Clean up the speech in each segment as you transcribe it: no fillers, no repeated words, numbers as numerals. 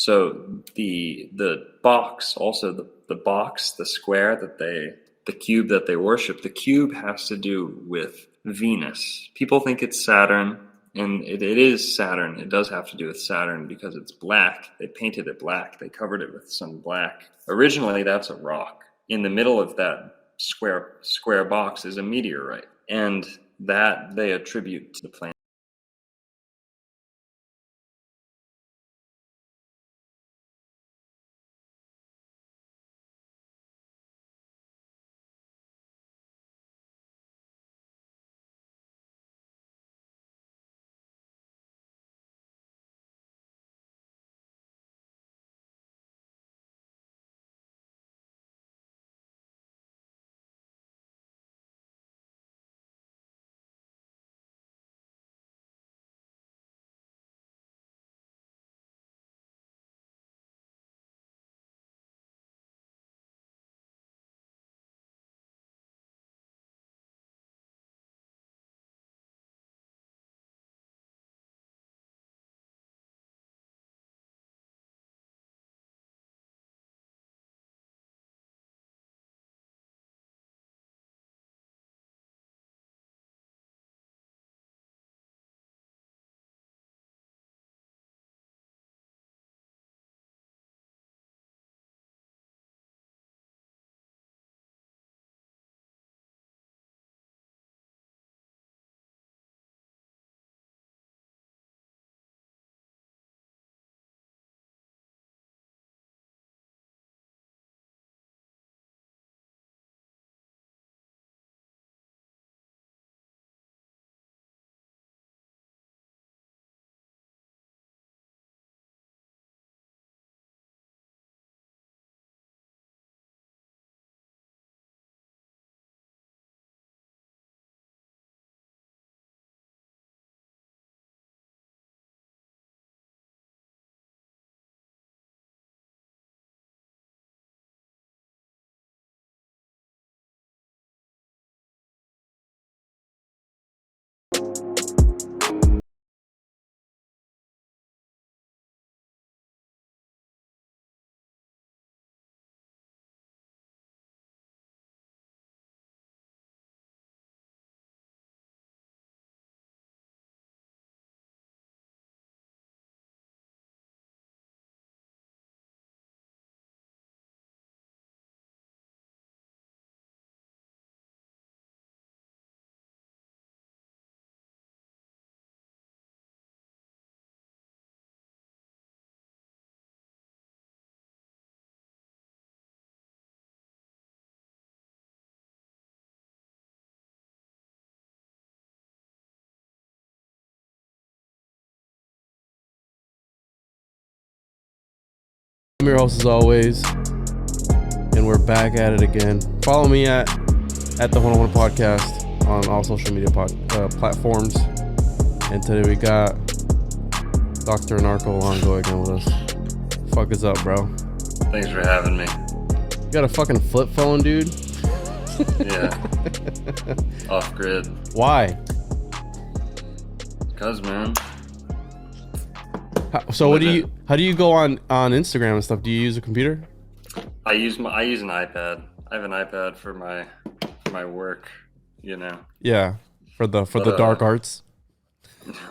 So the box, also the box, the square the cube that they worship, the cube has to do with Venus. People think it's Saturn, and it is Saturn. It does have to do with Saturn because it's black. They painted it black. They covered it with some black. Originally, that's a rock. In the middle of that square box is a meteorite, and that they attribute to the planet. I'm your host as always, and we're back at it again. Follow me at the 101 Podcast on all social media platforms. And today we got Dr. Narco Longo again with us. Fuck is up, bro? Thanks for having me. You got a fucking flip phone, dude? Yeah. Off grid. Why? Cause, man. How do you go on Instagram and stuff? Do you use a computer? I use an iPad. I have an iPad for my work, you know. Yeah, for the dark arts.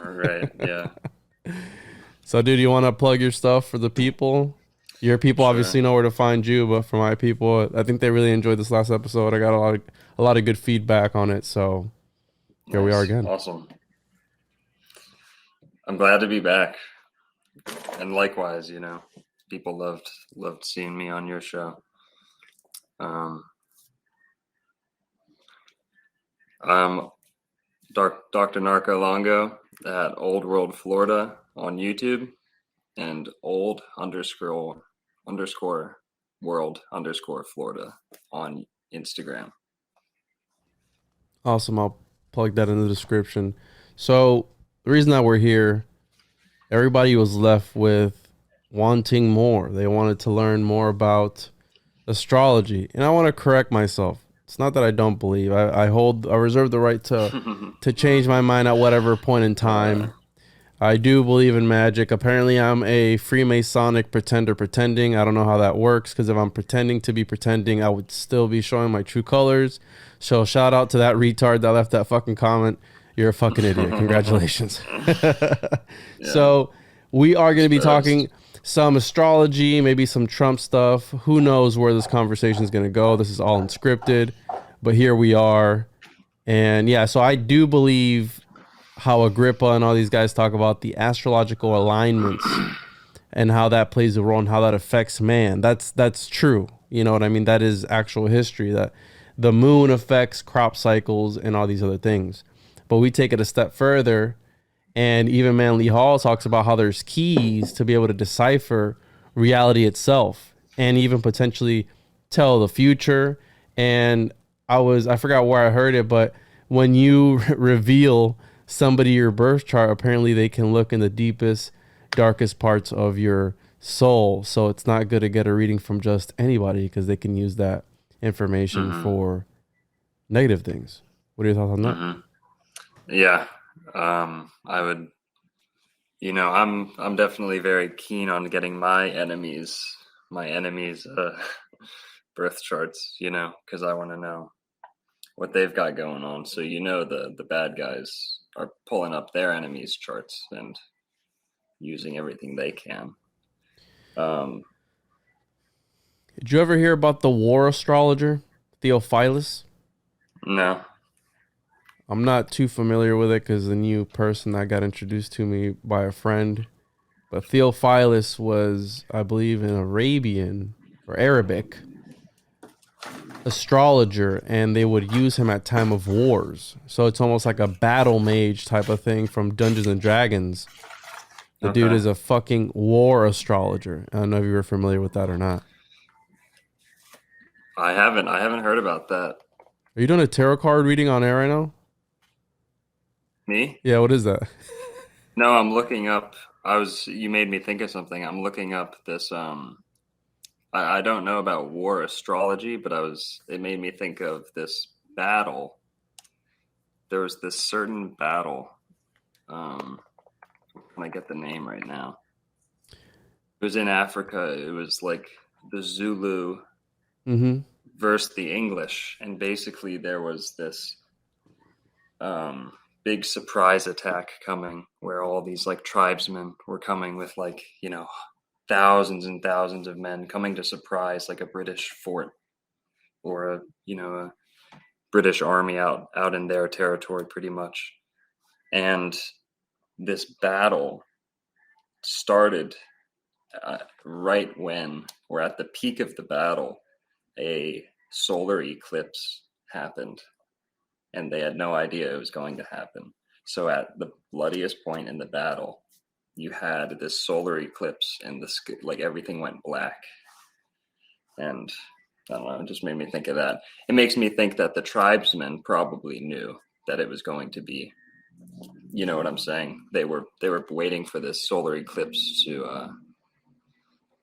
Right. Yeah. So, dude, you want to plug your stuff for the people? Your people obviously know where to find you, but for my people, I think they really enjoyed this last episode. I got a lot of good feedback on it, so here we are again. Awesome. I'm glad to be back. And likewise, you know, people loved seeing me on your show. I'm Dr. Narco Longo at Old World Florida on YouTube and old_world_Florida on Instagram. Awesome. I'll plug that in the description. So the reason that we're here, everybody was left with wanting more. They wanted to learn more about astrology. And I want to correct myself. It's not that I don't believe. I reserve the right to change my mind at whatever point in time. I do believe in magic. Apparently, I'm a Freemasonic pretender pretending. I don't know how that works, because if I'm pretending to be pretending, I would still be showing my true colors. So shout out to that retard that left that fucking comment. You're a fucking idiot. Congratulations. So we are going to be talking some astrology, maybe some Trump stuff. Who knows where this conversation is going to go? This is all unscripted, but here we are. And yeah, so I do believe how Agrippa and all these guys talk about the astrological alignments and how that plays a role and how that affects man. That's true. You know what I mean? That is actual history, that the moon affects crop cycles and all these other things. But we take it a step further, and even Manly Hall talks about how there's keys to be able to decipher reality itself and even potentially tell the future. And I forgot where I heard it, but when you reveal somebody your birth chart, apparently they can look in the deepest, darkest parts of your soul. So it's not good to get a reading from just anybody, because they can use that information for negative things. What are your thoughts on that? Yeah. I would, I'm definitely very keen on getting my enemies birth charts, because I want to know what they've got going on. So, the bad guys are pulling up their enemies' charts and using everything they can. Did you ever hear about the war astrologer, Theophilus? No. I'm not too familiar with it because the new person that got introduced to me by a friend. But Theophilus was, I believe, an Arabian or Arabic astrologer, and they would use him at time of wars. So it's almost like a battle mage type of thing from Dungeons and Dragons. The dude is a fucking war astrologer. I don't know if you were familiar with that or not. I haven't heard about that. Are you doing a tarot card reading on air right now? Me? Yeah, what is that? No, I'm looking up. You made me think of something. I'm looking up this, I don't know about war astrology, but it made me think of this battle. There was this certain battle. Can I get the name right now? It was in Africa. It was like the Zulu versus the English. And basically there was this big surprise attack coming, where all these like tribesmen were coming with thousands and thousands of men coming to surprise like a British fort or a British army out in their territory pretty much. And this battle started right when, or at the peak of the battle, a solar eclipse happened, and they had no idea it was going to happen. So at the bloodiest point in the battle, you had this solar eclipse, and everything went black. And I don't know, it just made me think of that. It makes me think that the tribesmen probably knew that it was going to be, you know what I'm saying? They were waiting for this solar eclipse to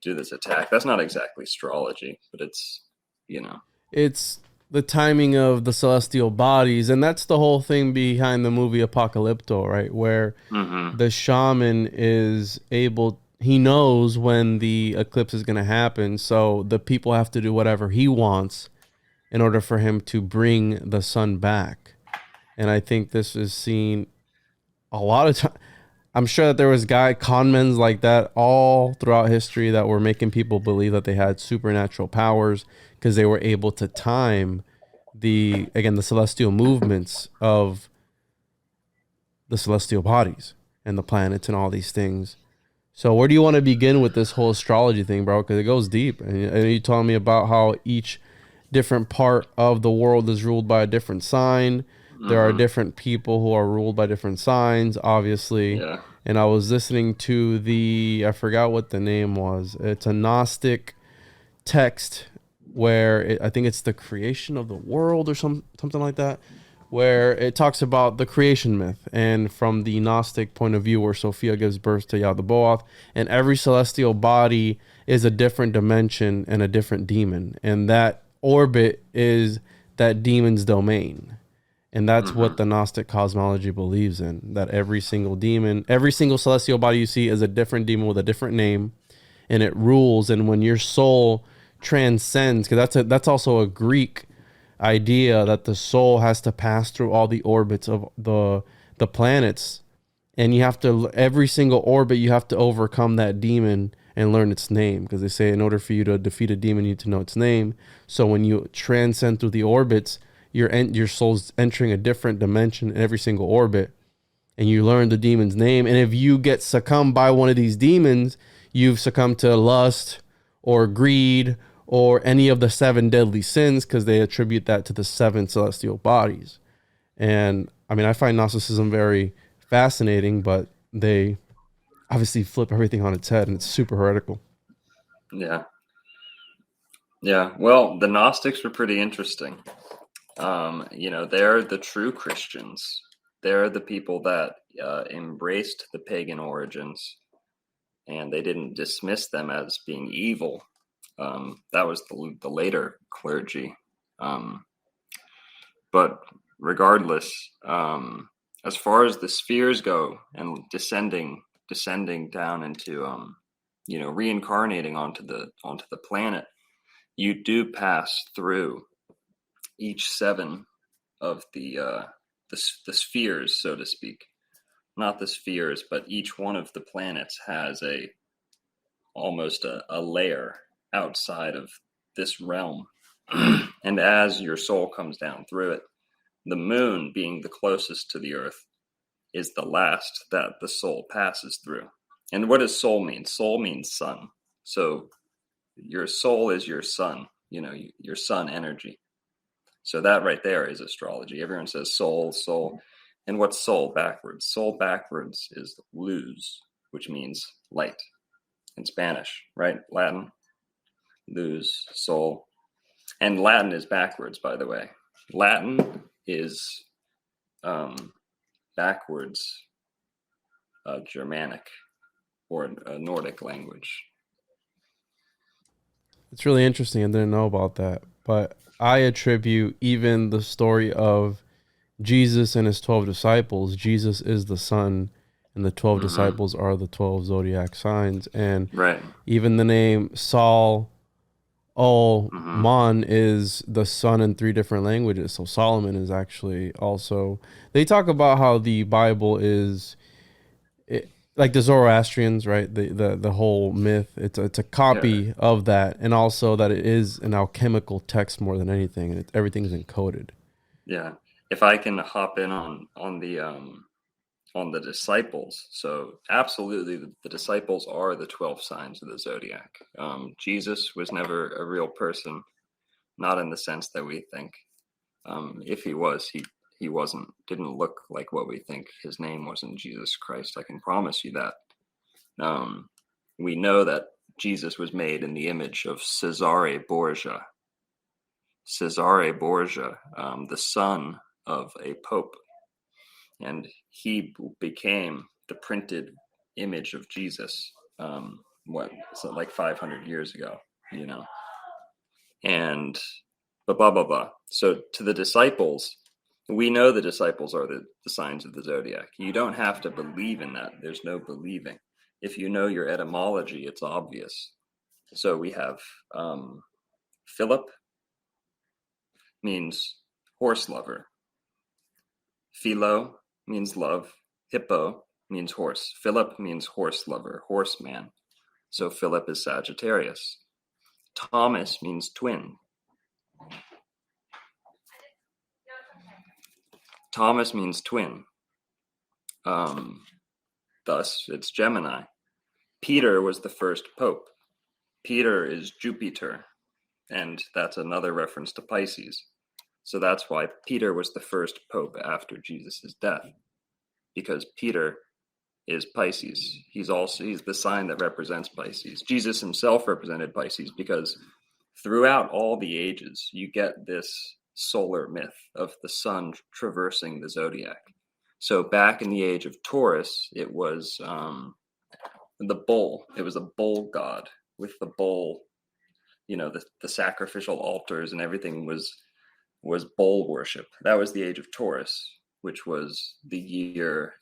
do this attack. That's not exactly astrology, but it's, It's the timing of the celestial bodies, and that's the whole thing behind the movie Apocalypto, right? Where the shaman is able, he knows when the eclipse is going to happen, so the people have to do whatever he wants in order for him to bring the sun back. And I think this is seen a lot of time. I'm sure that there was conmens like that all throughout history that were making people believe that they had supernatural powers because they were able to time the celestial movements of the celestial bodies and the planets and all these things. So where do you want to begin with this whole astrology thing, bro? Because it goes deep. And you told me about how each different part of the world is ruled by a different sign. There are different people who are ruled by different signs, obviously. Yeah. And I was listening to I forgot what the name was. It's a Gnostic text where I think it's the creation of the world or something like that, where it talks about the creation myth. And from the Gnostic point of view, where Sophia gives birth to Yaldabaoth, and every celestial body is a different dimension and a different demon. And that orbit is that demon's domain. And that's what the Gnostic cosmology believes in, that every single demon, every single celestial body you see is a different demon with a different name, and it rules. And when your soul transcends, because that's also a Greek idea, that the soul has to pass through all the orbits of the planets, and you have to, every single orbit, you have to overcome that demon and learn its name, because they say in order for you to defeat a demon, you need to know its name. So when you transcend through the orbits, your soul's entering a different dimension in every single orbit, and you learn the demon's name. And if you get succumbed by one of these demons, you've succumbed to lust or greed or any of the 7 deadly sins, because they attribute that to the 7 celestial bodies. And I mean, I find Gnosticism very fascinating, but they obviously flip everything on its head, and it's super heretical. Yeah. Well, the Gnostics were pretty interesting. They're the true Christians. They're the people that embraced the pagan origins, and they didn't dismiss them as being evil. That was the later clergy. But regardless, as far as the spheres go, and descending down into reincarnating onto the planet, you do pass through each 7 of the spheres, so to speak. Not the spheres, but each one of the planets has almost a layer outside of this realm. And as your soul comes down through it, the moon, being the closest to the earth, is the last that the soul passes through. And what does soul mean? Soul means sun. So your soul is your sun, your sun energy. So that right there is astrology. Everyone says soul, soul. And what's soul backwards? Soul backwards is luz, which means light in Spanish, right? Latin, luz, soul. And Latin is backwards, by the way. Latin is backwards Germanic or a Nordic language. It's really interesting. I didn't know about that. But I attribute even the story of Jesus and his 12 disciples. Jesus is the sun, and the 12 disciples are the 12 zodiac signs. And even the name Sol Man is the sun in 3 different languages. So Solomon is actually also, they talk about how the Bible is like the Zoroastrians, right? The whole myth. It's a copy of that, and also that it is an alchemical text more than anything, and everything's encoded. Yeah. If I can hop in on the disciples, so absolutely the disciples are the 12 signs of the zodiac. Jesus was never a real person, not in the sense that we think. If he was, he didn't look like what we think. His name wasn't Jesus Christ. I can promise you that. We know that Jesus was made in the image of Cesare Borgia. Cesare Borgia, the son of a pope. And he became the printed image of Jesus, like 500 years ago, and blah, blah, blah. So to the disciples, we know the disciples are the signs of the zodiac. You don't have to believe in that. There's no believing. If you know your etymology, it's obvious. So we have Philip means horse lover. Philo means love. Hippo means horse. Philip means horse lover, horseman. So Philip is Sagittarius. Thomas means twin. Thomas means twin. Thus, it's Gemini. Peter was the first pope. Peter is Jupiter, and that's another reference to Pisces. So that's why Peter was the first pope after Jesus' death, because Peter is Pisces. He's the sign that represents Pisces. Jesus himself represented Pisces, because throughout all the ages, you get this solar myth of the sun traversing the zodiac. So back in the age of Taurus, it was the bull. It was a bull god with the bull, the sacrificial altars and everything was was bull worship. That was the age of Taurus, which was the year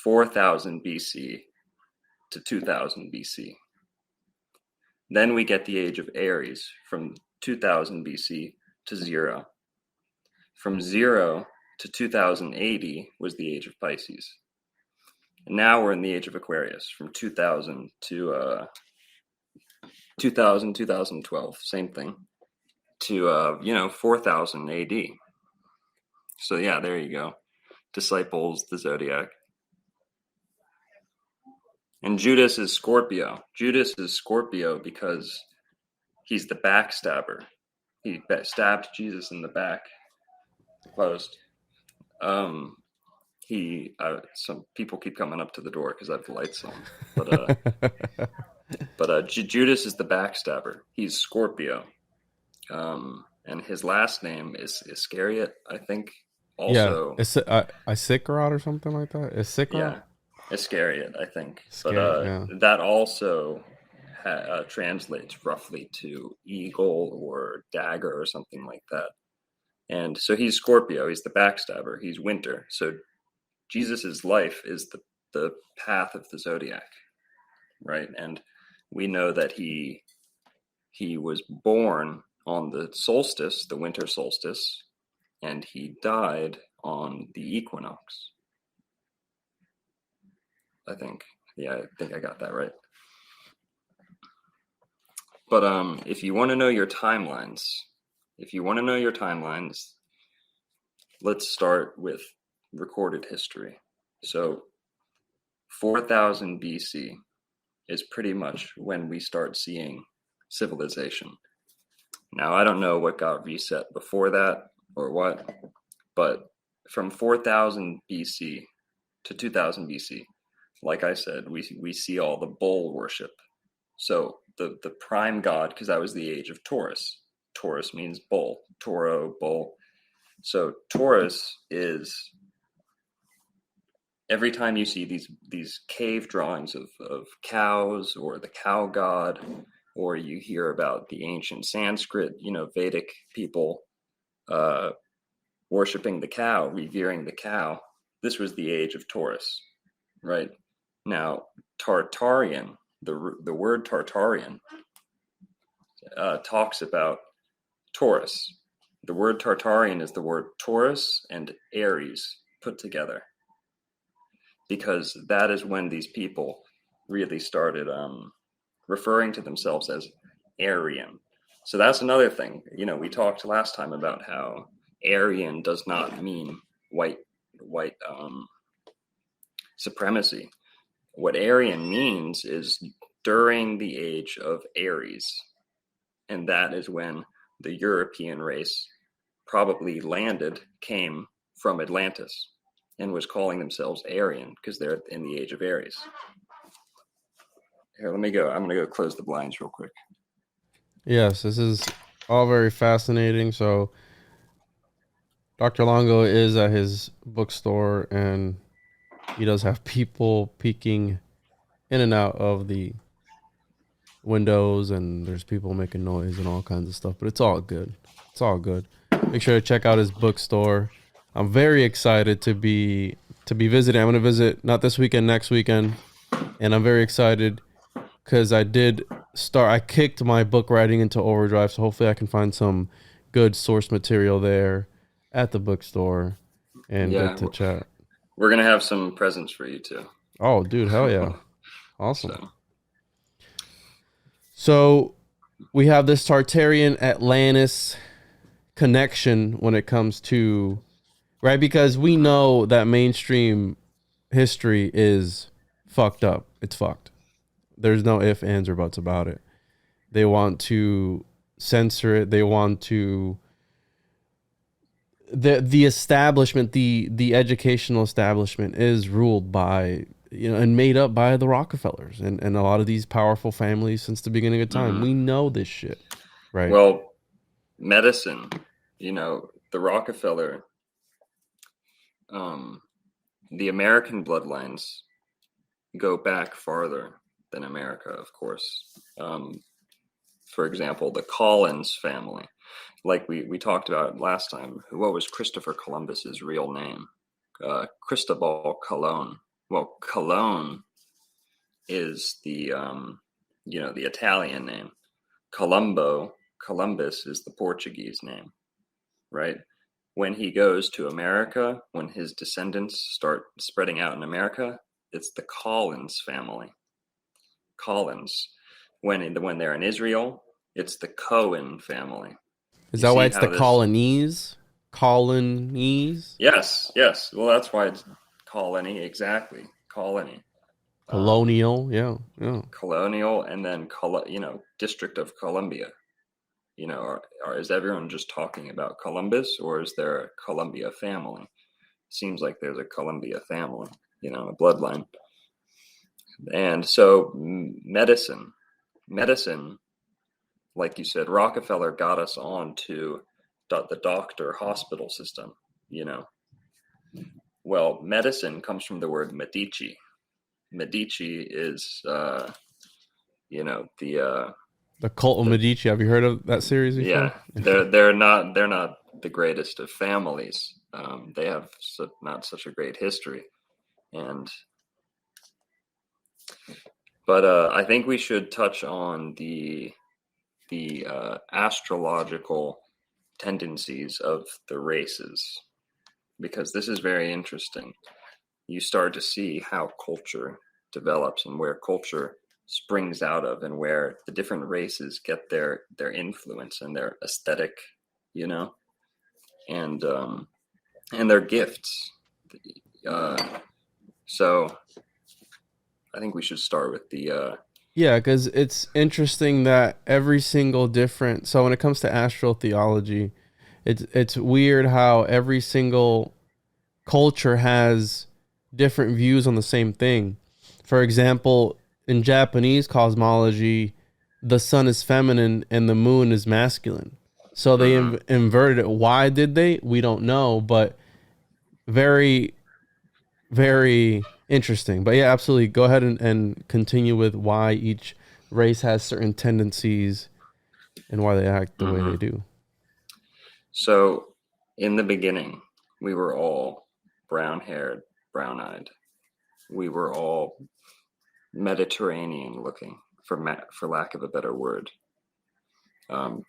4000 BC to 2000 BC. Then we get the age of Aries from 2000 BC to 0. From 0 to 2080 was the age of Pisces. And now we're in the age of Aquarius from 2000 to 2012, same thing, to 4000 AD. So yeah, there you go. Disciples, the Zodiac. And Judas is Scorpio. Judas is Scorpio because he's the backstabber. He stabbed Jesus in the back. Closed. Some people keep coming up to the door because I have the lights on. But Judas is the backstabber. He's Scorpio. And his last name is Iscariot, I think. Also, yeah, Iscariot or something like that. Iscariot. Yeah, Iscariot, I think. Yeah. That also translates roughly to eagle or dagger or something like that. And so he's Scorpio. He's the backstabber. He's winter. So Jesus's life is the path of the Zodiac, right? And we know that he was born on the solstice, the winter solstice, and he died on the equinox. I think. Yeah, I think I got that right. But if you want to know your timelines, let's start with recorded history. So 4000 BC is pretty much when we start seeing civilization. Now, I don't know what got reset before that or what, but from 4000 BC to 2000 BC, like I said, we see all the bull worship. So the prime god, because that was the age of Taurus. Taurus means bull, tauro, bull. So Taurus is, every time you see these cave drawings of cows or the cow god, or you hear about the ancient Sanskrit, Vedic people worshiping the cow, revering the cow, this was the age of Taurus, right? Now, Tartarian, the word Tartarian talks about Taurus. The word Tartarian is the word Taurus and Aries put together, because that is when these people really started referring to themselves as Aryan. So that's another thing. We talked last time about how Aryan does not mean white supremacy. What Aryan means is during the age of Aries. And that is when the European race probably came from Atlantis and was calling themselves Aryan because they're in the age of Aries. Here, let me go. I'm going to go close the blinds real quick. Yes, this is all very fascinating. So Dr. Longo is at his bookstore, and he does have people peeking in and out of the windows, and there's people making noise and all kinds of stuff, but it's all good. It's all good. Make sure to check out his bookstore. I'm very excited to be visiting. I'm going to visit not this weekend, next weekend, and I'm very excited because I kicked my book writing into overdrive, so hopefully I can find some good source material there at the bookstore and get to chat. We're going to have some presents for you too. Oh, dude, hell yeah. Awesome. So we have this Tartarian Atlantis connection when it comes to, right? Because we know that mainstream history is fucked up. It's fucked. There's no ifs, ands, or buts about it. They want to censor it. They want to, the establishment, the educational establishment is ruled by, and made up by the Rockefellers and a lot of these powerful families since the beginning of time. Mm-hmm. We know this shit, right? Well, medicine, the Rockefeller, the American bloodlines go back farther than America, of course. For example, the Collins family, like we talked about last time. What was Christopher Columbus's real name? Cristobal Colon. Well, Cologne is the the Italian name. Columbus is the Portuguese name, right? When he goes to America, when his descendants start spreading out in America, it's the Collins family. Collins. When they're in Israel, it's the Cohen family. Is You that why see it's how the this- colonies? Colonies? Yes, yes. Well, that's why it's colony, exactly. Colony. Colonial, yeah. Colonial, and then District of Columbia. Is everyone just talking about Columbus, or is there a Columbia family? Seems like there's a Columbia family, a bloodline. And so medicine, like you said, Rockefeller got us on to the doctor hospital system, Well, medicine comes from the word Medici. Medici is, the Cult of Medici. Have you heard of that series before? Yeah, they're not the greatest of families. They have not such a great history, but I think we should touch on the astrological tendencies of the races, because this is very interesting. You start to see how culture develops and where culture springs out of, and where the different races get their influence and their aesthetic, and their gifts. So I think we should start with the yeah, because it's interesting that every single different. So when it comes to astrotheology, it's weird how every single culture has different views on the same thing. For example, in Japanese cosmology, the sun is feminine and the moon is masculine. So they inverted it. Why did they? We don't know, but very, very interesting. But yeah, absolutely. Go ahead and continue with why each race has certain tendencies and why they act the way they do. So in the beginning, we were all brown-haired, brown-eyed. We were all Mediterranean looking, for lack of a better word.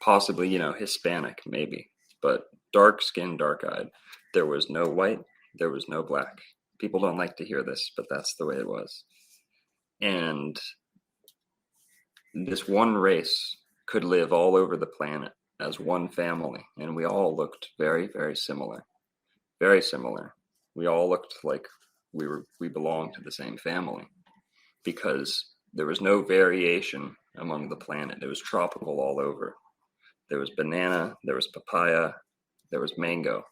Possibly, Hispanic, maybe, but dark skin, dark eyed. There was no white, there was no black. People don't like to hear this, but that's the way it was. And this one race could live all over the planet as one family, and we all looked very, very similar. Very similar. We all looked like we belonged to the same family, because there was no variation among the planet. It was tropical all over. There was banana, there was papaya, there was mango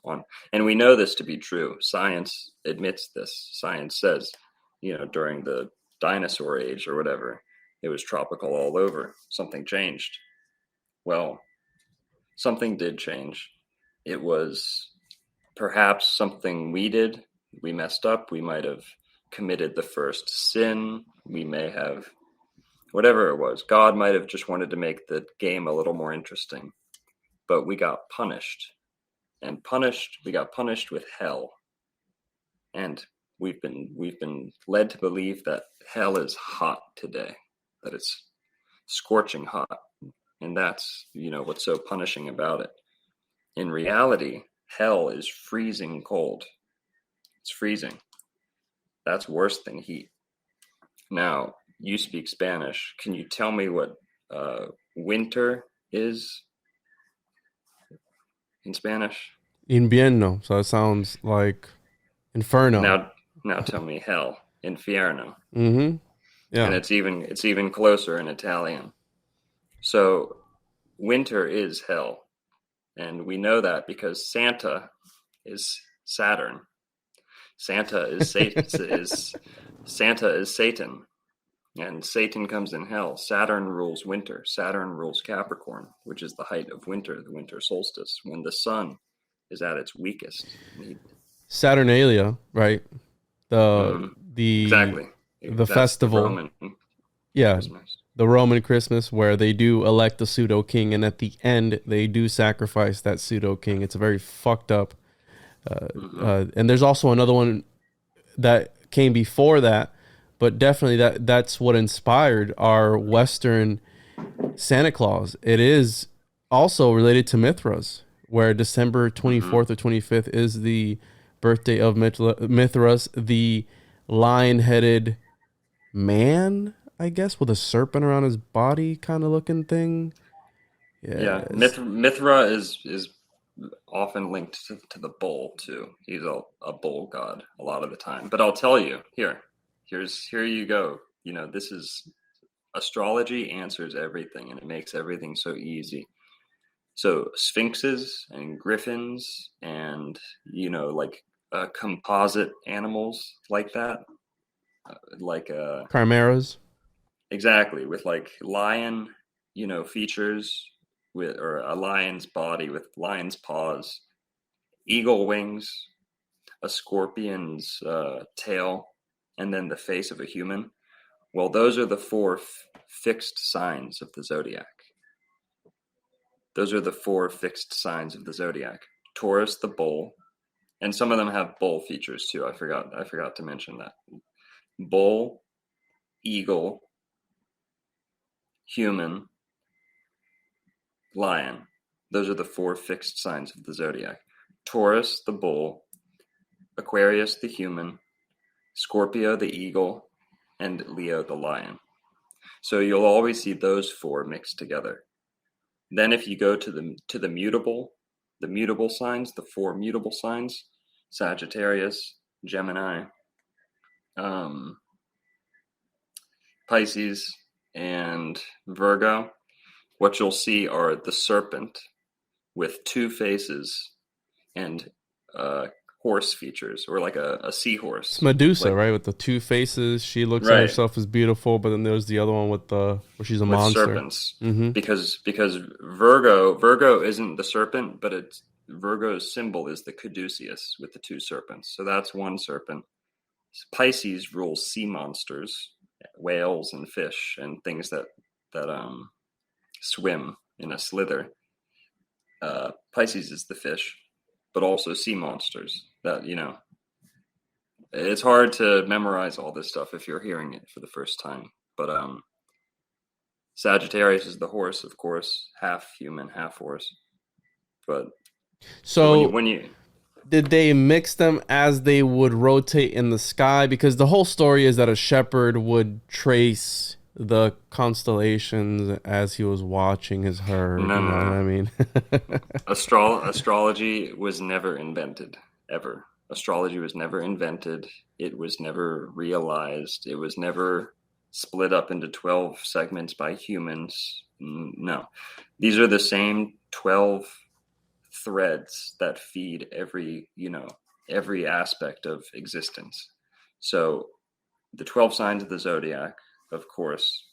and we know this to be true. Science admits this. Science says, during the dinosaur age or whatever, it was tropical all over. Something changed. Well, something did change. It was perhaps something we did. We messed up. We might have committed the first sin. We may have, whatever it was, God might have just wanted to make the game a little more interesting. But we got punished. And we got punished with hell. And we've been led to believe that hell is hot today, that it's scorching hot. And that's, what's so punishing about it. In reality, hell is freezing cold. It's freezing. That's worse than heat. Now, you speak Spanish. Can you tell me what winter is in Spanish? Invierno. So it sounds like inferno. Now tell me hell. Infierno. Mm-hmm. Yeah. And it's even closer in Italian. So winter is hell. And we know that because Santa is Saturn. Santa is Satan, and Satan comes in hell. Saturn rules winter. Saturn rules Capricorn, which is the height of winter, the winter solstice, when the sun is at its weakest. Saturnalia, right? The Exactly. the That's festival. Roman Yeah, Christmas. the Roman Christmas, where they do elect a pseudo king, and at the end they do sacrifice that pseudo king. It's a very fucked up. And there's also another one that came before that, but definitely that's what inspired our Western Santa Claus. It is also related to Mithras, where December 24th or 25th is the birthday of Mithras, the lion-headed man, I guess, with a serpent around his body kind of looking thing. Yeah, Yes. Mithra is often linked to the bull too. He's a bull god a lot of the time. But I'll tell you, here you go. You know, this is astrology answers everything, and it makes everything so easy. So sphinxes and griffins and, you know, like composite animals like that, like Chimeras. exactly, with like lion, you know, features, with or a lion's body with lion's paws, eagle wings, a scorpion's tail, and then the face of a human. Well, those are the four fixed signs of the zodiac. Those are the four fixed signs of the zodiac. Taurus, the bull, and some of them have bull features too. I forgot to mention that. Bull, eagle, human, lion. Those are the four fixed signs of the zodiac. Taurus, the bull, Aquarius, the human, Scorpio, the eagle, and Leo, the lion. So you'll always see those four mixed together. Then if you go to the mutable signs, the four mutable signs, Sagittarius, Gemini, Pisces, and Virgo, what you'll see are the serpent with two faces and horse features, or like a seahorse. It's Medusa, like, right? With the two faces. She looks at right, herself as beautiful, but then there's the other one with where she's a with monster. serpents. Mm-hmm. Because Virgo isn't the serpent, but Virgo's symbol is the caduceus with the two serpents. So that's one serpent. Pisces rules sea monsters, whales and fish and things that swim in a slither. Pisces is the fish, but also sea monsters. That, you know, it's hard to memorize all this stuff if you're hearing it for the first time. But Sagittarius is the horse, of course, half human, half horse. But So when you did they mix them as they would rotate in the sky? Because the whole story is that a shepherd would trace the constellations as he was watching his herd. no, You know no, what no. I mean? Astrology was never invented, ever. Astrology was never invented. It was never realized. It was never split up into 12 segments by humans. No. These are the same 12 threads that feed every aspect of existence. So the 12 signs of the zodiac, of course,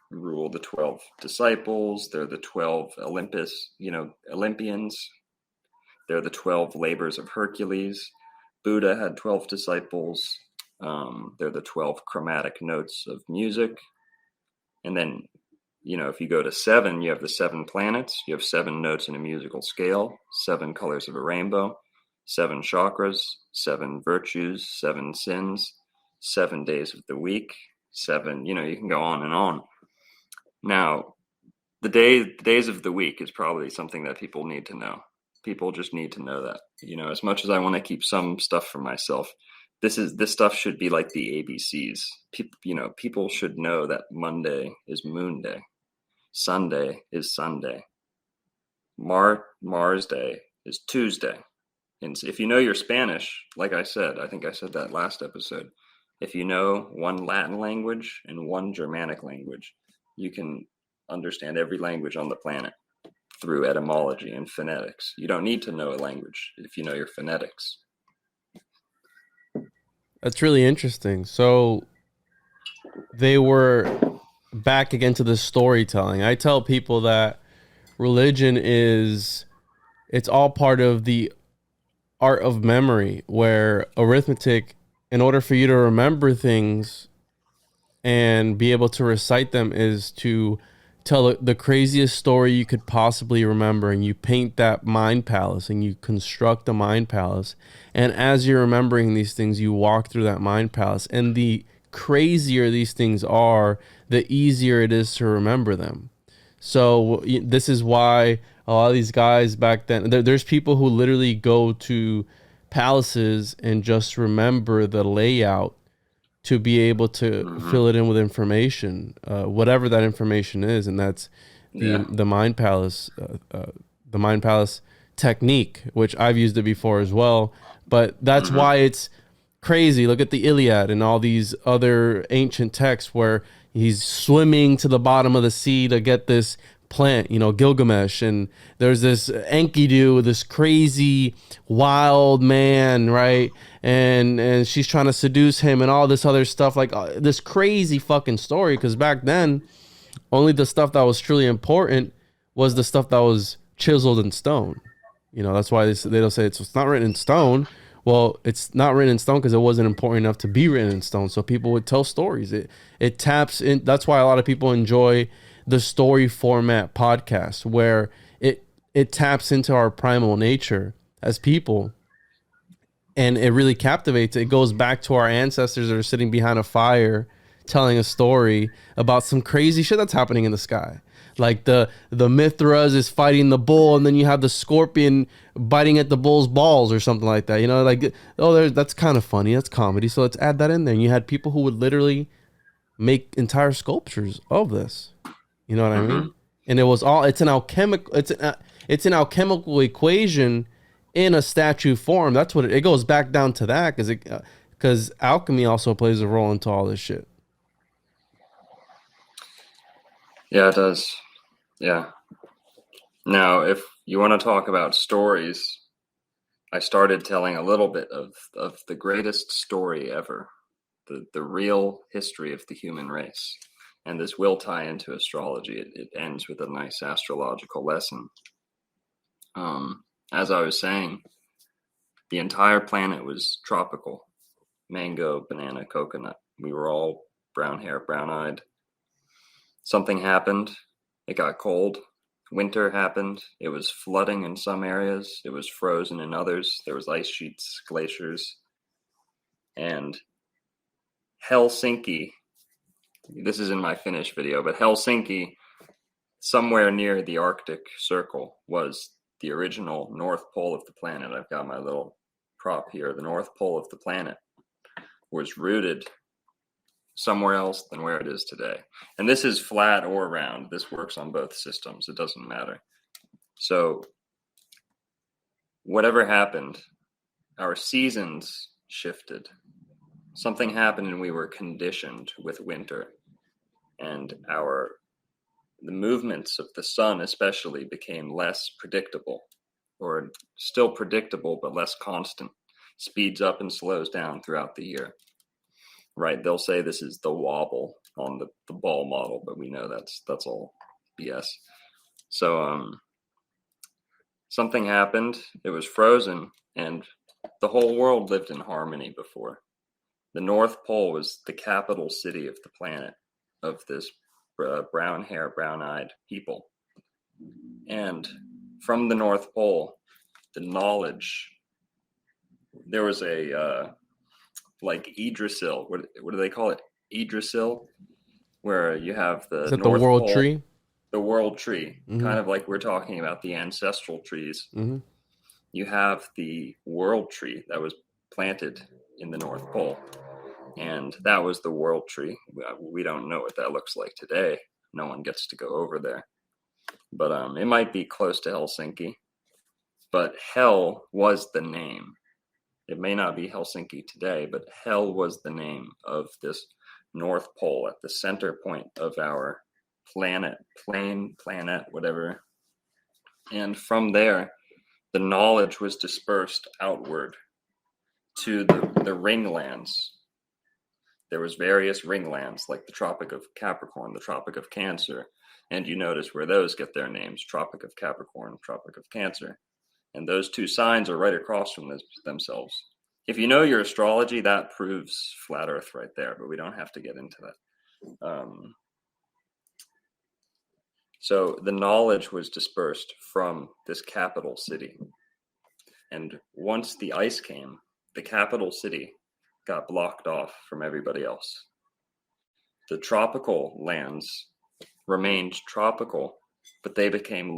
rule the 12 disciples. They're the 12 Olympians. They're the 12 labors of Hercules. Buddha had 12 disciples. They're the 12 chromatic notes of music. And then, you know, if you go to 7, you have the 7 planets. You have 7 notes in a musical scale, 7 colors of a rainbow, 7 chakras, 7 virtues, 7 sins, 7 days of the week, 7, you know, you can go on and on. Now, the days of the week is probably something that people need to know. People just need to know that. You know, as much as I want to keep some stuff for myself, this stuff should be like the ABCs. People should know that Monday is Moon Day, Sunday is Sunday, Mars Day is Tuesday. And if you know your Spanish, like I said, I think I said that last episode, if you know one Latin language and one Germanic language, you can understand every language on the planet through etymology and phonetics. You don't need to know a language if you know your phonetics. That's really interesting. So they were back again to the storytelling. I tell people that religion it's all part of the art of memory, where arithmetic, in order for you to remember things, and be able to recite them is to tell the craziest story you could possibly remember, and you paint that mind palace and you construct a mind palace, and as you're remembering these things, you walk through that mind palace, and the crazier these things are, the easier it is to remember them. So this is why a lot of these guys back then, there's people who literally go to palaces and just remember the layout to be able to fill it in with information, whatever that information is, and that's the mind palace, the mind palace technique, which I've used it before as well. But that's why it's crazy. Look at the Iliad and all these other ancient texts where he's swimming to the bottom of the sea to get this plant, Gilgamesh, and there's this Enkidu, this crazy wild man, right? And she's trying to seduce him and all this other stuff, like this crazy fucking story. Because back then, only the stuff that was truly important was the stuff that was chiseled in stone. That's why they don't say it's not written in stone. Well, it's not written in stone because it wasn't important enough to be written in stone. So people would tell stories. It taps in. That's why a lot of people enjoy the story format podcast, where it taps into our primal nature as people, and it really captivates. It goes back to our ancestors that are sitting behind a fire telling a story about some crazy shit that's happening in the sky. Like the Mithras is fighting the bull, and then you have the scorpion biting at the bull's balls or something like that. That's kind of funny. That's comedy. So let's add that in there. And you had people who would literally make entire sculptures of this. You know what I mean? And it's an alchemical equation in a statue form. That's what it goes back down to that, because alchemy also plays a role into all this shit. Yeah, it does. Yeah. Now, if you want to talk about stories, I started telling a little bit of the greatest story ever, the real history of the human race. And this will tie into astrology. It ends with a nice astrological lesson. As I was saying, the entire planet was tropical. Mango, banana, coconut. We were all brown hair, brown-eyed. Something happened. It got cold. Winter happened. It was flooding in some areas. It was frozen in others. There was ice sheets, glaciers. And Helsinki, this is in my Finnish video, but Helsinki, somewhere near the Arctic Circle, was the original North Pole of the planet. I've got my little prop here. The North Pole of the planet was rooted somewhere else than where it is today. And this is flat or round. This works on both systems. It doesn't matter. So whatever happened, our seasons shifted. Something happened and we were conditioned with winter, and the movements of the sun especially became less predictable, or still predictable but less constant. Speeds up and slows down throughout the year. Right, they'll say this is the wobble on the ball model, but we know that's all BS. So something happened. It was frozen, and the whole world lived in harmony before. The North Pole was the capital city of the planet, of this brown hair, brown-eyed people. And from the North Pole, the knowledge, there was a like Yggdrasil. What do they call it? Yggdrasil, where you have the Is that North the world Pole, tree? The world tree, kind of like we're talking about the ancestral trees. You have the world tree that was planted in the North Pole, and that was the world tree. We don't know what that looks like today. No one gets to go over there, but it might be close to Helsinki. But Hell was the name. It may not be Helsinki today, but Hell was the name of this North Pole at the center point of our planet, whatever. And from there, the knowledge was dispersed outward to the ringlands. There was various ringlands, like the Tropic of Capricorn, the Tropic of Cancer. And you notice where those get their names, Tropic of Capricorn, Tropic of Cancer. And those two signs are right across from themselves. If you know your astrology, that proves flat Earth right there, but we don't have to get into that. So the knowledge was dispersed from this capital city. And once the ice came, the capital city got blocked off from everybody else. The tropical lands remained tropical, but they became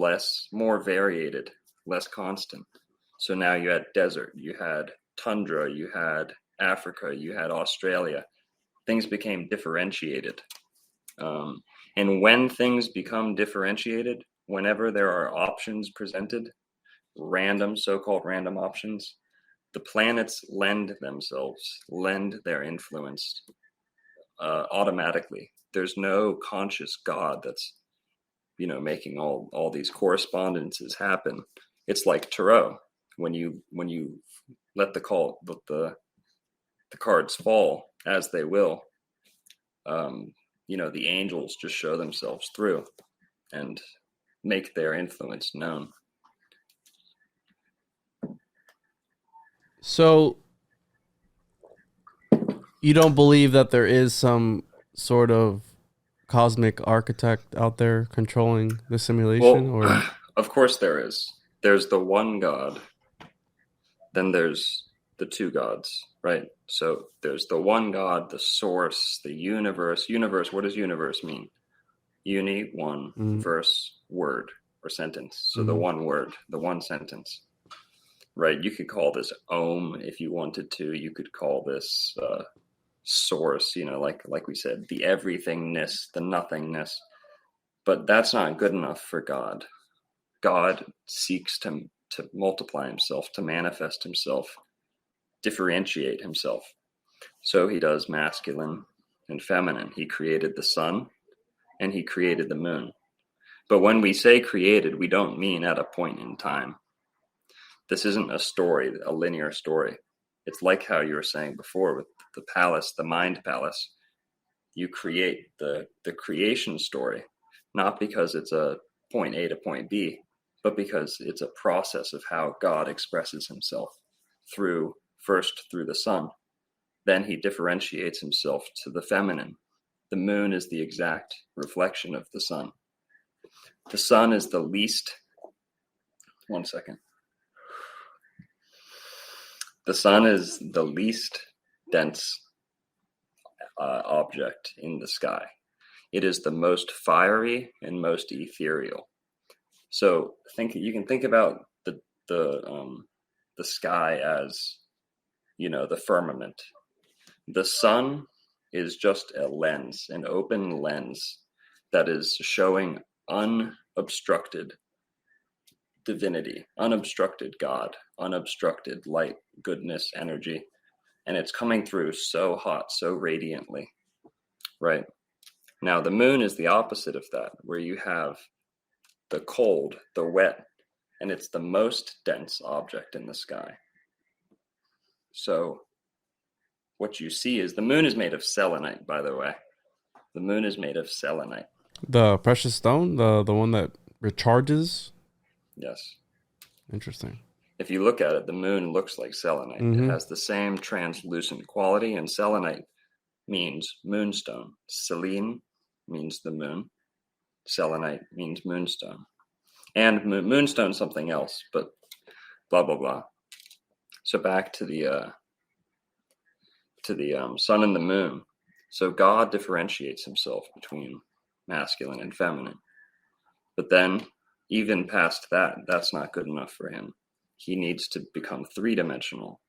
more variated, less constant. So now you had desert, you had tundra, you had Africa, you had Australia. Things became differentiated. And when things become differentiated, whenever there are options presented, so-called random options, the planets lend their influence automatically. There's no conscious God that's, making all these correspondences happen. It's like tarot. When you let the cards fall as they will, the angels just show themselves through and make their influence known. So you don't believe that there is some sort of cosmic architect out there controlling the simulation? Well, of course there is. There's the one God. Then there's the two gods, right? So there's the one God, the source, the universe. Universe, what does universe mean? Uni, one, verse, word, or sentence. So the one word, the one sentence, right? You could call this Om if you wanted to. You could call this source, like we said, the everythingness, the nothingness. But that's not good enough for God. God seeks to multiply himself, to manifest himself, differentiate himself. So he does masculine and feminine. He created the sun and he created the moon. But when we say created, we don't mean at a point in time. This isn't a story, a linear story. It's like how you were saying before with the palace, the mind palace. You create the creation story, not because it's a point A to point B, but because it's a process of how God expresses himself first through the sun. Then he differentiates himself to the feminine. The moon is the exact reflection of the sun. The sun is the least, one second. The sun is the least dense object in the sky. It is the most fiery and most ethereal. So you can think about the sky as, the firmament. The sun is just a lens, an open lens that is showing unobstructed divinity, unobstructed God, unobstructed light, goodness, energy. And it's coming through so hot, so radiantly, right? Now, the moon is the opposite of that, where you have the cold, the wet, and it's the most dense object in the sky. So what you see is the moon is made of selenite, by the way. The moon is made of selenite. The precious stone, the one that recharges? Yes. Interesting. If you look at it, the moon looks like selenite. It has the same translucent quality, and selenite means moonstone. Selene means the moon. Selenite means moonstone. And moonstone something else, but blah, blah, blah. So back to the sun and the moon. So God differentiates himself between masculine and feminine. But then, even past that, that's not good enough for him. He needs to become three-dimensional.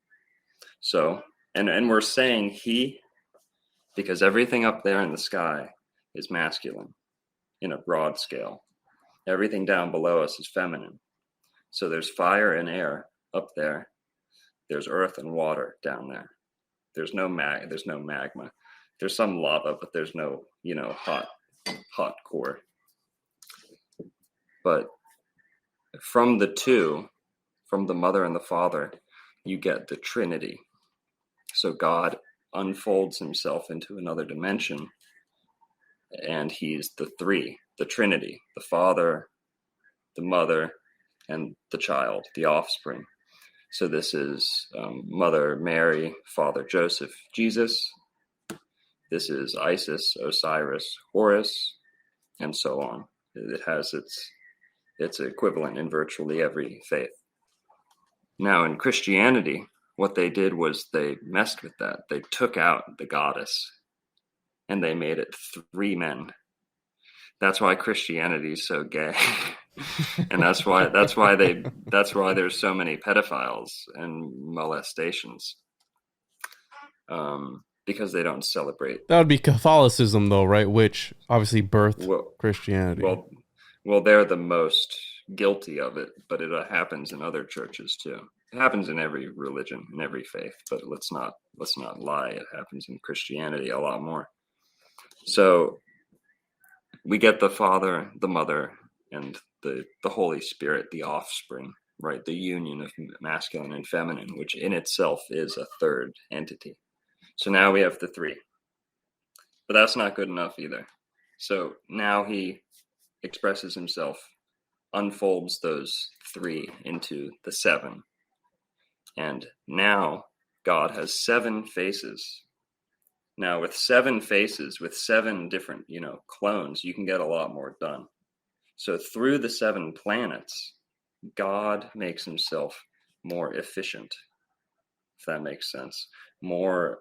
So, and we're saying he, because everything up there in the sky is masculine in a broad scale. Everything down below us is feminine. So there's fire and air up there. There's earth and water down there. There's no magma. There's some lava, but there's no, hot core. But from the two, from the mother and the father, you get the Trinity. So God unfolds himself into another dimension, and he's the three, the Trinity, the Father, the Mother, and the child, the offspring. So this is Mother Mary, Father Joseph, Jesus, This is Isis, Osiris, Horus, and so on. It has its equivalent in virtually every faith. Now, in Christianity, what they did was they messed with that. They took out the goddess and they made it 3 men. That's why Christianity is so gay. And that's why there's so many pedophiles and molestations. Because they don't celebrate. That would be Catholicism, though, right? Which obviously birthed Christianity. Well, they're the most guilty of it, but it happens in other churches too. It happens in every religion, in every faith. But let's not lie. It happens in Christianity a lot more. So we get the Father, the Mother, and the Holy Spirit, the offspring, right? The union of masculine and feminine, which in itself is a third entity. So now we have the 3. But that's not good enough either. So now he expresses himself, unfolds those 3 into the 7. And now God has 7 faces. Now with 7 faces, with 7 different, clones, you can get a lot more done. So through the 7 planets, God makes himself more efficient, if that makes sense, more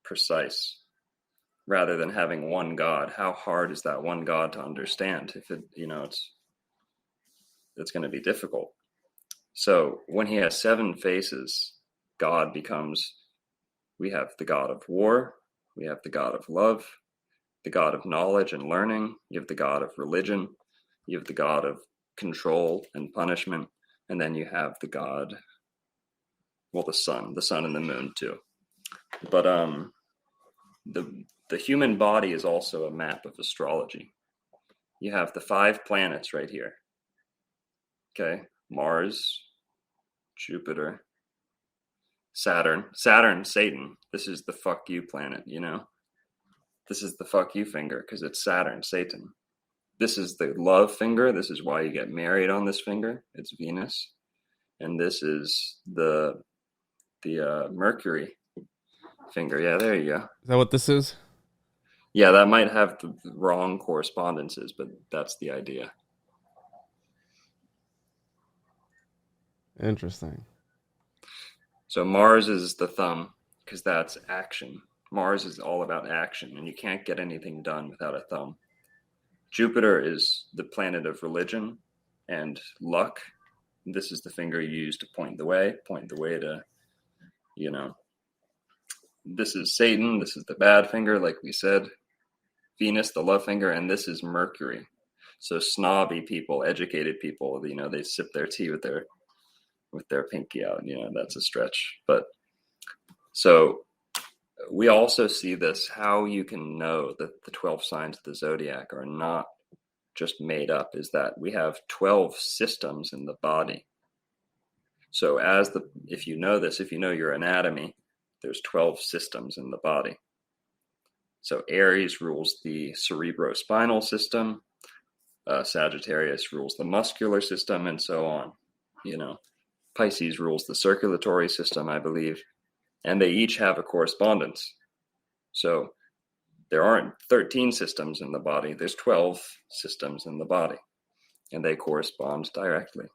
precise, rather than having one God. How hard is that one God to understand? If it, it's going to be difficult. So when he has 7 faces, God becomes, we have the God of war, we have the God of love, the God of knowledge and learning, you have the God of religion, you have the God of control and punishment, and then you have the God, well, the sun and the moon too. But the human body is also a map of astrology. You have the 5 planets right here. Okay, Mars, Jupiter, Saturn, Satan. This is the fuck you planet, This is the fuck you finger because it's Saturn, Satan. This is the love finger. This is why you get married on this finger. It's Venus. And this is the Mercury finger. Yeah, there you go. Is that what this is? Yeah, that might have the wrong correspondences, but that's the idea. Interesting. So Mars is the thumb because that's action. Mars is all about action, and you can't get anything done without a thumb. Jupiter is the planet of religion and luck. This is the finger you use to point the way to, this is Satan. This is the bad finger, like we said. Venus, the love finger, and this is Mercury. So snobby people, educated people, they sip their tea with their pinky out. That's a stretch. But so we also see this, how you can know that the 12 signs of the Zodiac are not just made up, is that we have 12 systems in the body. So if you know your anatomy, there's 12 systems in the body. So Aries rules the cerebrospinal system, Sagittarius rules the muscular system, and so on. Pisces rules the circulatory system, I believe, and they each have a correspondence. So there aren't 13 systems in the body, there's 12 systems in the body, and they correspond directly.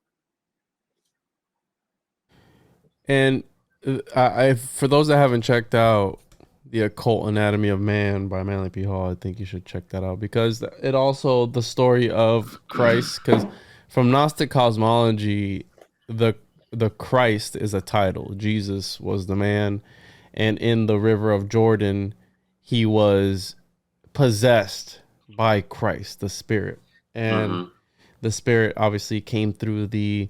And I for those that haven't checked out The Occult Anatomy of Man by Manly P. Hall, I think you should check that out, because it also the story of Christ, because from Gnostic cosmology, the Christ is a title. Jesus was the man, and in the river of Jordan, he was possessed by Christ, the Spirit, and the Spirit obviously came through the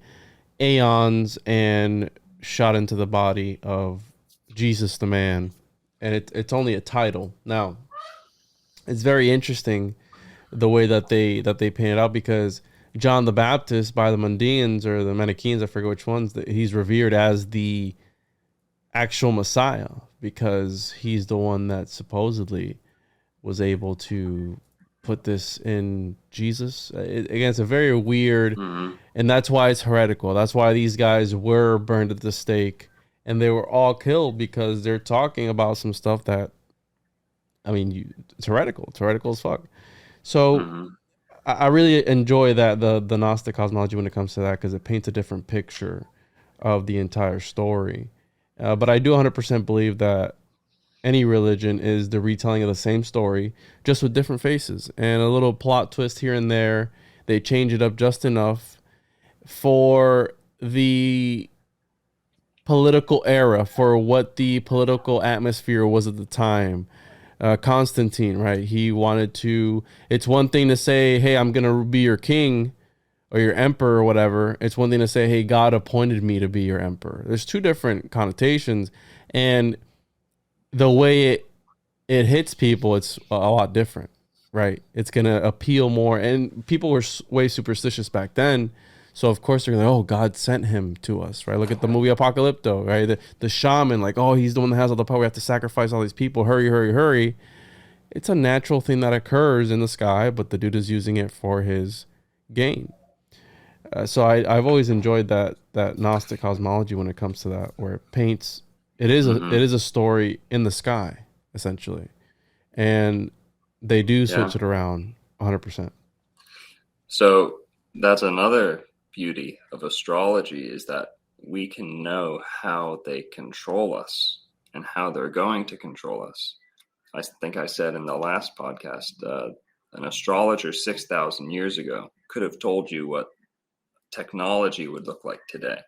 aeons and shot into the body of Jesus the man, and it's only a title. Now, it's very interesting the way that they paint it out, because John the Baptist, by the Mundians or the Manichaeans, I forget which ones, he's revered as the actual Messiah, because he's the one that supposedly was able to put this in Jesus. Again, it's a very weird, and that's why it's heretical. That's why these guys were burned at the stake, and they were all killed, because they're talking about some stuff that I mean, it's heretical as fuck. So Hmm. I really enjoy that the Gnostic cosmology when it comes to that, because it paints a different picture of the entire story. But I do 100% believe that any religion is the retelling of the same story, just with different faces and a little plot twist here and there. They change it up just enough for the political era, for what the political atmosphere was at the time. Constantine, right? He wanted to. It's one thing to say, "Hey, I'm gonna be your king or your emperor or whatever." It's one thing to say, "Hey, God appointed me to be your emperor." There's two different connotations, and the way it hits people, it's a lot different, right? It's gonna appeal more, and people were way superstitious back then, so of course they're like, "Oh, God sent him to us," right? Look at the movie Apocalypto, right? The shaman, like, "Oh, he's the one that has all the power. We have to sacrifice all these people. Hurry, hurry, hurry." It's a natural thing that occurs in the sky, but the dude is using it for his gain. So I've always enjoyed that Gnostic cosmology when it comes to that, where it paints. Hmm. It is a story in the sky, essentially, and they do Yeah. switch it around 100%. So that's another beauty of astrology, is that we can know how they control us and how they're going to control us. I think I said in the last podcast, an astrologer 6,000 years ago could have told you what technology would look like today.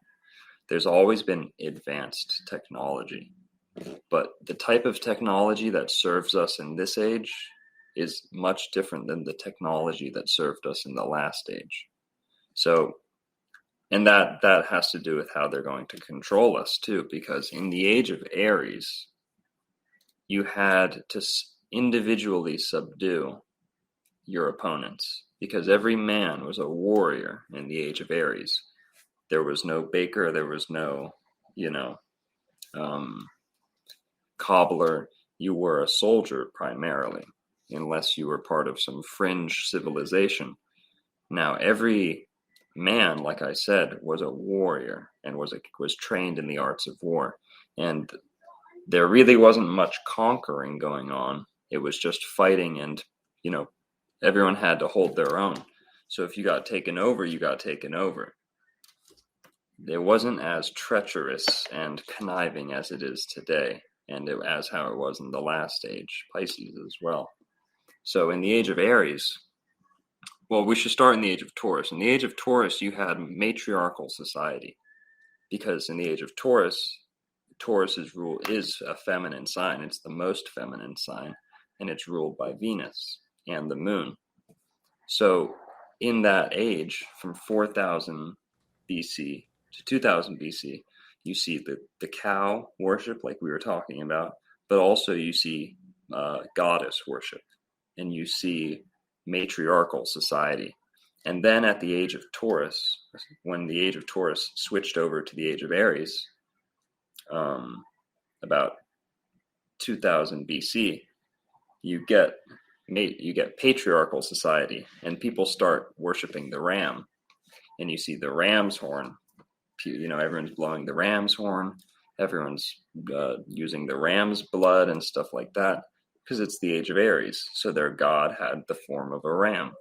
There's always been advanced technology, but the type of technology that serves us in this age is much different than the technology that served us in the last age. So, and that has to do with how they're going to control us too, because in the age of Aries, you had to individually subdue your opponents, because every man was a warrior in the age of Aries. There was no baker, there was no, you know, um, cobbler. You were a soldier primarily, unless you were part of some fringe civilization. Now, every man, like I said, was a warrior and was trained in the arts of war, and there really wasn't much conquering going on. It was just fighting, and you know, everyone had to hold their own. So if you got taken over, you got taken over. It wasn't as treacherous and conniving as it is today, and as how it was in the last age, Pisces as well. So in the age of Aries, well, we should start in the age of Taurus. In the age of Taurus, you had matriarchal society, because in the age of Taurus, Taurus's rule is a feminine sign. It's the most feminine sign, and it's ruled by Venus and the moon. So in that age, from 4000 BC to 2000 BC, you see the cow worship, like we were talking about, but also you see goddess worship, and you see matriarchal society. And then at the age of Taurus, when the age of Taurus switched over to the age of Aries, about 2000 BC, you get patriarchal society, and people start worshiping the ram, and you see the ram's horn. You know, everyone's blowing the ram's horn, everyone's using the ram's blood and stuff like that, because it's the age of Aries. So their god had the form of a ram.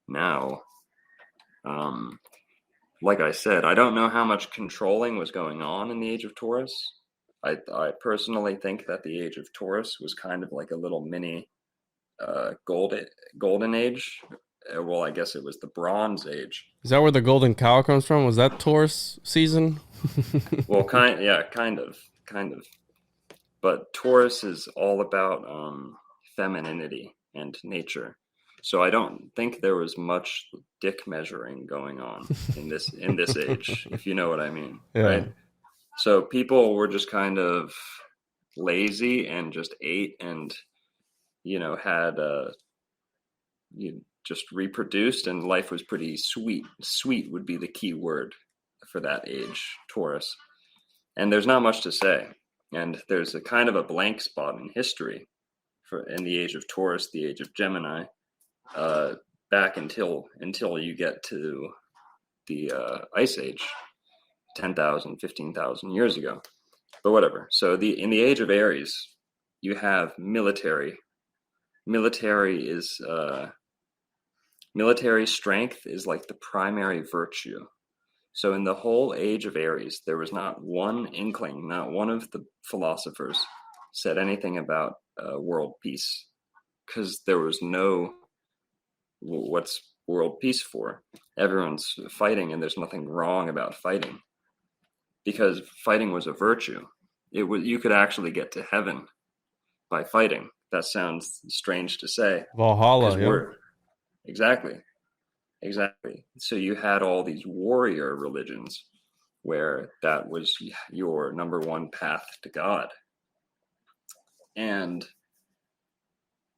Now, like I said, I don't know how much controlling was going on in the age of Taurus. I personally think that the age of Taurus was kind of like a little mini golden age. Well, I guess it was the Bronze Age. Is that where the golden cow comes from? Was that Taurus season? Well, kind of. But Taurus is all about femininity and nature. So I don't think there was much dick measuring going on in this age, if you know what I mean, Yeah. right? So people were just kind of lazy and just ate, and had you just reproduced, and life was pretty sweet. Sweet would be the key word for that age, Taurus. And there's not much to say. And there's a kind of a blank spot in history in the age of Taurus, the age of Gemini, back until you get to the Ice Age, 10,000, 15,000 years ago. But whatever. So in the age of Aries, you have military. Military is military strength is like the primary virtue. So in the whole age of Aries, there was not one inkling, not one of the philosophers said anything about world peace, because there was no, what's world peace for? Everyone's fighting, and there's nothing wrong about fighting, because fighting was a virtue. You could actually get to heaven by fighting. That sounds strange to say. Valhalla, yeah. Exactly. So you had all these warrior religions where that was your number one path to God. And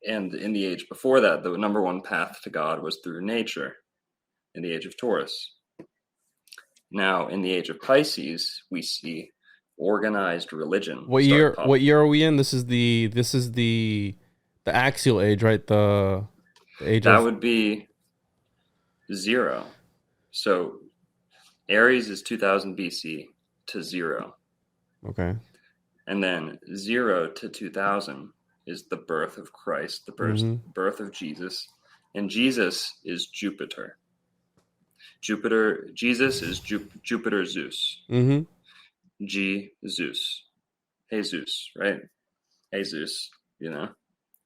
in the age before that, the number one path to God was through nature, in the age of Taurus. Now, in the age of Pisces, we see organized religion. What year are we in? This is the axial age, right? The age that would be 0. So Aries is 2000 BC to 0. Okay. And then 0 to 2000 is the birth of Christ, the birth of Jesus. And Jesus is Jupiter. Jesus is Jupiter Zeus. Zeus. Jesus, right? Jesus,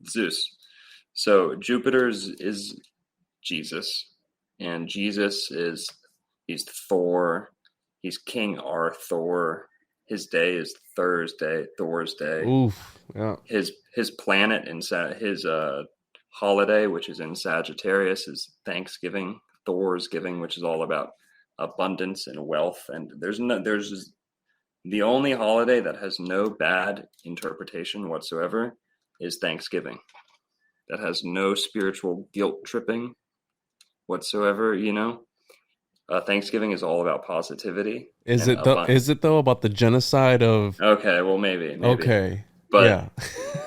Zeus. So Jupiter is Jesus. And Jesus he's Thor. He's King Arthur. His day is Thursday, Thor's day. Oof, yeah. His planet and his holiday, which is in Sagittarius, is Thanksgiving. Thor's giving, which is all about abundance and wealth. And there's the only holiday that has no bad interpretation whatsoever is Thanksgiving. That has no spiritual guilt tripping whatsoever, Thanksgiving is all about positivity. Is it though about the genocide of? Okay, well maybe. Okay, but yeah.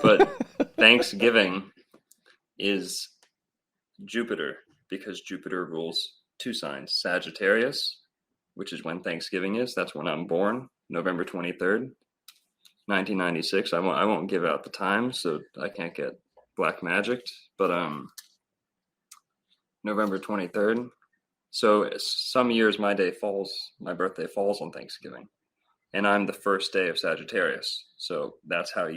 but Thanksgiving is Jupiter, because Jupiter rules 2 signs: Sagittarius, which is when Thanksgiving is. That's when I'm born, November 23rd, 1996. I won't give out the time, so I can't get black magicked. But November 23rd. So some years my birthday falls on Thanksgiving, and I'm the first day of Sagittarius. So that's how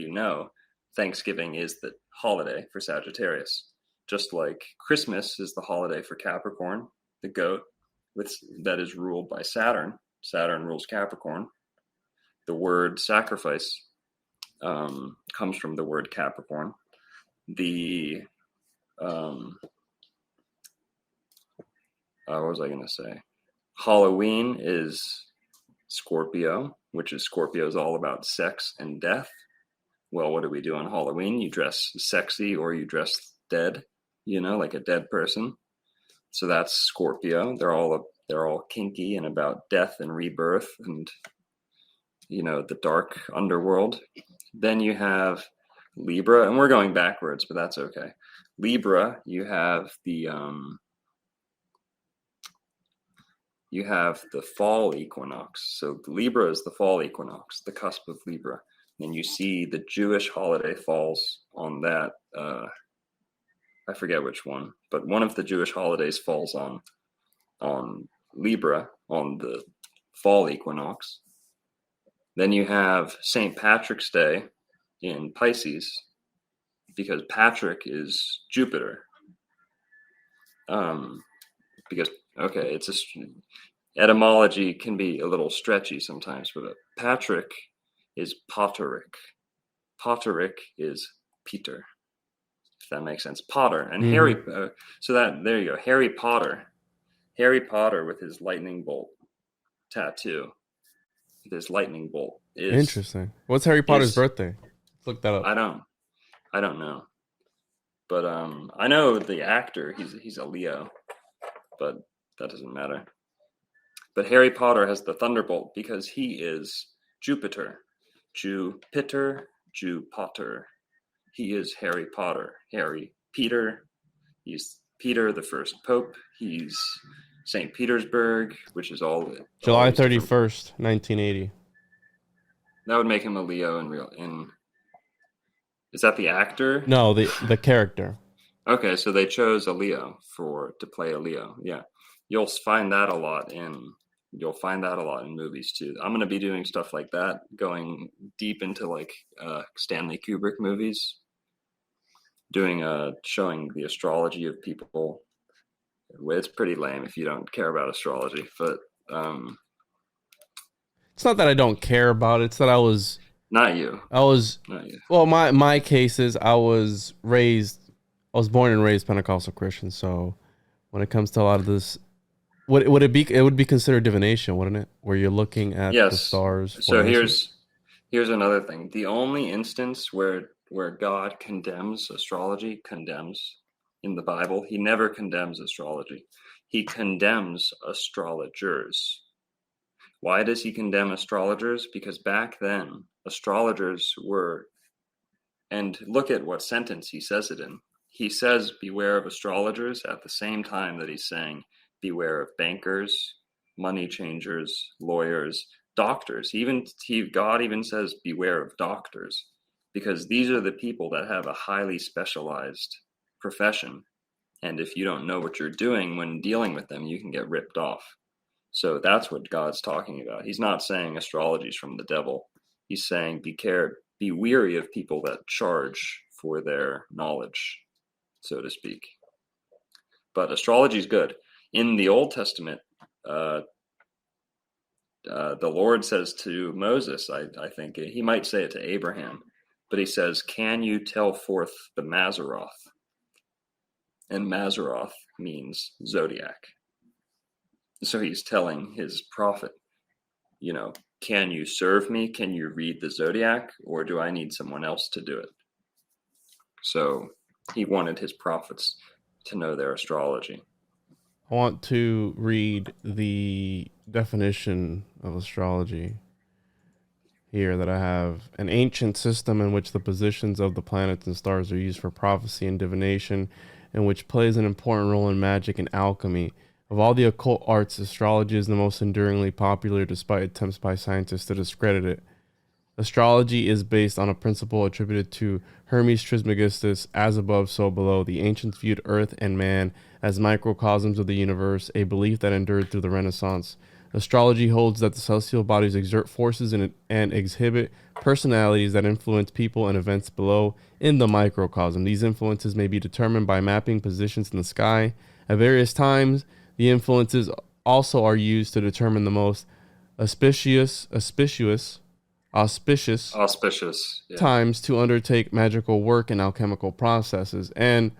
Thanksgiving is the holiday for Sagittarius. Just like Christmas is the holiday for Capricorn, the goat, that is ruled by Saturn. Saturn rules Capricorn. The word sacrifice comes from the word Capricorn. What was I going to say? Halloween is Scorpio, which is Scorpio is all about sex and death. Well, what do we do on Halloween? You dress sexy or you dress dead, like a dead person. So that's Scorpio. They're all kinky and about death and rebirth and, the dark underworld. Then you have Libra, and we're going backwards, but that's okay. Libra, you have the fall equinox. So Libra is the fall equinox, the cusp of Libra. And you see the Jewish holiday falls on that. I forget which one, but one of the Jewish holidays falls on Libra, on the fall equinox. Then you have St. Patrick's Day in Pisces, because Patrick is Jupiter. Etymology can be a little stretchy sometimes, but Patrick is Potterick. Potterick is Peter, if that makes sense. Potter and Harry. There you go. Harry Potter. Harry Potter with his lightning bolt tattoo. This lightning bolt is interesting. What's Harry Potter's birthday? Let's look that up. I don't know, but I know the actor. He's a Leo, but that doesn't matter. But Harry Potter has the thunderbolt because he is Jupiter. Jupiter. He is Harry Potter. Harry Peter. He's Peter, the first pope. He's St. Petersburg, which is all July 31st, 1980. That would make him a Leo Is that the actor? No, the character. Okay, so they chose a Leo to play a Leo. Yeah, you'll find that a lot in movies too. I'm going to be doing stuff like that, going deep into like Stanley Kubrick movies, doing showing the astrology of people. It's pretty lame if you don't care about astrology, but It's not that I don't care about it. It's that I was not you. Not you. well, my case is I was born and raised Pentecostal Christian. So when it comes to a lot of this, it would be considered divination, wouldn't it? Where you're looking at the Yes. stars. So here's another thing. The only instance where God condemns astrology, in the Bible, he never condemns astrology. He condemns astrologers. Why does he condemn astrologers? Because back then, astrologers were, and look at what sentence he says it in. He says, beware of astrologers at the same time that he's saying, beware of bankers, money changers, lawyers, doctors. God even says, beware of doctors, because these are the people that have a highly specialized profession. And if you don't know what you're doing when dealing with them, you can get ripped off. So that's what God's talking about. He's not saying astrology is from the devil. He's saying be weary of people that charge for their knowledge, so to speak. But astrology is good. In the Old Testament, the Lord says to Moses, I think he might say it to Abraham, but he says, can you tell forth the Mazzaroth? And Mazzaroth means zodiac. So he's telling his prophet, can you serve me? Can you read the zodiac? Or do I need someone else to do it? So he wanted his prophets to know their astrology. I want to read the definition of astrology here that I have. An ancient system in which the positions of the planets and stars are used for prophecy and divination, and which plays an important role in magic and alchemy. Of all the occult arts, astrology is the most enduringly popular despite attempts by scientists to discredit it. Astrology is based on a principle attributed to Hermes Trismegistus, as above, so below. The ancients viewed Earth and man as microcosms of the universe, a belief that endured through the Renaissance. Astrology holds that the celestial bodies exert forces and exhibit personalities that influence people and events below in the microcosm. These influences may be determined by mapping positions in the sky. At various times, the influences also are used to determine the most auspicious Yeah. times to undertake magical work and alchemical processes. And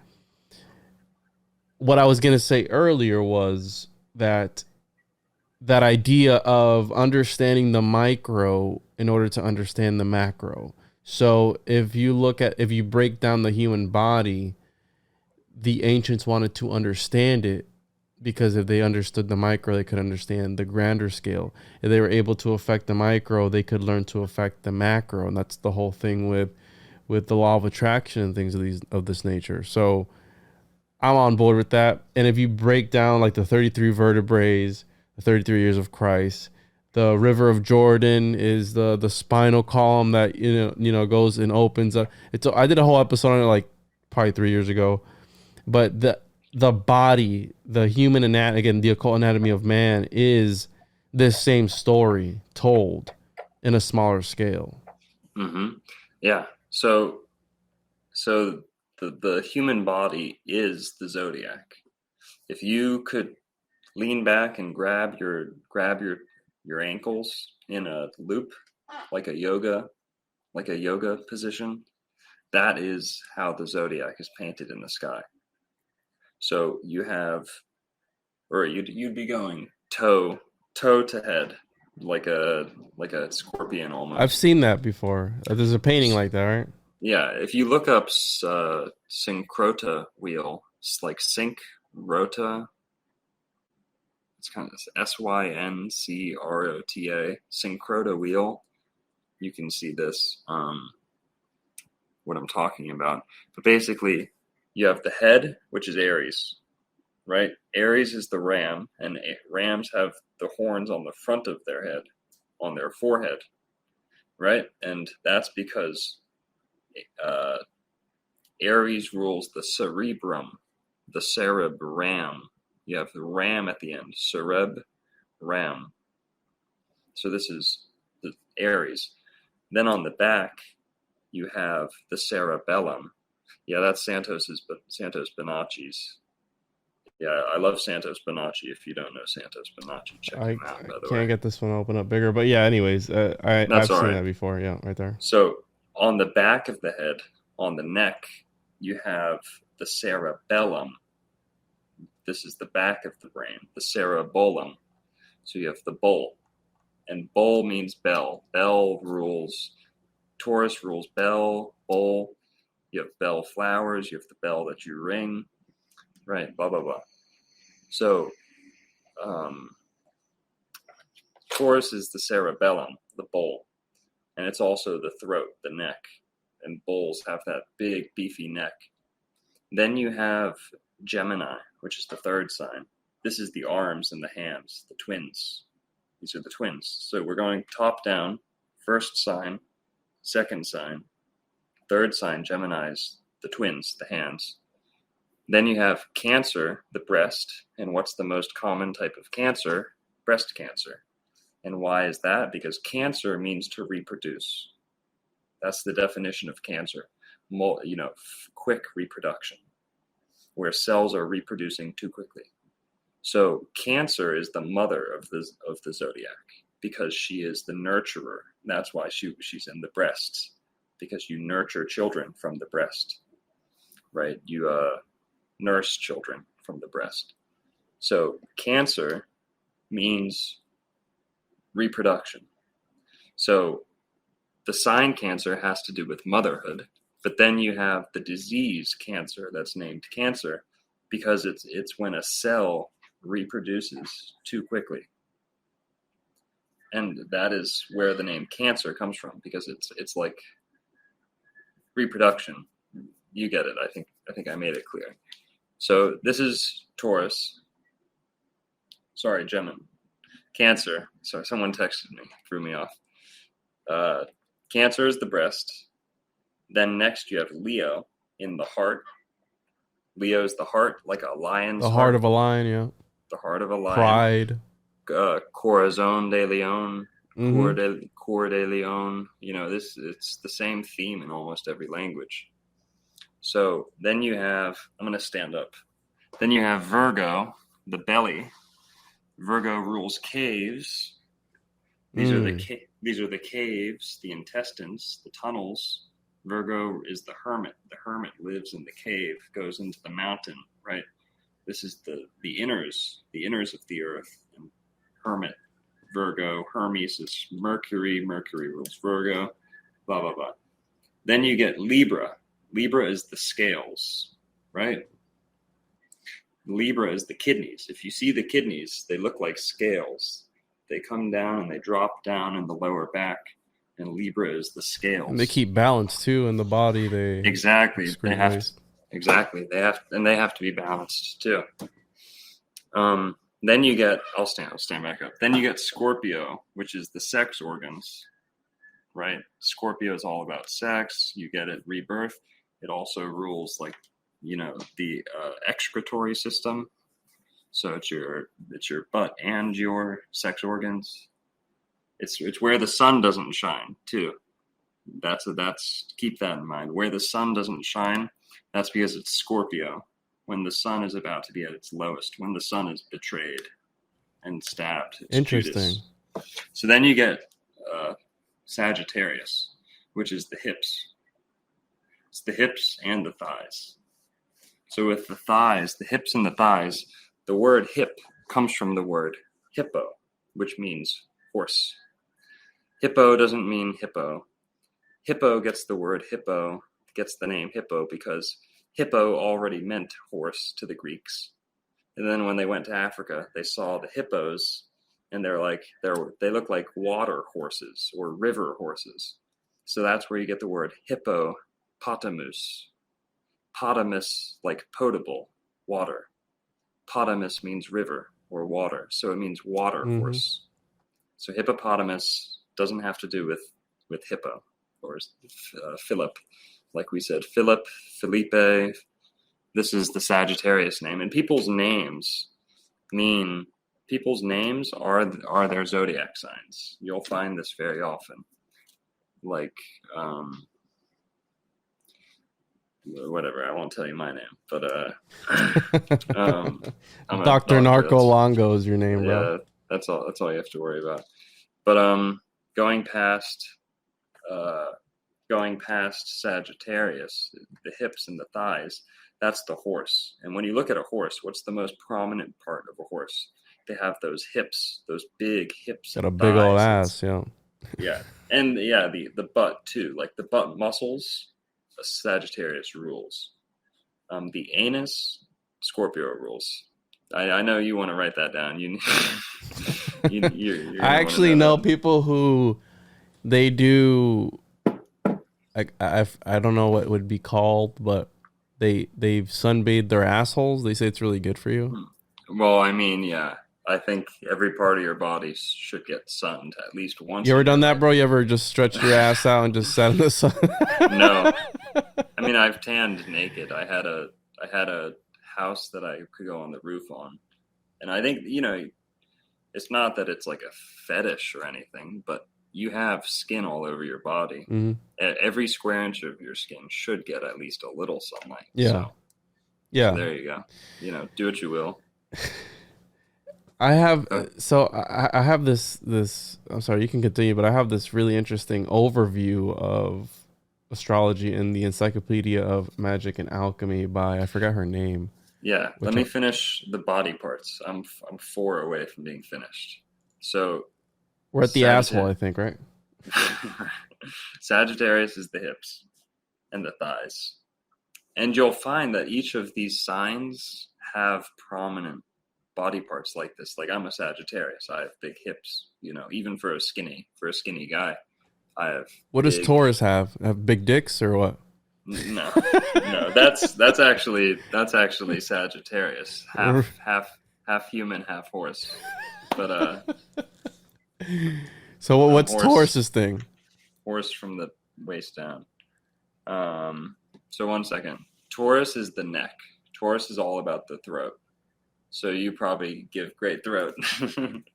what I was going to say earlier was that idea of understanding the micro in order to understand the macro. So if you break down the human body, the ancients wanted to understand it, because if they understood the micro, they could understand the grander scale. If they were able to affect the micro, they could learn to affect the macro. And that's the whole thing with the law of attraction and things of this nature. So I'm on board with that. And if you break down like the 33 vertebrae, the 33 years of Christ, the river of Jordan is the spinal column that goes and opens up. I did a whole episode on it like probably 3 years ago. But the body, the human anatomy, again, the Occult Anatomy of Man is this same story told in a smaller scale. Mm-hmm. Yeah. So the human body is the zodiac. If you could lean back and grab your ankles in a loop, like a yoga position, that is how the zodiac is painted in the sky. So you have, or you'd be going toe to head, like a scorpion almost. I've seen that before. There's a painting like that, right? Yeah, if you look up syncrota wheel, it's like syncrota. It's kind of Syncrota, syncrota wheel. You can see this, what I'm talking about. But basically, you have the head, which is Aries, right? Aries is the ram, and rams have the horns on the front of their head, on their forehead, right? And that's because Aries rules the cerebrum, the cerebram. You have the ram at the end, cerebram. So this is the Aries. Then on the back, you have the cerebellum. Yeah, that's Santos Bonacci's. Yeah, I love Santos Bonacci. If you don't know Santos Bonacci, check him out, by the way. Can't get this one open up bigger, but yeah, anyways, I've seen that before. Yeah, right there. So on the back of the head, on the neck, you have the cerebellum. This is the back of the brain, the cerebellum. So you have the bull. And bull means bell. Bell rules, Taurus rules bell, bull. You have bell flowers. You have the bell that you ring. Right, blah, blah, blah. So Taurus is the cerebellum, the bull. And it's also the throat, the neck. And bulls have that big, beefy neck. Then you have Gemini, which is the third sign. This is the arms and the hands, the twins. These are the twins. So we're going top down. First sign, second sign, third sign, Gemini's, the twins, the hands. Then you have Cancer, the breast. And what's the most common type of cancer? Breast cancer. And why is that? Because cancer means to reproduce. That's the definition of cancer. Quick reproduction, where cells are reproducing too quickly. So Cancer is the mother of the zodiac because she is the nurturer. That's why she's in the breasts, because you nurture children from the breast, right? You nurse children from the breast. So Cancer means reproduction. So the sign Cancer has to do with motherhood, but then you have the disease Cancer that's named Cancer because it's when a cell reproduces too quickly. And that is where the name Cancer comes from, because it's like reproduction. You get it. I think I made it clear. So this is Taurus. Sorry, Gemini. Cancer. Sorry, someone texted me, threw me off. Cancer is the breast. Then next you have Leo in the heart. Leo is the heart, like a lion's heart. The heart of a lion, yeah. The heart of a lion. Pride. Corazon de Leon. Cor de Leon. It's the same theme in almost every language. So then you have, I'm going to stand up. Then you have Virgo, the belly. Virgo rules caves. These are the caves, the intestines, the tunnels. Virgo is the hermit. The hermit lives in the cave, goes into the mountain, right? This is the inners of the earth. And hermit, Virgo, Hermes is Mercury. Mercury rules Virgo, blah, blah, blah. Then you get Libra. Libra is the scales, right? Libra is the kidneys. If you see the kidneys, they look like scales. They come down and they drop down in the lower back. And Libra is the scales. And they keep balance too in the body. Exactly. They have to be balanced too. Then you get, I'll stand back up. Then you get Scorpio, which is the sex organs, right? Scorpio is all about sex. You get it, rebirth. It also rules the excretory system. So it's your butt and your sex organs. It's where the sun doesn't shine too. That's keep that in mind. Where the sun doesn't shine, that's because it's Scorpio. When the sun is about to be at its lowest, when the sun is betrayed and stabbed. It's interesting. Judas. So then you get Sagittarius, which is the hips. It's the hips and the thighs. So with the thighs, the hips and the thighs, the word hip comes from the word hippo, which means horse. Hippo doesn't mean hippo. Hippo gets the name hippo because hippo already meant horse to the Greeks. And then when they went to Africa, they saw the hippos and they look like water horses or river horses. So that's where you get the word hippopotamus. Potamus, like potable, water. Potamus means river or water. So it means water horse. So hippopotamus doesn't have to do with hippo or Philip, like we said, Philip, Felipe. This is the Sagittarius name, and people's names are their zodiac signs. You'll find this very often, like whatever. I won't tell you my name, but I'm a Dr. doctor. Narco Longo is your name, bro. Yeah, that's all. That's all you have to worry about. But going past Sagittarius, the hips and the thighs, that's the horse. And when you look at a horse, what's the most prominent part of a horse? They have those hips, those big hips. Got a big old ass, yeah. Yeah, and yeah, the butt too, like the butt muscles. Sagittarius rules. The anus, Scorpio rules. I know you want to write that down. You're I actually know people who they do. I don't know what it would be called, but they've sunbathed their assholes. They say it's really good for you. Well, I mean, yeah. I think every part of your body should get sunned at least once. You ever done that, bro? You ever just stretched your ass out and just sat in the sun? No. I mean, I've tanned naked. I had a house that I could go on the roof on. And I think, it's not that it's like a fetish or anything, but you have skin all over your body. Mm-hmm. Every square inch of your skin should get at least a little sunlight. Yeah. So there you go. Do what you will. I have I have this I'm sorry, you can continue, but I have this really interesting overview of astrology in the Encyclopedia of Magic and Alchemy by, I forgot her name. Yeah, let me finish the body parts. I'm 4 away from being finished. So we're at the asshole, I think, right? Sagittarius is the hips and the thighs. And you'll find that each of these signs have prominent body parts like this. Like, I'm a Sagittarius. I have big hips, even for a skinny guy. I have. What does Taurus have? Have big dicks or what? No, that's actually Sagittarius. Half human, half horse. But so what's Taurus's thing? Horse from the waist down. So 1 second. Taurus is the neck. Taurus is all about the throat. So you probably give great throat.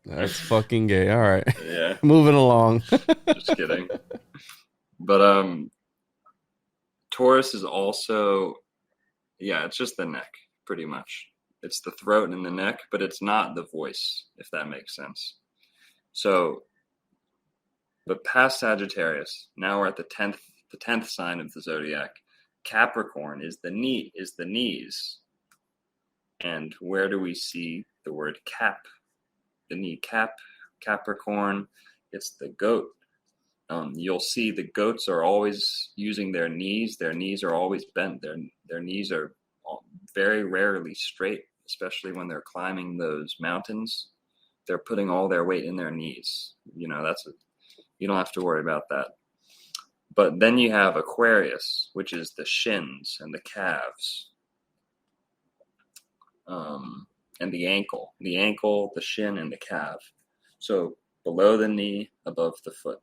That's fucking gay. All right. Yeah. Moving along. Just kidding. But Taurus is also, it's just the neck, pretty much. It's the throat and the neck, but it's not the voice, if that makes sense. So, but past Sagittarius, now we're at the 10th sign of the zodiac. Capricorn is the knees. And where do we see the word cap? The knee cap, Capricorn, it's the goat. You'll see the goats are always using their knees. Their knees are always bent. Their knees are very rarely straight, especially when they're climbing those mountains. They're putting all their weight in their knees. You don't have to worry about that. But then you have Aquarius, which is the shins and the calves. And the ankle, the shin, and the calf. So below the knee, above the foot.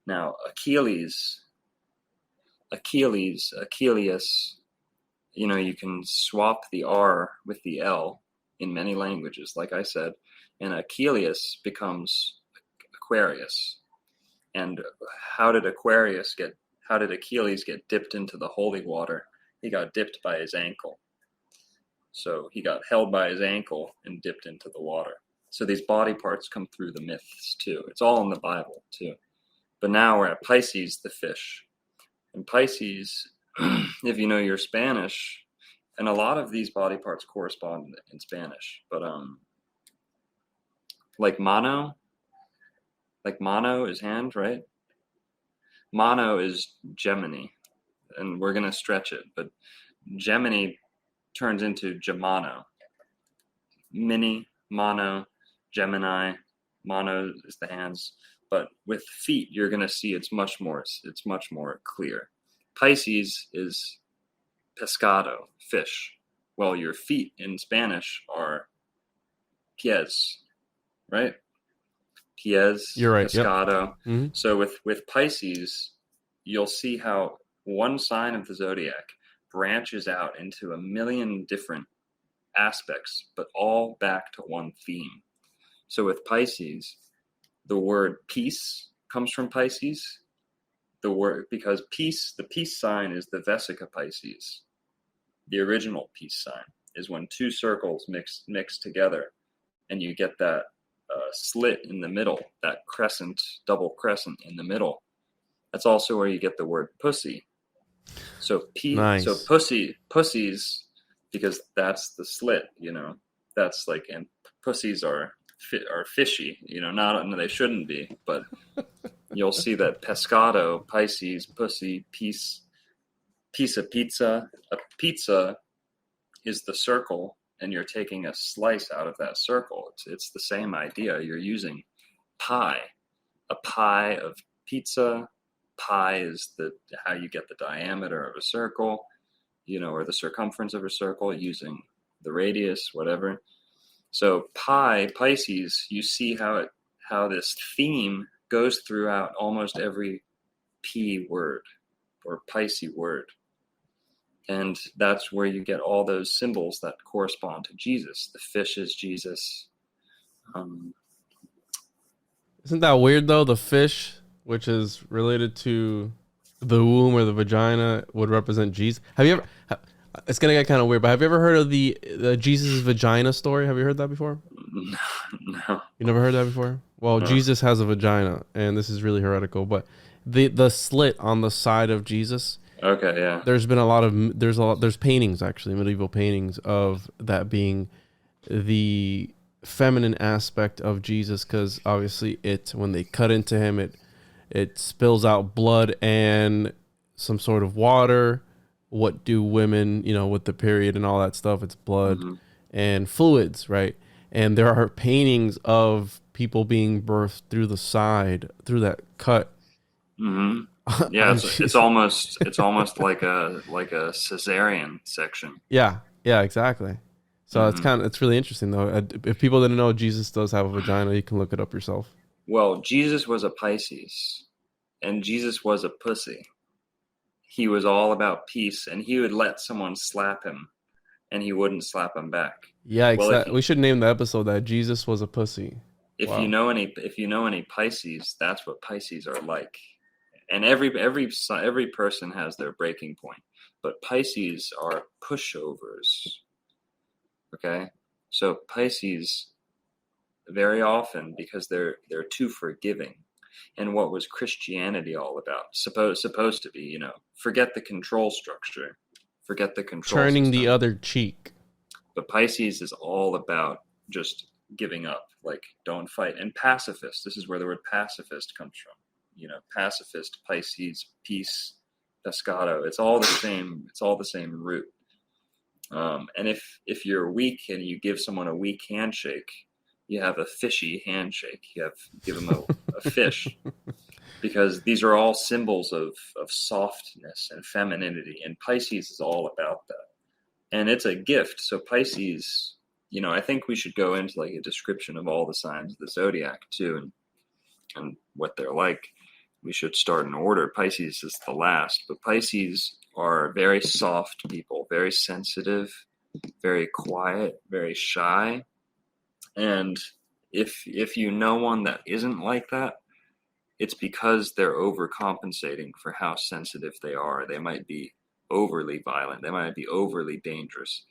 Now, Achilles, you can swap the R with the L in many languages, like I said, and Achilles becomes Aquarius. And how did Achilles get dipped into the holy water? He got dipped by his ankle. So he got held by his ankle and dipped into the water. So these body parts come through the myths too. It's all in the Bible too. But now we're at Pisces, the fish. And Pisces, if you know your Spanish, and a lot of these body parts correspond in Spanish. But like mano is hand, right? Mano is Gemini. And we're going to stretch it. But Gemini turns into Gemano. Mini, mono, Gemini. Mono is the hands. But with feet, you're going to see it's much more clear. Pisces is pescado, fish. Well, your feet in Spanish are pies, right? Pies, you're right. pescado. Yep. Mm-hmm. So with Pisces, you'll see how one sign of the zodiac branches out into a million different aspects, but all back to one theme. So with Pisces, the word peace comes from Pisces. Because peace, the peace sign is the Vesica Pisces. The original peace sign is when two circles mix together, and you get that slit in the middle, that crescent, double crescent in the middle. That's also where you get the word pussy. So Nice. So pussies, because that's the slit, that's like, and pussies are fishy, not, they shouldn't be, but you'll see that pescado, Pisces, pussy, piece of pizza. A pizza is the circle, and you're taking a slice out of that circle. It's the same idea. You're using pie, a pie of pizza. Pi is how you get the diameter of a circle, or the circumference of a circle using the radius, whatever. So Pisces, you see how this theme goes throughout almost every P word or Pisces word. And that's where you get all those symbols that correspond to Jesus. The fish is Jesus. Isn't that weird though? The fish, which is related to the womb or the vagina, would represent Jesus. Have you ever? It's gonna get kind of weird, but have you ever heard of the Jesus' vagina story? Have you heard that before? No. You never heard that before? Well, no. Jesus has a vagina, and this is really heretical, but the slit on the side of Jesus. Okay, yeah. There's paintings, actually, medieval paintings of that being the feminine aspect of Jesus, because obviously when they cut into him, it spills out blood and some sort of water. What do women, with the period and all that stuff? It's blood and fluids, right? And there are paintings of people being birthed through the side, through that cut. Mm-hmm. Yeah, it's almost like a cesarean section. Yeah, exactly. So it's really interesting though. If people didn't know, Jesus does have a vagina. You can look it up yourself. Well, Jesus was a Pisces, and Jesus was a pussy. He was all about peace, and he would let someone slap him, and he wouldn't slap him back. Yeah, exactly. We should name the episode that Jesus was a pussy. If you know any Pisces, that's what Pisces are like. And every person has their breaking point, but Pisces are pushovers. Okay, so Pisces very often, because they're too forgiving. And what was Christianity all about? Supposed to be, forget the control structure, forget the control turning system. The other cheek. But Pisces is all about just giving up, like don't fight. And pacifist, this is where the word pacifist comes from. Pacifist, Pisces, peace, pescado. It's all the same. It's all the same root. And if you're weak and you give someone a weak handshake, you have a fishy handshake. Give them a fish, because these are all symbols of softness and femininity, and Pisces is all about that. And it's a gift. So Pisces, I think we should go into like a description of all the signs of the zodiac too, and what they're like. We should start in order. Pisces is the last, but Pisces are very soft people, very sensitive, very quiet, very shy. And if you know one that isn't like that, it's because they're overcompensating for how sensitive they are. They might be overly violent. They might be overly dangerous.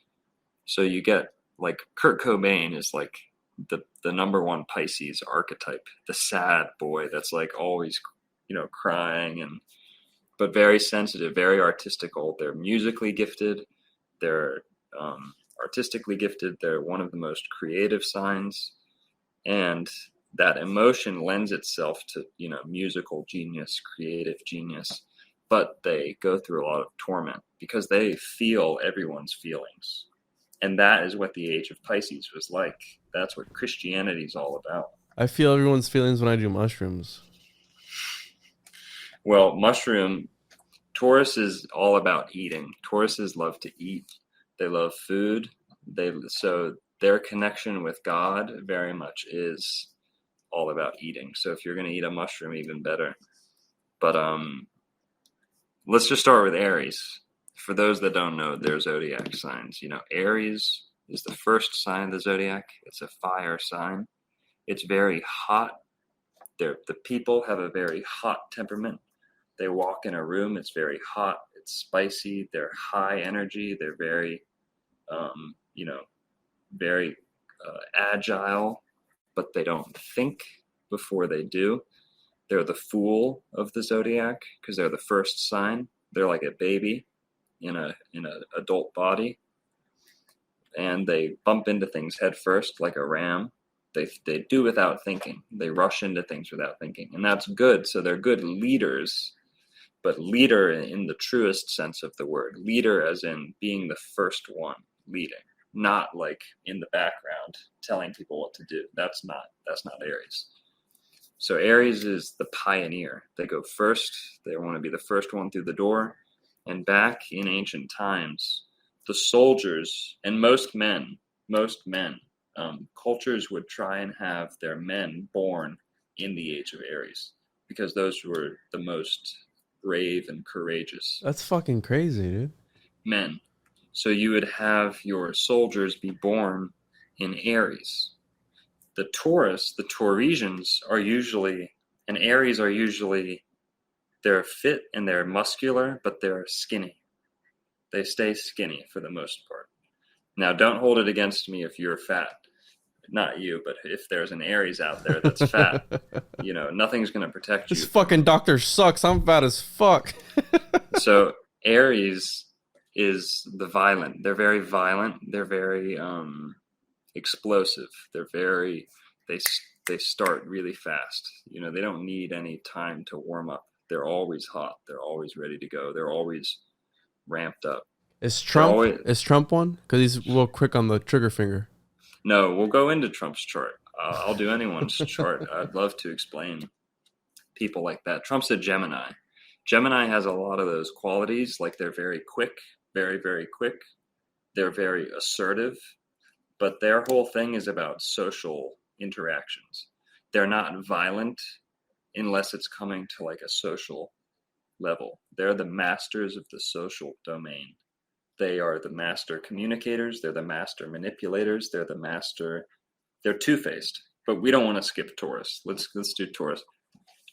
So you get, like, Kurt Cobain is like the number one Pisces archetype, the sad boy that's like always, crying, but very sensitive, very artistical. They're musically gifted. They're artistically gifted. They're one of the most creative signs, and that emotion lends itself to musical genius, creative genius, but they go through a lot of torment because they feel everyone's feelings. And that is what the age of Pisces was like. That's what Christianity is all about. I feel everyone's feelings when I do mushrooms. Well, Taurus is all about eating. Tauruses love to eat. They love food. So their connection with God very much is all about eating. So if you're going to eat a mushroom, even better. But let's just start with Aries. For those that don't know their zodiac signs, Aries is the first sign of the zodiac. It's a fire sign. It's very hot. The people have a very hot temperament. They walk in a room, it's very hot, it's spicy, they're high energy, they're very, very agile, but they don't think before they do. They're the fool of the zodiac because they're the first sign. They're like a baby in an adult body, and they bump into things head first like a ram. They do without thinking. They rush into things without thinking, and that's good. So they're good leaders, but leader in the truest sense of the word. Leader as in being the first one leading, not like in the background telling people what to do. That's not Aries. So Aries is the pioneer. They go first. They want to be the first one through the door. And back in ancient times, the soldiers and most men, cultures would try and have their men born in the age of Aries because those were the most brave and courageous. That's fucking crazy, dude. Men. So you would have your soldiers be born in Aries. The Taurus, the Tauresians are usually, and Aries are usually, they're fit and they're muscular, but they're skinny. They stay skinny for the most part. Now, don't hold it against me if you're fat. Not you, but if there's an Aries out there that's fat, nothing's going to protect you. This fucking doctor sucks. I'm fat as fuck. So Aries is the violent. They're very violent. They're very explosive. They start really fast. They don't need any time to warm up. They're always hot. They're always ready to go. They're always ramped up. Is Trump one? Because he's real quick on the trigger finger. No, we'll go into Trump's chart. I'll do anyone's chart. I'd love to explain people like that. Trump's a Gemini. Gemini has a lot of those qualities, like they're very quick, very, very quick. They're very assertive, but their whole thing is about social interactions. They're not violent unless it's coming to like a social level. They're the masters of the social domain. They are the master communicators. They're the master manipulators. They're two-faced, but we don't want to skip Taurus. Let's do Taurus.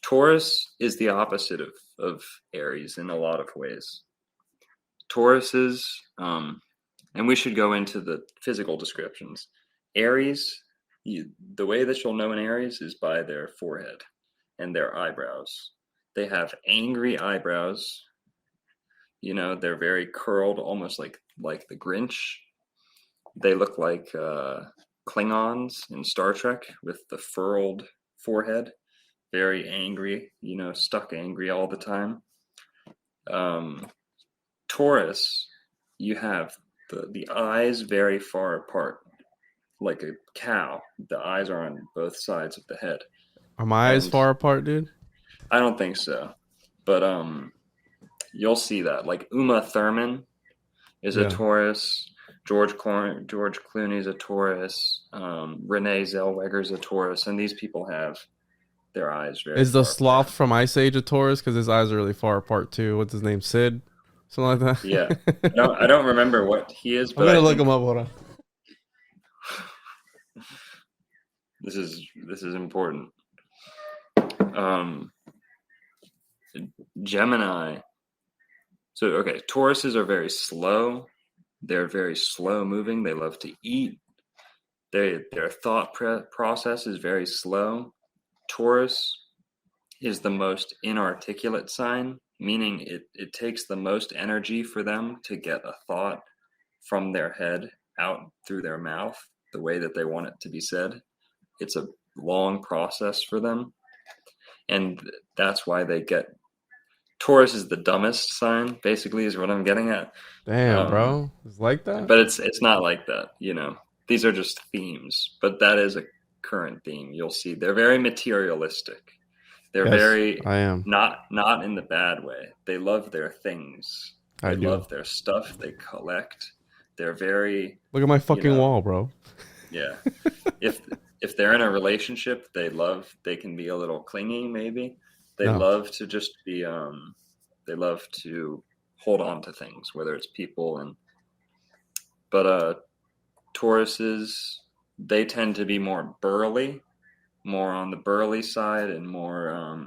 Taurus is the opposite of Aries in a lot of ways. Taurus is, and we should go into the physical descriptions. Aries, the way that you'll know an Aries is by their forehead and their eyebrows. They have angry eyebrows. They're very curled, almost like the Grinch. They look like Klingons in Star Trek with the furrowed forehead. Very angry, stuck angry all the time. Taurus, you have the eyes very far apart, like a cow. The eyes are on both sides of the head. Are my eyes far apart, dude? I don't think so. But you'll see that. Like Uma Thurman is a Taurus. George Clooney's a Taurus. Renee Zellweger's a Taurus. And these people have their eyes very Is the far sloth apart. from Ice Age a Taurus? Because his eyes are really far apart too. What's his name? Sid? Something like that? Yeah. I don't remember what he is. But I'm going to look him up. Hold on. This is important. Gemini. So, okay, Tauruses are very slow. They're very slow moving. They love to eat. Their thought process is very slow. Taurus is the most inarticulate sign, meaning it takes the most energy for them to get a thought from their head out through their mouth the way that they want it to be said. It's a long process for them. And that's why they get... Taurus is the dumbest sign, basically, is what I'm getting at. Damn, bro. It's like that? But it's not like that, These are just themes. But that is a current theme. You'll see. They're very materialistic. They're I am. Not in the bad way. They love their things. They love their stuff. They collect. They're very... Look at my fucking wall, bro. Yeah. If they're in a relationship, they can be a little clingy, maybe. They love to just be They love to hold on to things, whether it's people. But Tauruses, they tend to be more burly, more on the burly side, and more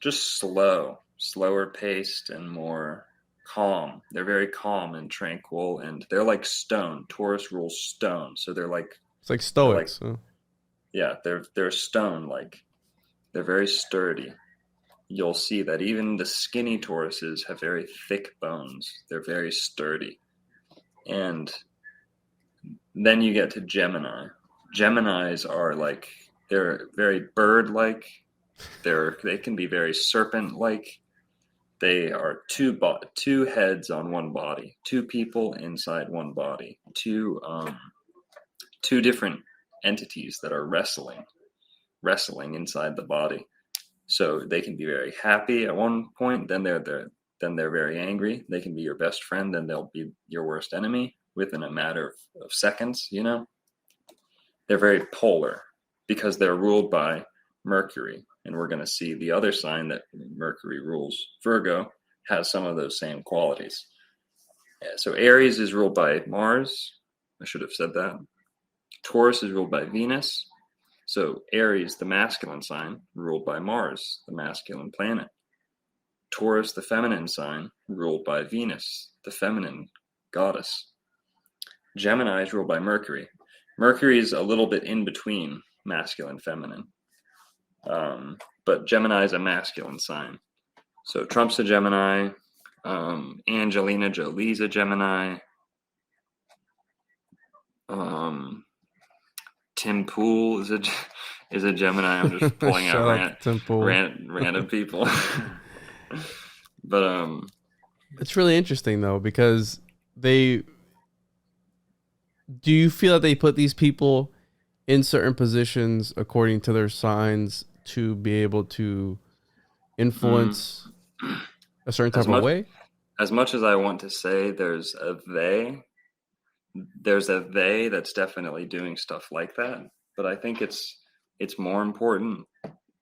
just slower paced, and more calm. They're very calm and tranquil, and they're like stone. Taurus rules stone, so they're like, It's like Stoics. Huh? yeah, they're stone. Like, they're very sturdy. You'll see that even the skinny Tauruses have very thick bones. They're very sturdy. And then you get to Gemini. Geminis are like, they're very bird-like. They can be very serpent-like. They are two heads on one body, two people inside one body, two different entities that are wrestling inside the body. So they can be very happy at one point, then they're very angry. They can be your best friend, then they'll be your worst enemy within a matter of seconds. They're very polar because they're ruled by Mercury. And we're going to see the other sign that Mercury rules, Virgo, has some of those same qualities. So Aries is ruled by Mars. I should have said that. Taurus is ruled by Venus. So Aries, the masculine sign, ruled by Mars, the masculine planet. Taurus, the feminine sign, ruled by Venus, the feminine goddess. Gemini is ruled by Mercury. Mercury is a little bit in between masculine and feminine. But Gemini is a masculine sign. So Trump's a Gemini. Angelina Jolie's a Gemini. Tim Pool is a Gemini. I'm just pulling out random people. But it's really interesting though, because do you feel that they put these people in certain positions according to their signs to be able to influence a certain type of way? As much as I want to say there's a they that's definitely doing stuff like that, but I think it's more important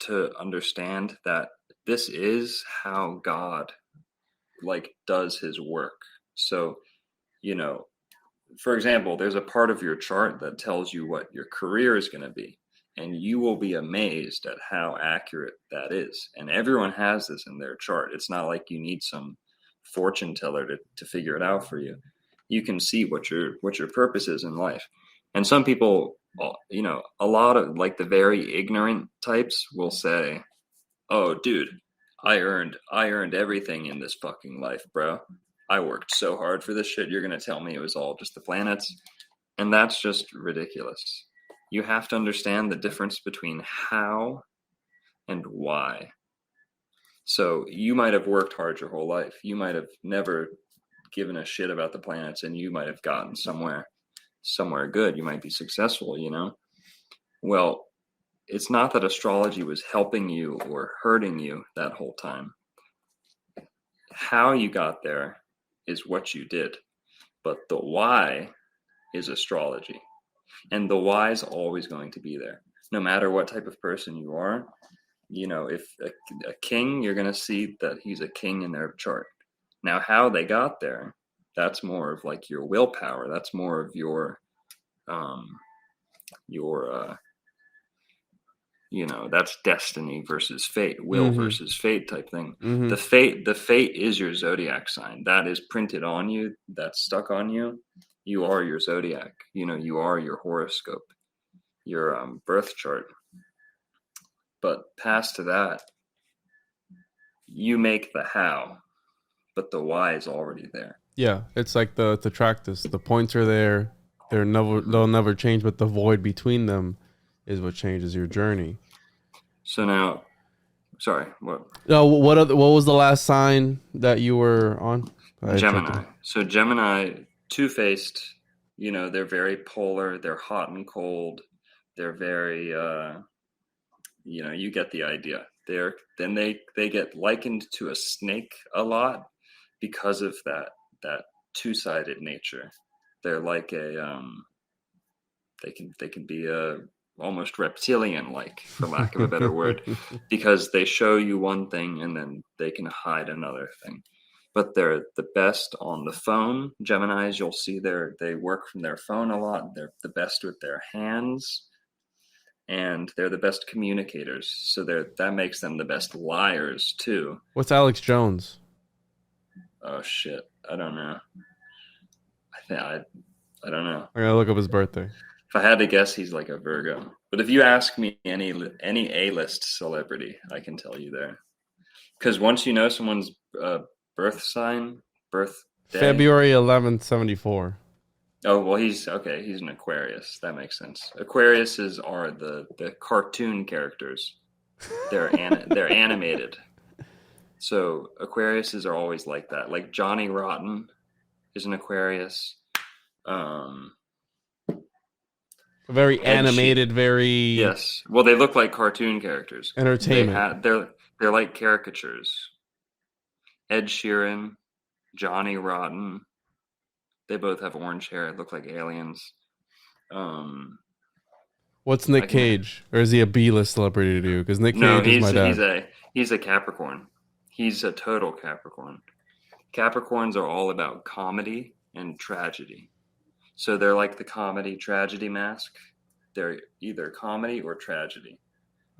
to understand that this is how God does his work. So, for example, there's a part of your chart that tells you what your career is going to be, and you will be amazed at how accurate that is. And everyone has this in their chart. It's not like you need some fortune teller to figure it out for you. You can see what your purpose is in life. And some people, a lot of the very ignorant types will say, "Oh, dude, I earned everything in this fucking life, bro. I worked so hard for this shit. You're going to tell me it was all just the planets?" And that's just ridiculous. You have to understand the difference between how and why. So you might have worked hard your whole life. You might have never given a shit about the planets, and you might have gotten somewhere good. You might be successful, Well, it's not that astrology was helping you or hurting you that whole time. How you got there is what you did, but the why is astrology, and the why is always going to be there, no matter what type of person you are. If a king, you're going to see that he's a king in their chart. Now, how they got there, that's more of your willpower. That's more of your that's destiny versus fate, will versus fate type thing. The fate is your zodiac sign. That is printed on you. That's stuck on you. You are your zodiac. You are your horoscope, your birth chart. But past to that, you make the how, but the why is already there. Yeah, it's like the Tractus. The points are there. They'll never change, but the void between them is what changes your journey. So now, sorry, what? No, what was the last sign that you were on? Gemini. So Gemini, two-faced. They're very polar. They're hot and cold. They're very, you get the idea. They get likened to a snake a lot because of that two-sided nature. They're like they can be a almost reptilian-like, for lack of a better word, because they show you one thing and then they can hide another thing. But they're the best on the phone. Geminis, you'll see they work from their phone a lot. They're the best with their hands, and they're the best communicators. So that makes them the best liars too. What's Alex Jones? Oh shit, I don't know. I don't know. I'm gonna look up his birthday. If I had to guess, he's like a Virgo. But if you ask me any A-list celebrity, I can tell you there. Because once you know someone's birth sign, birth day. February 11th, 74. Oh, well, he's an Aquarius. That makes sense. Aquariuses are the cartoon characters. They're animated. So Aquariuses are always like that. Like Johnny Rotten is an Aquarius. Very animated, very... Yes. Well, they look like cartoon characters. Entertainment. They're like caricatures. Ed Sheeran, Johnny Rotten. They both have orange hair. Look like aliens. What's Nick Cage? Or is he a B-list celebrity to you? Because Nick Cage is my dad. He's a Capricorn. He's a total Capricorn. Capricorns are all about comedy and tragedy. So they're like the comedy tragedy mask. They're either comedy or tragedy.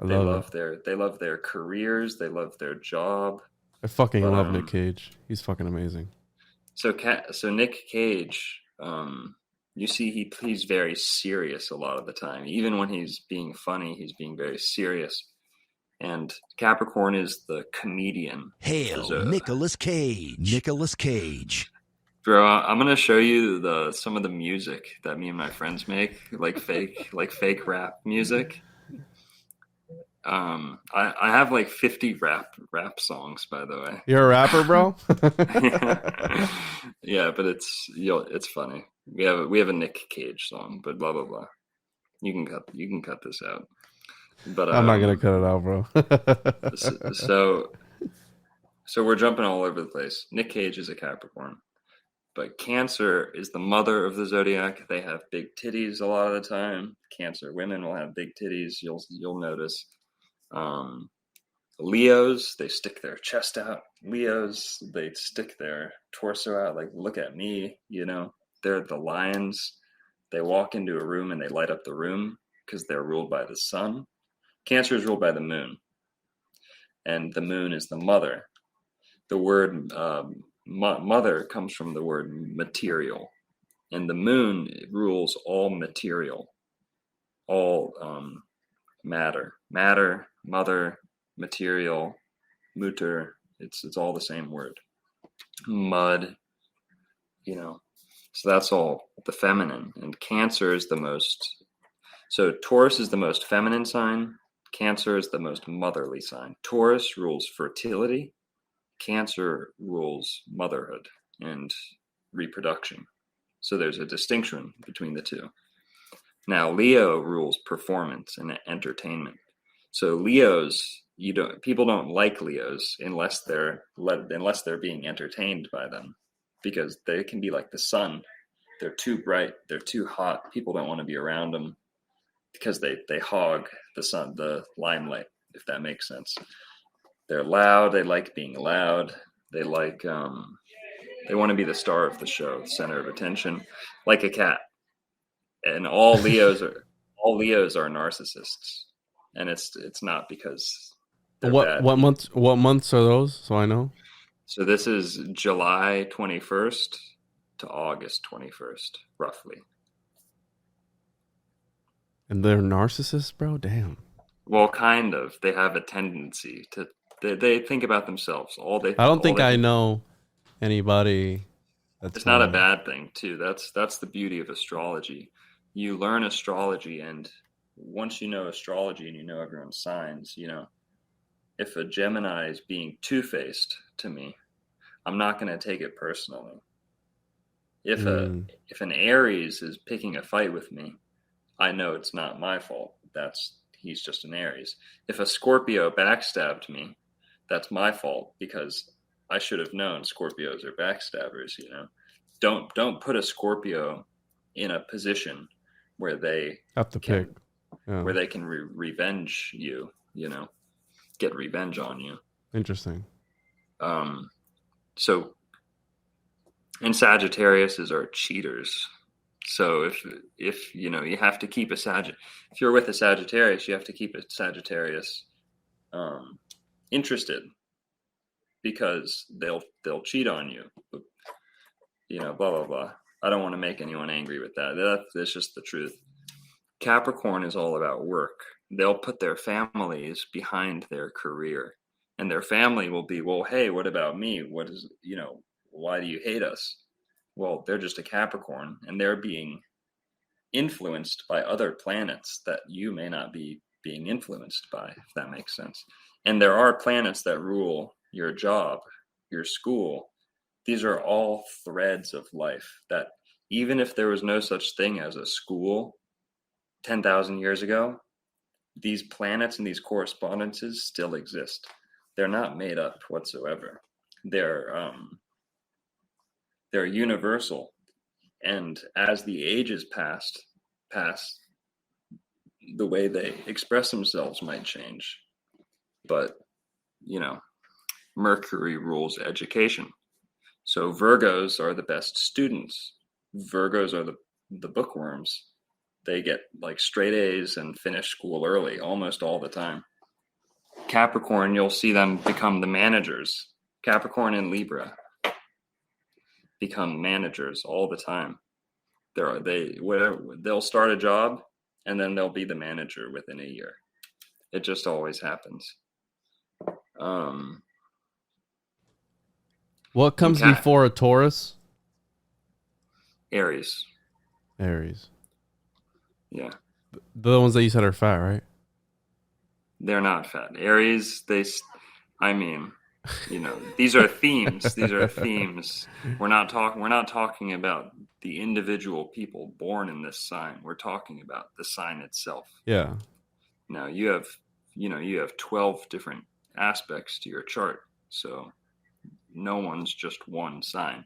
They love their careers. They love their job. I fucking love Nick Cage. He's fucking amazing. So Nick Cage, you see he's very serious a lot of the time. Even when he's being funny, he's being very serious. And Capricorn is the comedian. Hail Nicolas Cage. Bro, I'm gonna show you some of the music that me and my friends make, like fake rap music. I have like 50 rap songs, by the way. You're a rapper, bro? Yeah, but it's funny. We have a Nick Cage song, but blah blah blah. You can cut this out. But I'm not gonna cut it out, bro. so we're jumping all over the place. Nick Cage is a Capricorn. But Cancer is the mother of the zodiac. They have big titties a lot of the time. Cancer women will have big titties. You'll notice. Leos, they stick their chest out. Leos, they stick their torso out. Like, look at me. They're the lions. They walk into a room and they light up the room because they're ruled by the sun. Cancer is ruled by the moon, and the moon is the mother. The word mother comes from the word material, and the moon rules all material, all matter, mother, material, mutter. It's all the same word. Mud, So that's all the feminine, and Cancer is the most. So Taurus is the most feminine sign. Cancer is the most motherly sign. Taurus rules fertility. Cancer rules motherhood and reproduction. So there's a distinction between the two. Now, Leo rules performance and entertainment. So Leos, people don't like Leos unless they're being entertained by them, because they can be like the sun. They're too bright. They're too hot. People don't want to be around them because they hog the sun, the limelight, if that makes sense. They're loud. They like being loud. They like they want to be the star of the show, the center of attention, like a cat. And all Leos are narcissists, and it's not because they're bad. What months are those? So I know. So this is July 21st to August 21st, roughly. And they're narcissists, bro? Damn. Well, kind of. They have a tendency to. They think about themselves. I don't think I know anybody. It's not a bad thing, too. That's the beauty of astrology. You learn astrology, and once you know astrology and you know everyone's signs, if a Gemini is being two-faced to me, I'm not going to take it personally. If an Aries is picking a fight with me, I know it's not my fault. He's just an Aries. If a Scorpio backstabbed me, that's my fault, because I should have known Scorpios are backstabbers. Don't put a Scorpio in a position where they have to pick. where they can revenge you, get revenge on you. Interesting. So, and Sagittariuses are cheaters. So if you have to keep if you're with a Sagittarius, you have to keep a Sagittarius interested, because they'll cheat on you. Blah blah blah. I don't want to make anyone angry with that. That's just the truth. Capricorn is all about work. They'll put their families behind their career, and their family will be, well, hey, what about me? What is, why do you hate us? Well, they're just a Capricorn, and they're being influenced by other planets that you may not be being influenced by, if that makes sense. And there are planets that rule your job, your school. These are all threads of life that, even if there was no such thing as a school 10,000 years ago, these planets and these correspondences still exist. They're not made up whatsoever. They're universal. And as the ages pass, the way they express themselves might change. But, Mercury rules education. So Virgos are the best students. Virgos are the bookworms. They get like straight A's and finish school early almost all the time. Capricorn, you'll see them become the managers. Capricorn and Libra become managers all the time. They'll start a job and then they'll be the manager within a year. It just always happens. What comes before a Taurus? Aries. Yeah. The ones that you said are fat, right? They're not fat. Aries, these are themes. These are themes. We're not talking about the individual people born in this sign. We're talking about the sign itself. Yeah. Now you have 12 different aspects to your chart. So no one's just one sign.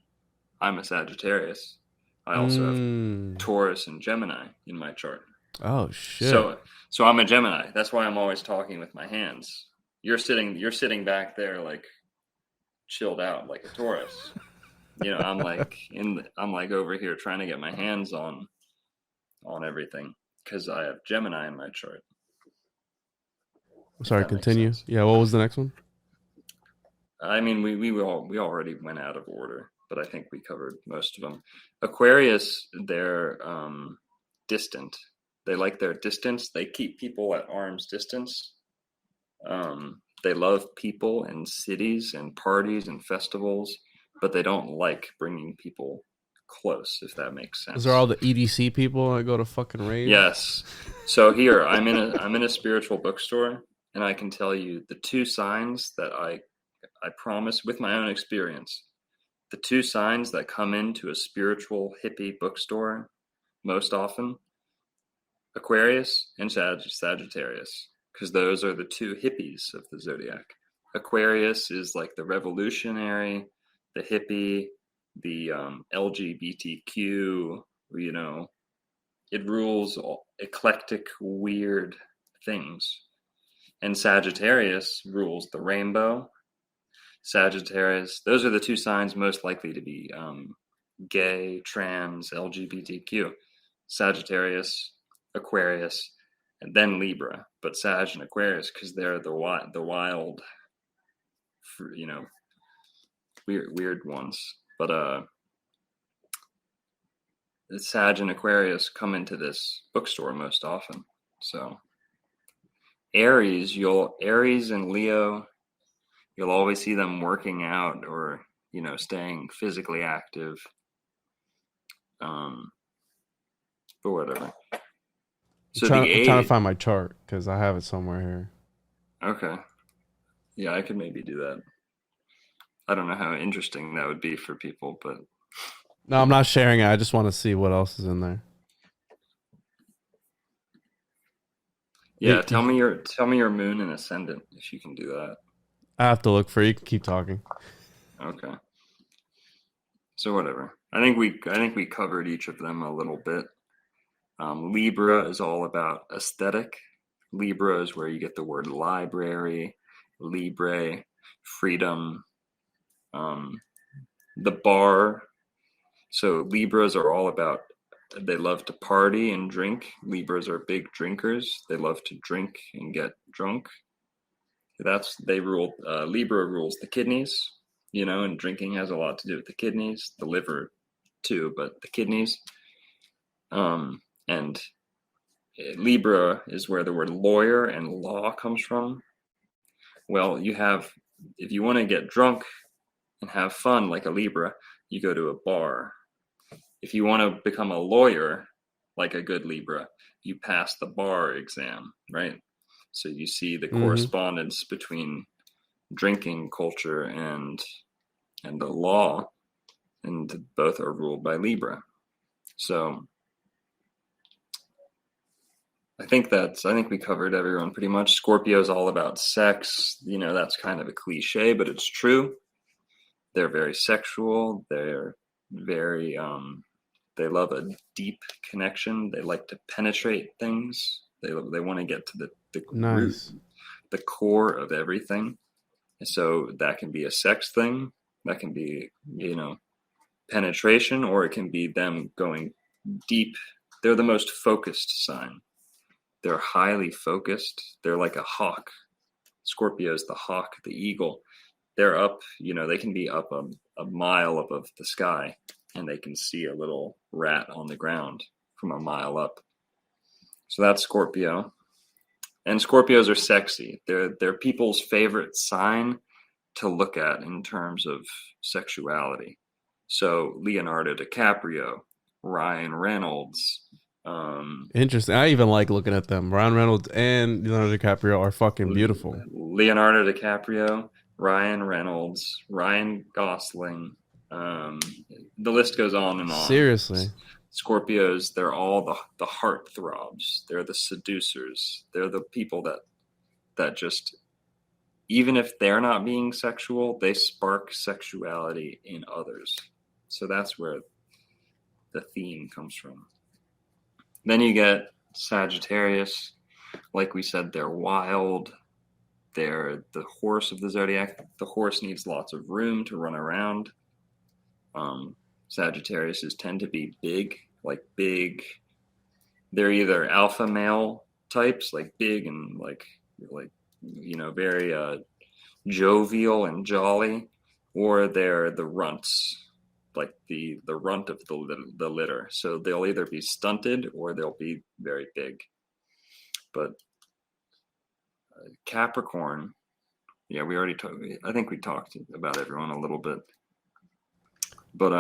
I'm a Sagittarius. I also have Taurus and Gemini in my chart. Oh shit. So I'm a Gemini. That's why I'm always talking with my hands. You're sitting back there like chilled out like a Taurus. I'm like over here trying to get my hands on everything because I have Gemini in my chart. Sorry, continue. Yeah, what was the next one? I mean, we already went out of order, but I think we covered most of them. Aquarius, they're distant. They like their distance. They keep people at arm's distance. They love people and cities and parties and festivals, but they don't like bringing people close, if that makes sense. Those are all the EDC people that go to fucking raves? Yes. So here, I'm in a spiritual bookstore, and I can tell you the two signs that I promise with my own experience, the two signs that come into a spiritual hippie bookstore most often, Aquarius and Sagittarius, because those are the two hippies of the zodiac. Aquarius is like the revolutionary, the hippie, the LGBTQ, it rules eclectic, weird things. And Sagittarius rules the rainbow. Sagittarius, those are the two signs most likely to be gay, trans, LGBTQ. Sagittarius, Aquarius, and then Libra. But Sag and Aquarius, because they're the wild, weird ones. But Sag and Aquarius come into this bookstore most often. So Aries and Leo, you'll always see them working out or, staying physically active. But whatever. So I'm trying to find my chart because I have it somewhere here. Okay. Yeah, I could maybe do that. I don't know how interesting that would be for people, but no, I'm not sharing it. I just want to see what else is in there. Yeah, tell me your moon and ascendant if you can do that. I have to look for it. You can keep talking. Okay. So whatever. I think we covered each of them a little bit. Libra is all about aesthetic. Libra is where you get the word library, libre, freedom, the bar. So Libras are all about, they love to party and drink. Libras are big drinkers. They love to drink and get drunk. Libra rules the kidneys, and drinking has a lot to do with the kidneys, the liver too, but the kidneys. And Libra is where the word lawyer and law comes from. Well, if you want to get drunk and have fun like a Libra, you go to a bar. If you want to become a lawyer like a good Libra, you pass the bar exam, right? So you see the correspondence between drinking culture and the law, and both are ruled by Libra. So I think we covered everyone pretty much. Scorpio is all about sex. That's kind of a cliche, but it's true. They're very sexual. They're very, they love a deep connection. They like to penetrate things. They want to get to the root, the core of everything. And so that can be a sex thing. That can be, penetration, or it can be them going deep. They're the most focused sign. They're highly focused. They're like a hawk. Scorpio is the hawk, the eagle. They're up, they can be up a mile above the sky, and they can see a little rat on the ground from a mile up. So that's Scorpio. And Scorpios are sexy. They're people's favorite sign to look at in terms of sexuality. So Leonardo DiCaprio, Ryan Reynolds. Interesting. I even like looking at them. Ryan Reynolds and Leonardo DiCaprio are fucking beautiful. Leonardo DiCaprio, Ryan Reynolds, Ryan Gosling. The list goes on and on. Seriously. Scorpios, they're all the heartthrobs. They're the seducers. They're the people that just, even if they're not being sexual, they spark sexuality in others. So that's where the theme comes from. Then you get Sagittarius. Like we said, they're wild. They're the horse of the zodiac. The horse needs lots of room to run around. Sagittariuses tend to be big. They're either alpha male types, like big and like very jovial and jolly, or they're the runts, like the runt of the litter. So they'll either be stunted or they'll be very big. But Capricorn, yeah, I think we talked about everyone a little bit. But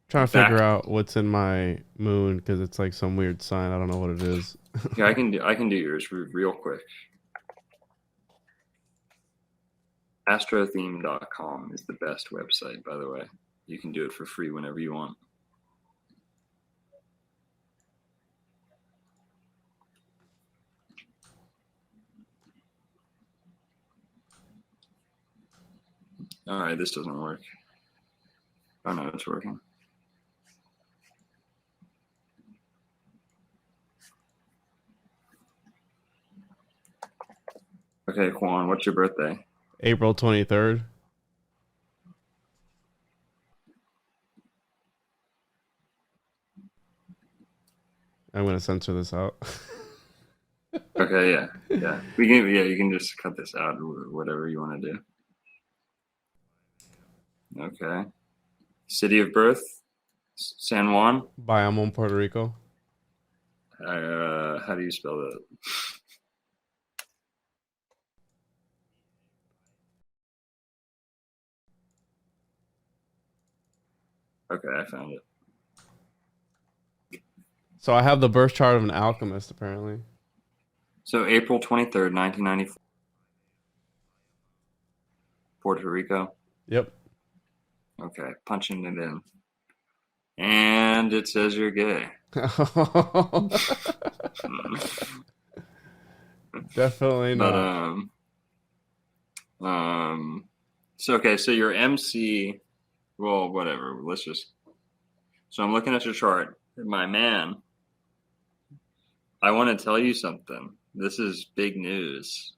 trying to figure out what's in my moon because it's like some weird sign. I don't know what it is. Yeah, I can do yours real quick. Astrotheme.com is the best website, by the way. You can do it for free whenever you want. All right, this doesn't work. Oh no, it's working. Okay, Juan, what's your birthday? April 23rd. I'm gonna censor this out. Okay, yeah. You can just cut this out or whatever you want to do. Okay. City of birth, San Juan. Bayamon, Puerto Rico. How do you spell that? Okay, I found it. So I have the birth chart of an alchemist, apparently. So April 23rd, 1994. Puerto Rico. Yep. Okay, punching it in. And it says you're gay. Definitely not. So your MC, well, whatever. So I'm looking at your chart. My man I want to tell you something. This is big news.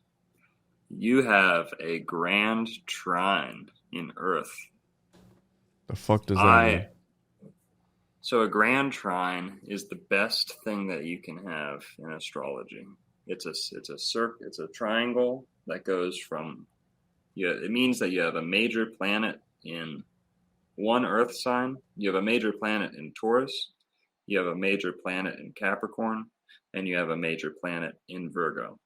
You have a grand trine in Earth. The fuck does that mean? So a grand trine is the best thing that you can have in astrology. It's a triangle that goes from, it means that you have a major planet in one Earth sign, you have a major planet in Taurus, you have a major planet in Capricorn, and you have a major planet in Virgo.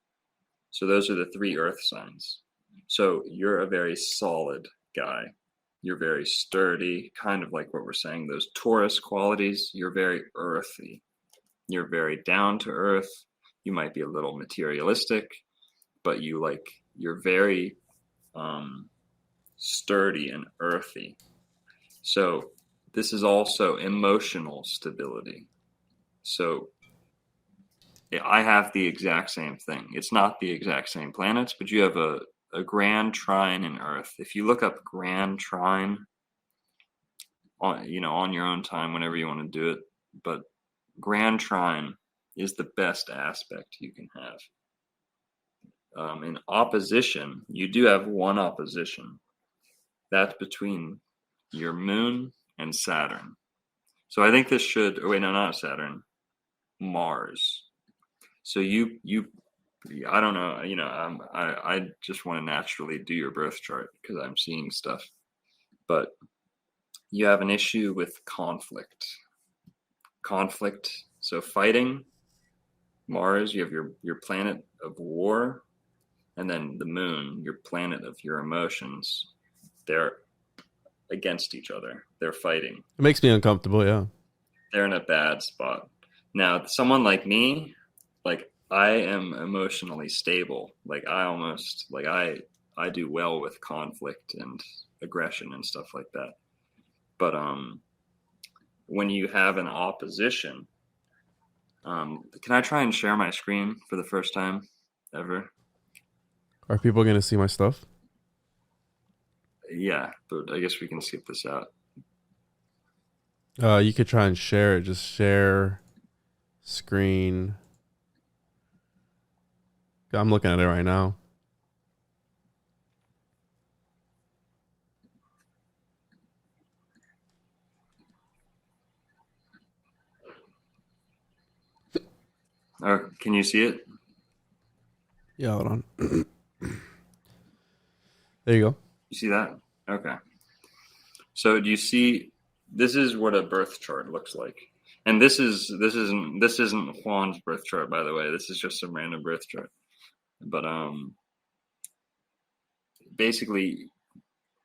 So those are the 3 Earth signs. So you're a very solid guy. You're very sturdy, kind of like what we're saying, those Taurus qualities. You're very earthy. You're very down to earth. You might be a little materialistic, but you're very sturdy and earthy. So this is also emotional stability. So I have the exact same thing. It's not the exact same planets, but you have a grand trine in Earth. If you look up grand trine on your own time, whenever you want to do it, but grand trine is the best aspect you can have. In opposition, you do have one opposition. That's between your moon and Saturn. So I think this should, not Saturn, Mars. So you I don't know, I just want to naturally do your birth chart because I'm seeing stuff. But you have an issue with conflict. So fighting, Mars, you have your planet of war, and then the moon, your planet of your emotions. They're against each other. They're fighting. It makes me uncomfortable, yeah. They're in a bad spot. Now, someone like me, I am emotionally stable. I do well with conflict and aggression and stuff like that. But when you have an opposition, can I try and share my screen for the first time ever? Are people going to see my stuff? Yeah, but I guess we can skip this out. You could try and share it. Just share screen. I'm looking at it right now. Can you see it? Yeah, hold on. There you go. You see that? Okay. So do you see? This is what a birth chart looks like, and this isn't Juan's birth chart, by the way. This is just some random birth chart. But basically,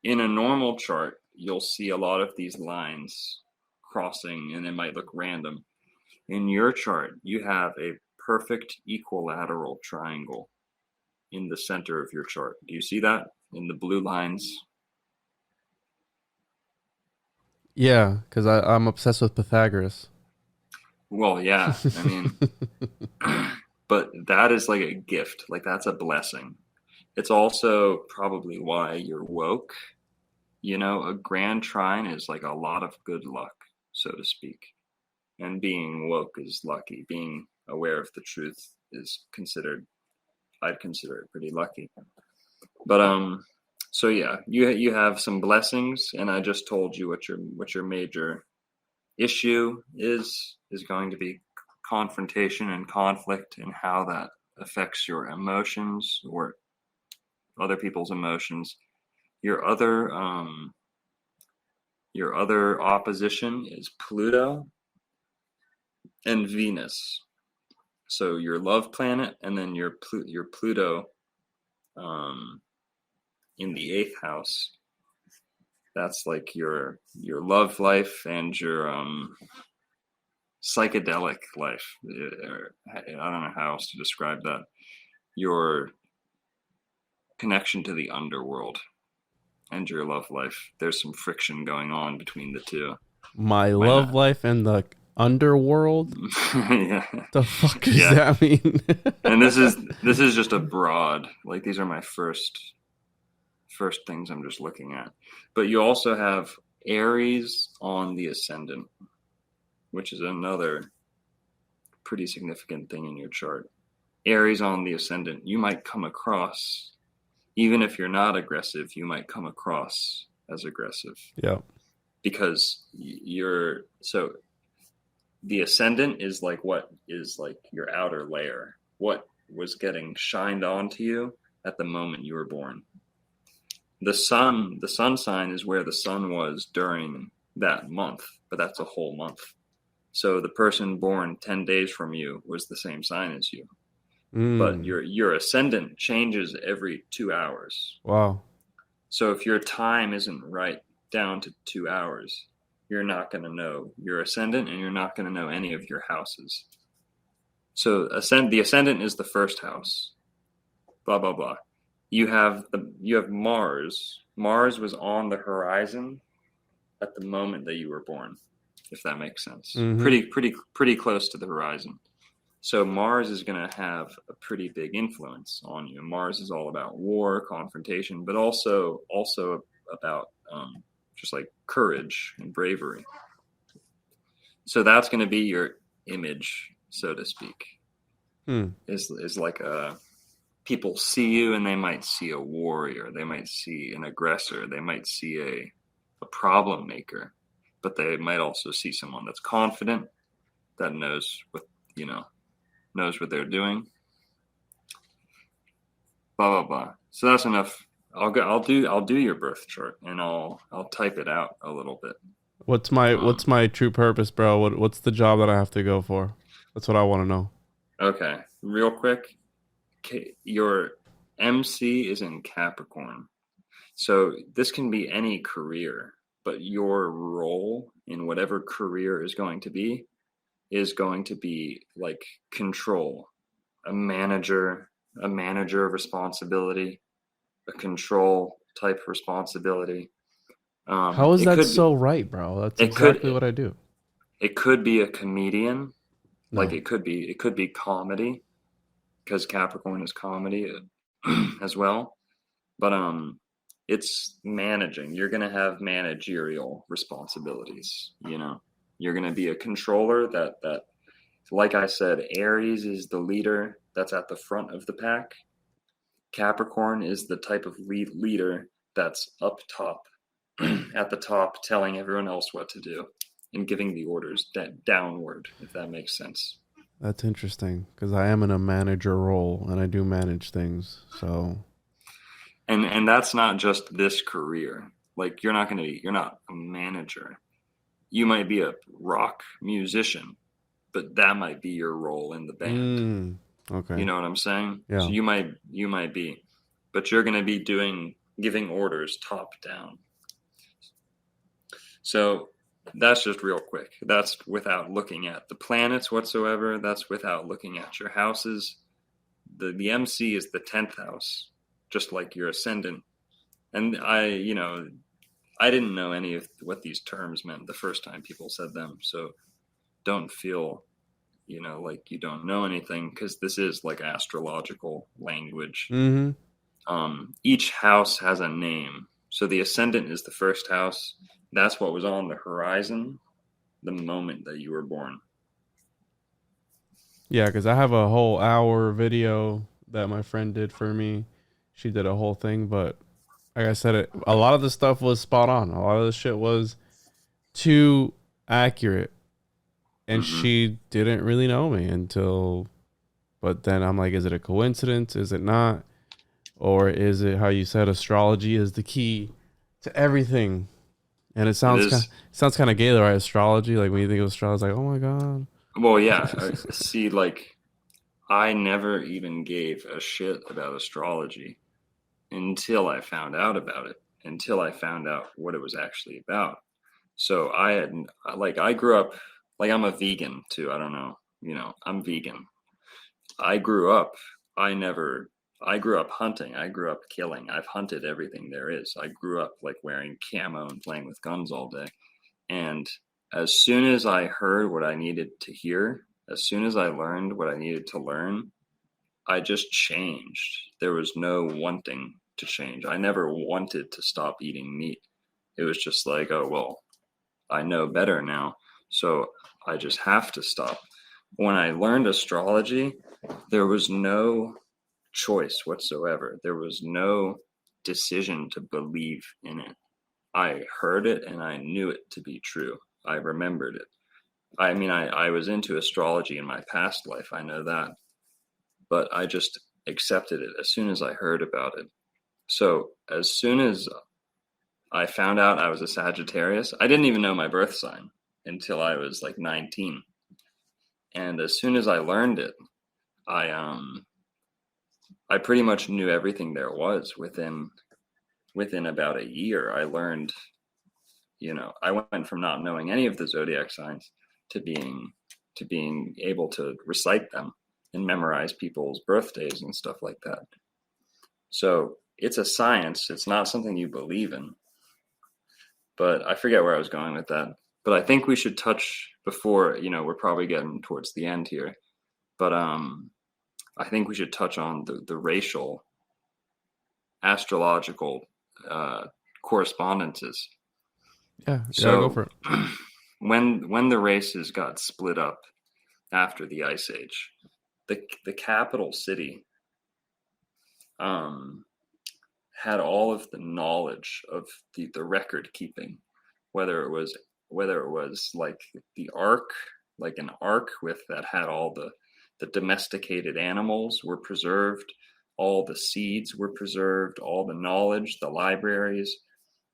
in a normal chart, you'll see a lot of these lines crossing, and it might look random. In your chart, you have a perfect equilateral triangle in the center of your chart. Do you see that in the blue lines? Yeah, because I'm obsessed with Pythagoras. Well, yeah. I mean, but that is like a gift. Like, that's a blessing. It's also probably why you're woke. A grand trine is like a lot of good luck, so to speak. And being woke is lucky. Being aware of the truth is I'd consider it pretty lucky. But so yeah, you have some blessings, and I just told you what your major issue is going to be confrontation and conflict, and how that affects your emotions or other people's emotions. Your other opposition is Pluto and Venus. So your love planet, and then your Pluto in the 8th house. That's like your love life and your psychedelic life. I don't know how else to describe that. Your connection to the underworld and your love life. There's some friction going on between the two. My love life and the underworld? Yeah. The fuck does that mean? And this is just a broad, like, these are my first things I'm just looking at. But you also have Aries on the Ascendant, which is another pretty significant thing in your chart. Aries on the ascendant, you might come across, even if you're not aggressive, you might come across as aggressive. Yeah. Because so the ascendant is like what is like your outer layer, what was getting shined onto you at the moment you were born. The sun sign is where the sun was during that month, but that's a whole month. So the person born 10 days from you was the same sign as you. But your ascendant changes every 2 hours. Wow. So if your time isn't right down to 2 hours, you're not going to know your ascendant, and you're not going to know any of your houses. So the ascendant is the first house. Blah blah blah. You have Mars. Mars was on the horizon at the moment that you were born, if that makes sense. Pretty close to the horizon. So Mars is going to have a pretty big influence on you. Mars is all about war, confrontation, but also about just like courage and bravery. So that's going to be your image, so to speak. Is like people see you and they might see a warrior, they might see an aggressor, they might see a problem maker, but they might also see someone that's confident, that knows what they're doing. Blah blah blah. So that's enough. I'll do your birth chart, and I'll type it out a little bit. What's my true purpose, bro? What's the job that I have to go for? That's what I want to know. Okay, real quick. Your MC is in Capricorn. So this can be any career, but your role in whatever career is going to be like control, a manager of responsibility, a control type responsibility. How is that so right, bro? That's exactly what I do. It could be a comedian. No. Like it could be comedy, because Capricorn is comedy as well. But it's managing. You're going to have managerial responsibilities, You're going to be a controller that like I said, Aries is the leader that's at the front of the pack. Capricorn is the type of leader that's up top, at the top, telling everyone else what to do and giving the orders downward, if that makes sense. That's interesting, because I am in a manager role and I do manage things. So, and that's not just this career. Like you're not a manager. You might be a rock musician, but that might be your role in the band. Okay. You know what I'm saying? Yeah. So you might be, but you're going to be giving orders top down. So that's just real quick. That's without looking at the planets whatsoever. That's without looking at your houses. The MC is the 10th house, just like your ascendant. And I didn't know any of what these terms meant the first time people said them. So don't feel, like you don't know anything, because this is like astrological language. Each house has a name. So the ascendant is the first house. That's what was on the horizon the moment that you were born. Yeah, because I have a whole hour video that my friend did for me. She did a whole thing, but like I said, a lot of the stuff was spot on. A lot of the shit was too accurate. And she didn't really know me but then I'm like, is it a coincidence? Is it not? Or is it how you said astrology is the key to everything? And it sounds kind of gay though, right? Astrology, like when you think of astrology, it's like, oh my God. Well, yeah. See, like I never even gave a shit about astrology until I found out about it, until I found out what it was actually about. So I grew up, like I'm a vegan too. I don't know, I'm vegan. I grew up hunting. I grew up killing. I've hunted everything there is. I grew up like wearing camo and playing with guns all day. And as soon as I heard what I needed to hear, as soon as I learned what I needed to learn, I just changed. There was no wanting to change. I never wanted to stop eating meat. It was just like, oh, well, I know better now, so I just have to stop. when I learned astrology, there was no choice whatsoever. There was no decision to believe in it. I heard it and I knew it to be true. I remembered it. I mean, I was into astrology in my past life. I know that. But I just accepted it as soon as I heard about it. So as soon as I found out I was a Sagittarius, I didn't even know my birth sign until I was like 19. And as soon as I learned it, I pretty much knew everything there was within about a year. I learned, I went from not knowing any of the zodiac signs to being able to recite them and memorize people's birthdays and stuff like that. So it's a science. It's not something you believe in. But I forget where I was going with that. But I think we should touch before, we're probably getting towards the end here. But I think we should touch on the racial astrological correspondences. Yeah, so go for it. When the races got split up after the Ice Age, the capital city had all of the knowledge of the record keeping, whether it was like the ark, like an ark that had all the domesticated animals were preserved, all the seeds were preserved, all the knowledge, the libraries.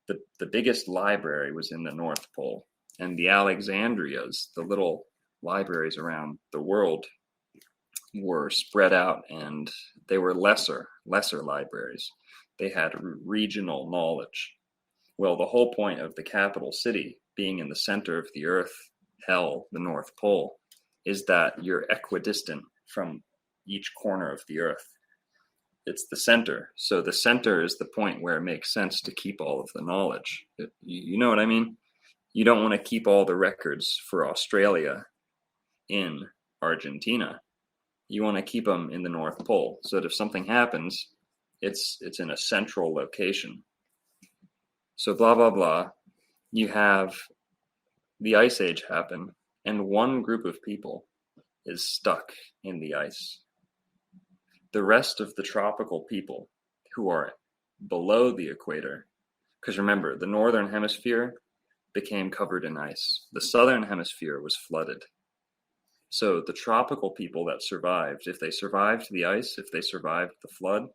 The biggest library was in the North Pole, and the Alexandrias, the little libraries around the world, were spread out, and they were lesser libraries. They had regional knowledge. Well, the whole point of the capital city being in the center of the earth, hell, the North Pole, is that you're equidistant from each corner of the earth. It's the center. So the center is the point where it makes sense to keep all of the knowledge. You know what I mean? You don't want to keep all the records for Australia in Argentina. You want to keep them in the North Pole so that if something happens, it's in a central location. So blah, blah, blah. You have the Ice Age happen, and one group of people is stuck in the ice. The rest of the tropical people who are below the equator, because remember, the northern hemisphere became covered in ice. The southern hemisphere was flooded. So the tropical people that survived, if they survived the ice, if they survived the flood,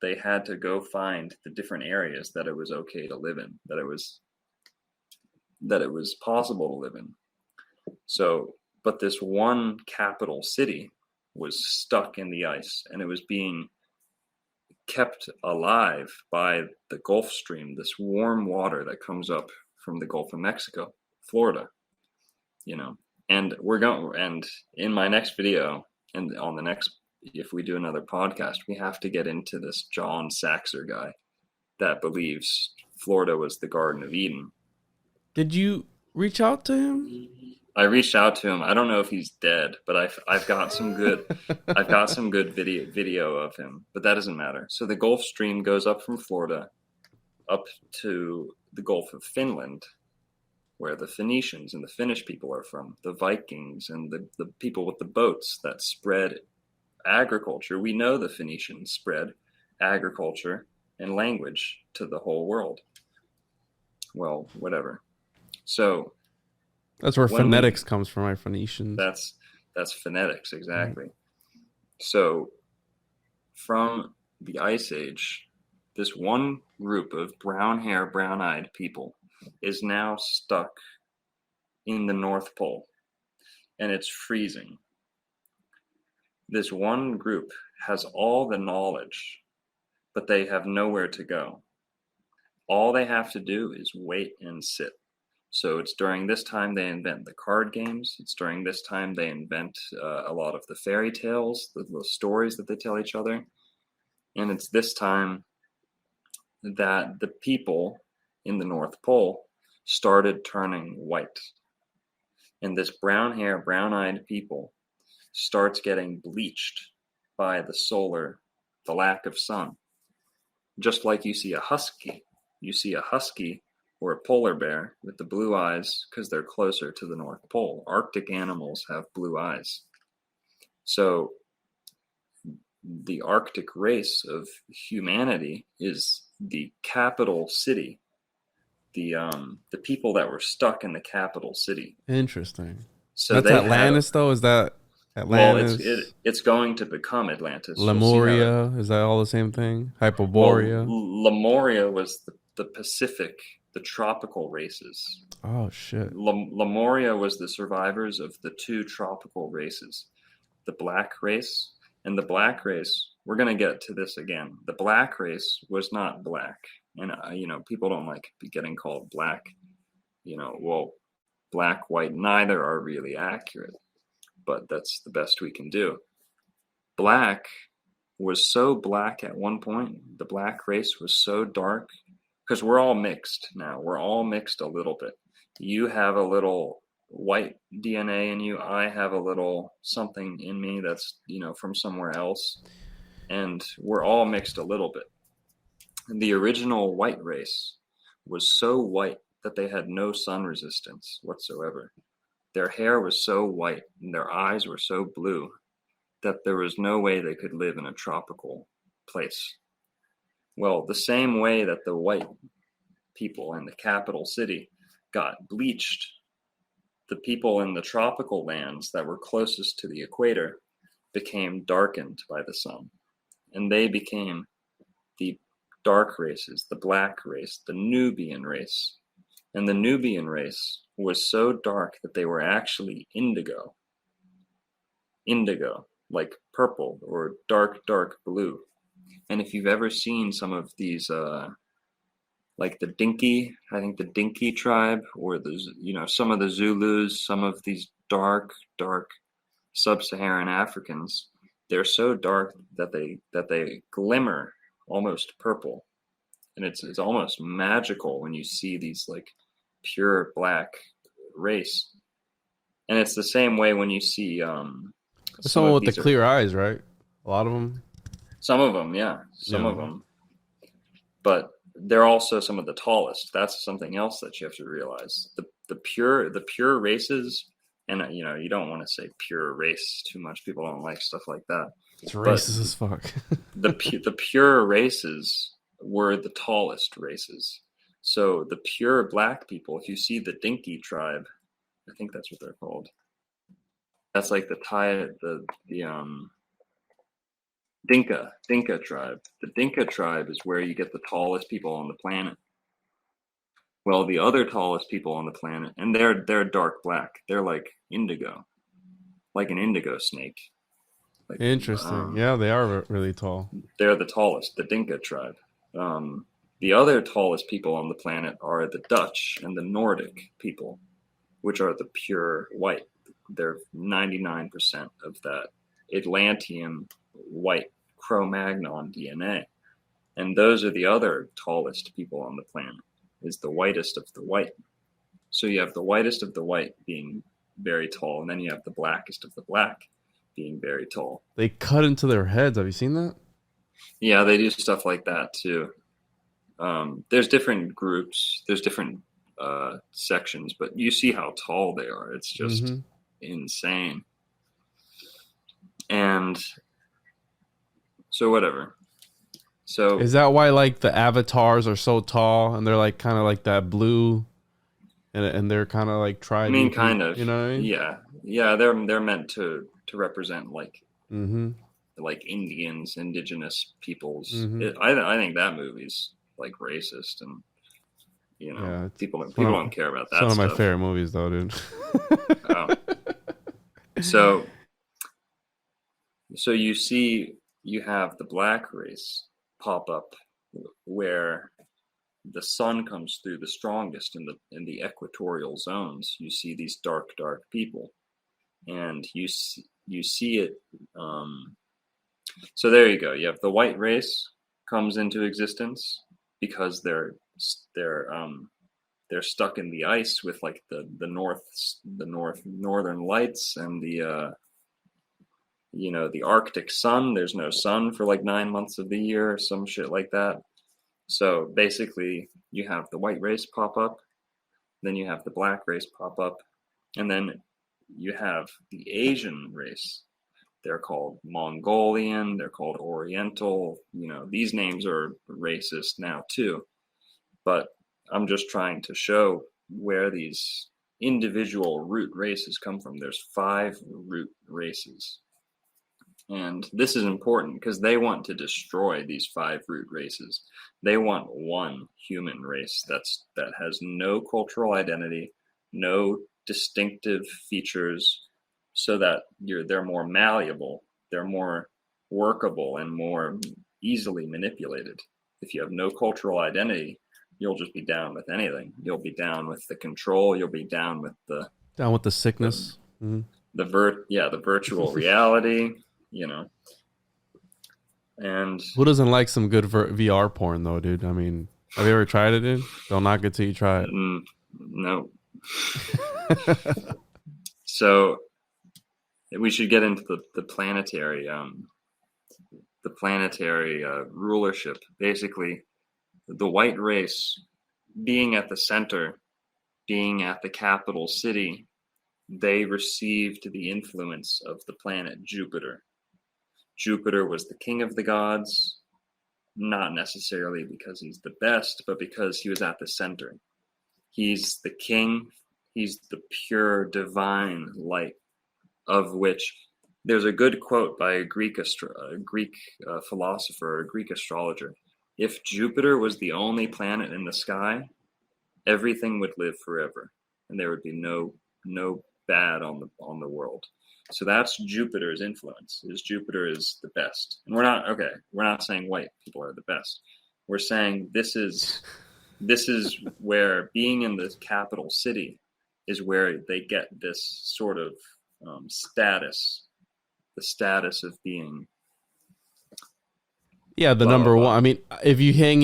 they had to go find the different areas that it was okay to live in, that it was possible to live in. So, but this one capital city was stuck in the ice, and it was being kept alive by the Gulf Stream, this warm water that comes up from the Gulf of Mexico, Florida, and and in my next video, and on the next, if we do another podcast, we have to get into this John Saxer guy that believes Florida was the Garden of Eden. Did you reach out to him? I reached out to him. I don't know if he's dead, but I've got some good video of him, but that doesn't matter. So the Gulf Stream goes up from Florida up to the Gulf of Finland, where the Phoenicians and the Finnish people are from, the Vikings and the people with the boats that spread agriculture. We know the Phoenicians spread agriculture and language to the whole world. Well, whatever. So that's where phonetics comes from, right? Phoenicians. That's phonetics, exactly. So from the Ice Age, this one group of brown hair, brown-eyed people is now stuck in the North Pole, and it's freezing. This one group has all the knowledge, but they have nowhere to go. All they have to do is wait and sit. So it's during this time they invent the card games. It's during this time they invent a lot of the fairy tales, the stories that they tell each other. And it's this time that the people in the North Pole started turning white. And this brown hair, brown-eyed people starts getting bleached by the lack of sun. Just like you see a husky. You see a husky or a polar bear with the blue eyes because they're closer to the North Pole. Arctic animals have blue eyes. So the Arctic race of humanity is the capital city, the people that were stuck in the capital city. Interesting. So that's they Atlantis, though. Is that Atlantis? Well, it's going to become Atlantis. Lemuria, is that all the same thing? Hyperborea. Well, Lemuria was the Pacific, the tropical races. Oh shit. Lemuria was the survivors of the two tropical races, the black race. And the black race, we're going to get to this again. The black race was not black. And, people don't like getting called black. Black, white, neither are really accurate. But that's the best we can do. Black was so black at one point. The black race was so dark. Because we're all mixed now. We're all mixed a little bit. You have a little white DNA in you. I have a little something in me that's from somewhere else, and we're all mixed a little bit. And the original white race was so white that they had no sun resistance whatsoever. Their hair was so white and their eyes were so blue that there was no way they could live in a tropical place. Well, the same way that the white people in the capital city got bleached, the people in the tropical lands that were closest to the equator became darkened by the sun. And they became the dark races, the black race, the Nubian race. And the Nubian race was so dark that they were actually indigo. Indigo, like purple or dark, dark blue. And if you've ever seen some of these, like the Dinky, I think the Dinky tribe, or some of the Zulus, some of these dark, dark sub-Saharan Africans, they're so dark that they glimmer almost purple, and it's almost magical when you see these like pure black race. And it's the same way when you see someone with the clear eyes, right? A lot of them. Some of them, yeah. Some of them. But they're also some of the tallest. That's something else that you have to realize. The pure races, and you don't want to say pure race too much. People don't like stuff like that. It's racist as fuck. the pure races were the tallest races. So the pure black people, if you see the Dinky tribe, I think that's what they're called. That's like the Dinka tribe. The Dinka tribe is where you get the tallest people on the planet. Well, the other tallest people on the planet, and they're dark black. They're like indigo, like an indigo snake. Like, interesting. Yeah, they are really tall. They're the tallest, the Dinka tribe. The other tallest people on the planet are the Dutch and the Nordic people, which are the pure white. They're 99% of that Atlantean white Cro-Magnon DNA. And those are the other tallest people on the planet, is the whitest of the white. So you have the whitest of the white being very tall, and then you have the blackest of the black being very tall. They cut into their heads. Have you seen that? Yeah, they do stuff like that too. There's different groups, there's different sections, but you see how tall they are. It's just insane. And so whatever. So is that why like the avatars are so tall and they're like kind of like that blue, and they're kind of like trident? I mean, kind of. You know what I mean? Yeah. They're meant to represent like like indigenous peoples. I think that movie's like racist, and people don't care about that. It's one of my favorite movies, though, dude. So you have the black race pop up where the sun comes through the strongest in the equatorial zones. You see these dark people, and you see it. So there you go. You have the white race comes into existence because they're stuck in the ice with like the northern lights and the Arctic sun. There's no sun for like 9 months of the year, some shit like that. So basically you have the white race pop up, then you have the black race pop up, and then you have the Asian race. They're called Mongolian, they're called Oriental. These names are racist now too. But I'm just trying to show where these individual root races come from. There's 5 root races. And this is important because they want to destroy these 5 root races. They want one human race that has no cultural identity, no distinctive features, so that they're more malleable, they're more workable, and more easily manipulated. If you have no cultural identity, you'll just be down with anything. You'll be down with the control. You'll be down with the sickness. The virtual reality. And who doesn't like some good VR porn though, dude? I mean, have you ever tried it, dude? Don't knock it till you try it. No. So we should get into the planetary rulership. Basically, the white race being at the center, being at the capital city, they received the influence of the planet Jupiter. Jupiter was the king of the gods, not necessarily because he's the best, but because he was at the center. He's the king. He's the pure divine light, of which there's a good quote by a Greek philosopher, a Greek astrologer. If Jupiter was the only planet in the sky, everything would live forever, and there would be no bad on the world. So that's Jupiter's influence. Jupiter is the best. And we're not saying white people are the best. We're saying this is where being in the capital city is where they get this sort of status, the status of being the number one. I mean, if you hang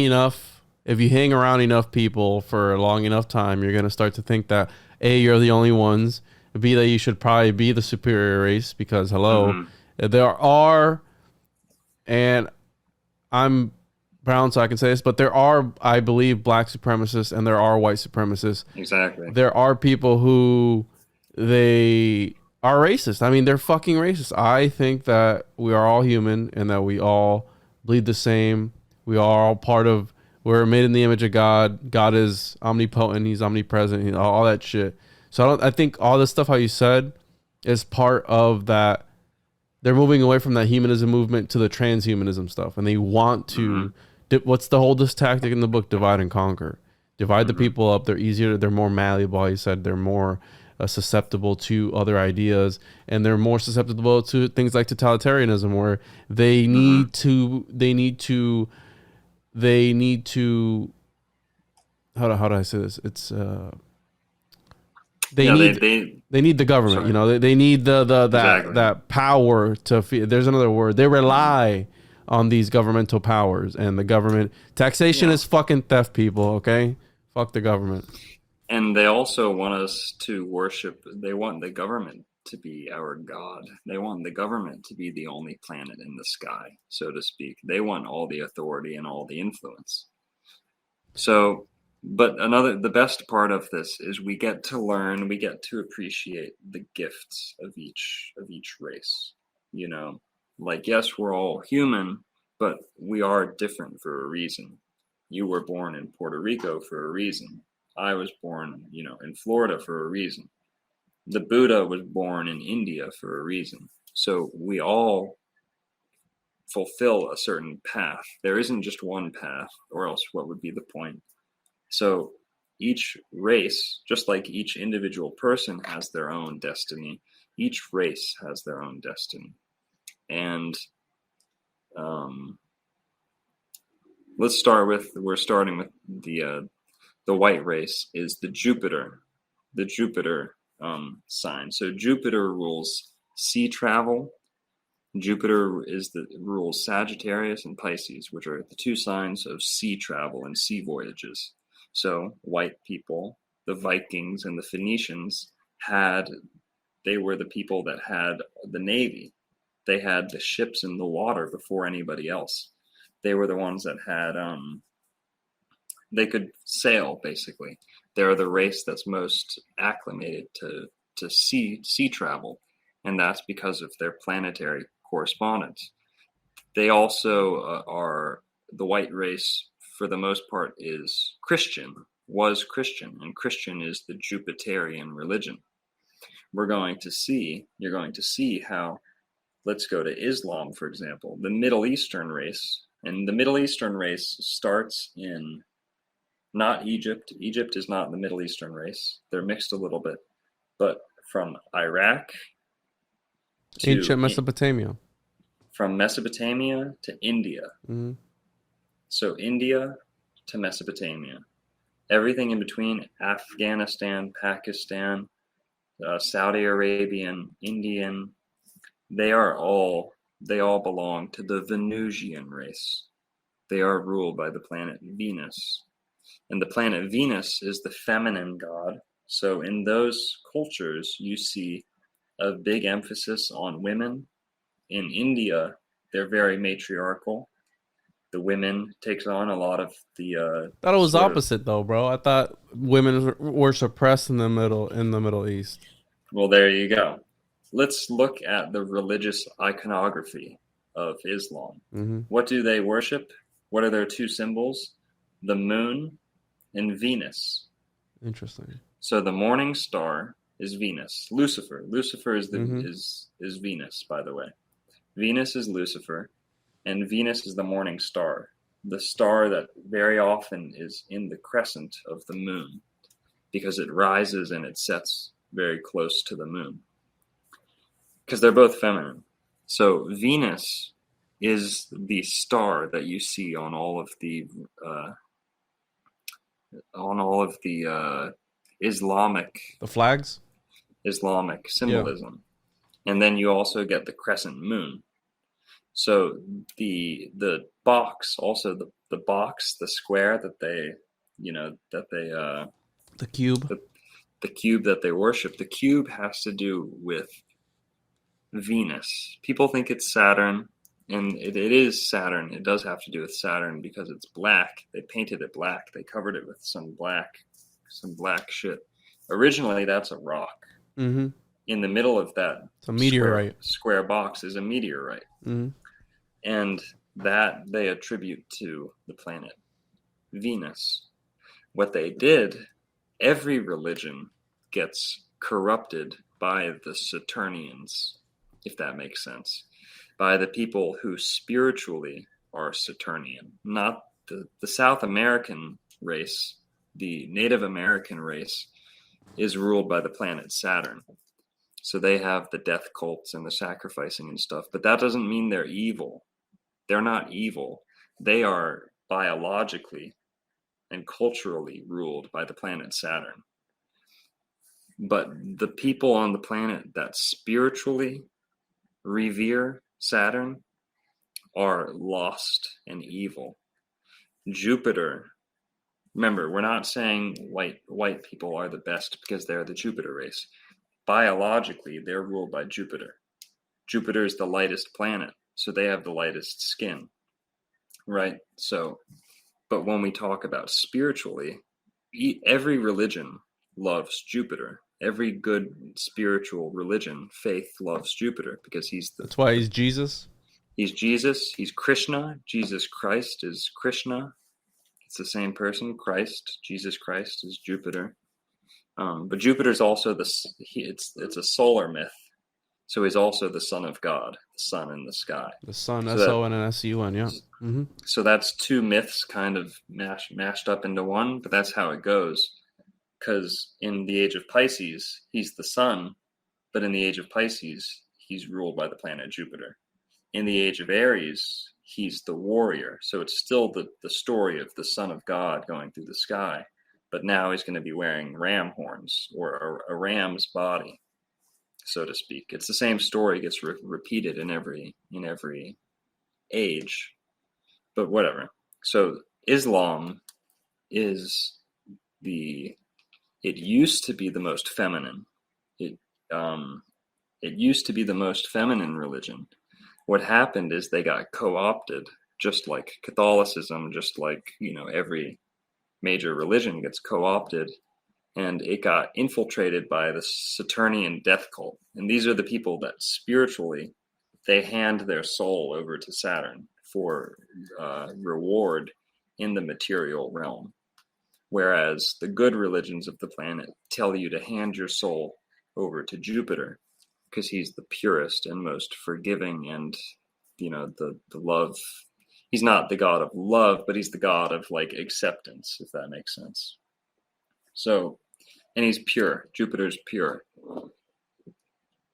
around enough people for a long enough time, you're going to start to think that A, you're the only ones, B, that you should probably be the superior race, because there are, and I'm brown, so I can say this, but there are, I believe, black supremacists and there are white supremacists. Exactly. There are people who they are racist. I mean, they're fucking racist. I think that we are all human and that we all bleed the same. We are all we're made in the image of God. God is omnipotent. He's omnipresent. All that shit. So I think all this stuff, how you said, is part of that. They're moving away from that humanism movement to the transhumanism stuff. And they want to, what's the oldest tactic in the book? Divide and conquer. Divide the people up. They're easier. They're more malleable. How you said, they're more susceptible to other ideas, and they're more susceptible to things like totalitarianism, where they need to how do I say this? It's they need the government. Sorry. They need Exactly. that power to. There's another word. They rely on these governmental powers, and the government taxation is fucking theft, people. Okay, fuck the government. And they also want us to worship. They want the government to be our god. They want the government to be the only planet in the sky, so to speak. They want all the authority and all the influence. So, but the best part of this is we get to learn, we get to appreciate the gifts of each race. Like, yes, we're all human, but we are different for a reason. You were born in Puerto Rico for a reason. I was born, in Florida for a reason. The Buddha was born in India for a reason. So we all fulfill a certain path. There isn't just one path, or else what would be the point? So each race, just like each individual person has their own destiny, each race has their own destiny. And we're starting with the white race is the Jupiter sign. So Jupiter rules sea travel. Jupiter rules Sagittarius and Pisces, which are the 2 signs of sea travel and sea voyages. So white people, the Vikings and the Phoenicians they were the people that had the navy. They had the ships in the water before anybody else. They were the ones that had they could sail, basically. They're the race that's most acclimated to sea travel, and that's because of their planetary correspondence. They also are the white race, for the most part, is Christian, was Christian, and Christian is the Jupiterian religion. You're going to see how, let's go to Islam, for example, the Middle Eastern race. And the Middle Eastern race starts in not Egypt. Egypt is not the Middle Eastern race. They're mixed a little bit. But from Iraq to ancient Mesopotamia. From Mesopotamia to India. Mm-hmm. So India to Mesopotamia. Everything in between, Afghanistan, Pakistan, Saudi Arabian, Indian, they all belong to the Venusian race. They are ruled by the planet Venus. And the planet Venus is the feminine god. So in those cultures, you see a big emphasis on women. In India, they're very matriarchal. The women takes on a lot of the. Thought it was opposite though, bro. I thought women were suppressed in the Middle East. Well, there you go. Let's look at the religious iconography of Islam. Mm-hmm. What do they worship? What are their two symbols? The moon and Venus. Interesting. So the morning star is Venus. Lucifer. Lucifer is is Venus, by the way. Venus is Lucifer, and Venus is the morning star. The star that very often is in the crescent of the moon, because it rises and it sets very close to the moon. Because they're both feminine. So Venus is the star that you see on all of the The flags? Islamic symbolism. Yeah. And then you also get the crescent moon. So the box, also the box, the square that they the cube. The cube that they worship, the cube has to do with Venus. People think it's Saturn, and it is Saturn. It does have to do with Saturn because it's black. They painted it black. They covered it with some black shit. Originally, that's a rock. Mm-hmm. In the middle of that, it's a meteorite. Square box is a meteorite. Mm-hmm. And that they attribute to the planet Venus. What they did, every religion gets corrupted by the Saturnians, if that makes sense, by the people who spiritually are Saturnian. Not the South American race, the Native American race, is ruled by the planet Saturn. So they have the death cults and the sacrificing and stuff, but that doesn't mean they're evil. They're not evil. They are biologically and culturally ruled by the planet Saturn. But the people on the planet that spiritually revere Saturn are lost and evil. Jupiter, remember, we're not saying white people are the best because they're the Jupiter race. Biologically, they're ruled by Jupiter. Jupiter is the lightest planet, so they have the lightest skin, right? So, but when we talk about spiritually, every religion loves Jupiter. Every good spiritual religion, faith, loves Jupiter because that's why he's Jesus. He's Jesus. He's Krishna. Jesus Christ is Krishna. It's the same person. Christ, Jesus Christ, is Jupiter. But Jupiter's also it's a solar myth. So he's also the son of God, the sun in the sky. The sun, S-O-N and S-U-N, yeah. Mm-hmm. So that's two myths kind of mashed up into one, but that's how it goes. Because in the age of Pisces, he's the sun, but in the age of Pisces, he's ruled by the planet Jupiter. In the age of Aries, he's the warrior. So it's still the story of the son of God going through the sky, but now he's going to be wearing ram horns or a ram's body, so to speak. It's the same story, gets repeated in every age, but whatever. So Islam is it used to be the most feminine. It used to be the most feminine religion. What happened is they got co-opted, just like Catholicism, just like every major religion gets co-opted, and it got infiltrated by the Saturnian death cult. And these are the people that spiritually, they hand their soul over to Saturn for reward in the material realm. Whereas the good religions of the planet tell you to hand your soul over to Jupiter, because he's the purest and most forgiving, and the love. He's not the god of love, but he's the god of like acceptance, if that makes sense. So, and he's pure. Jupiter's pure.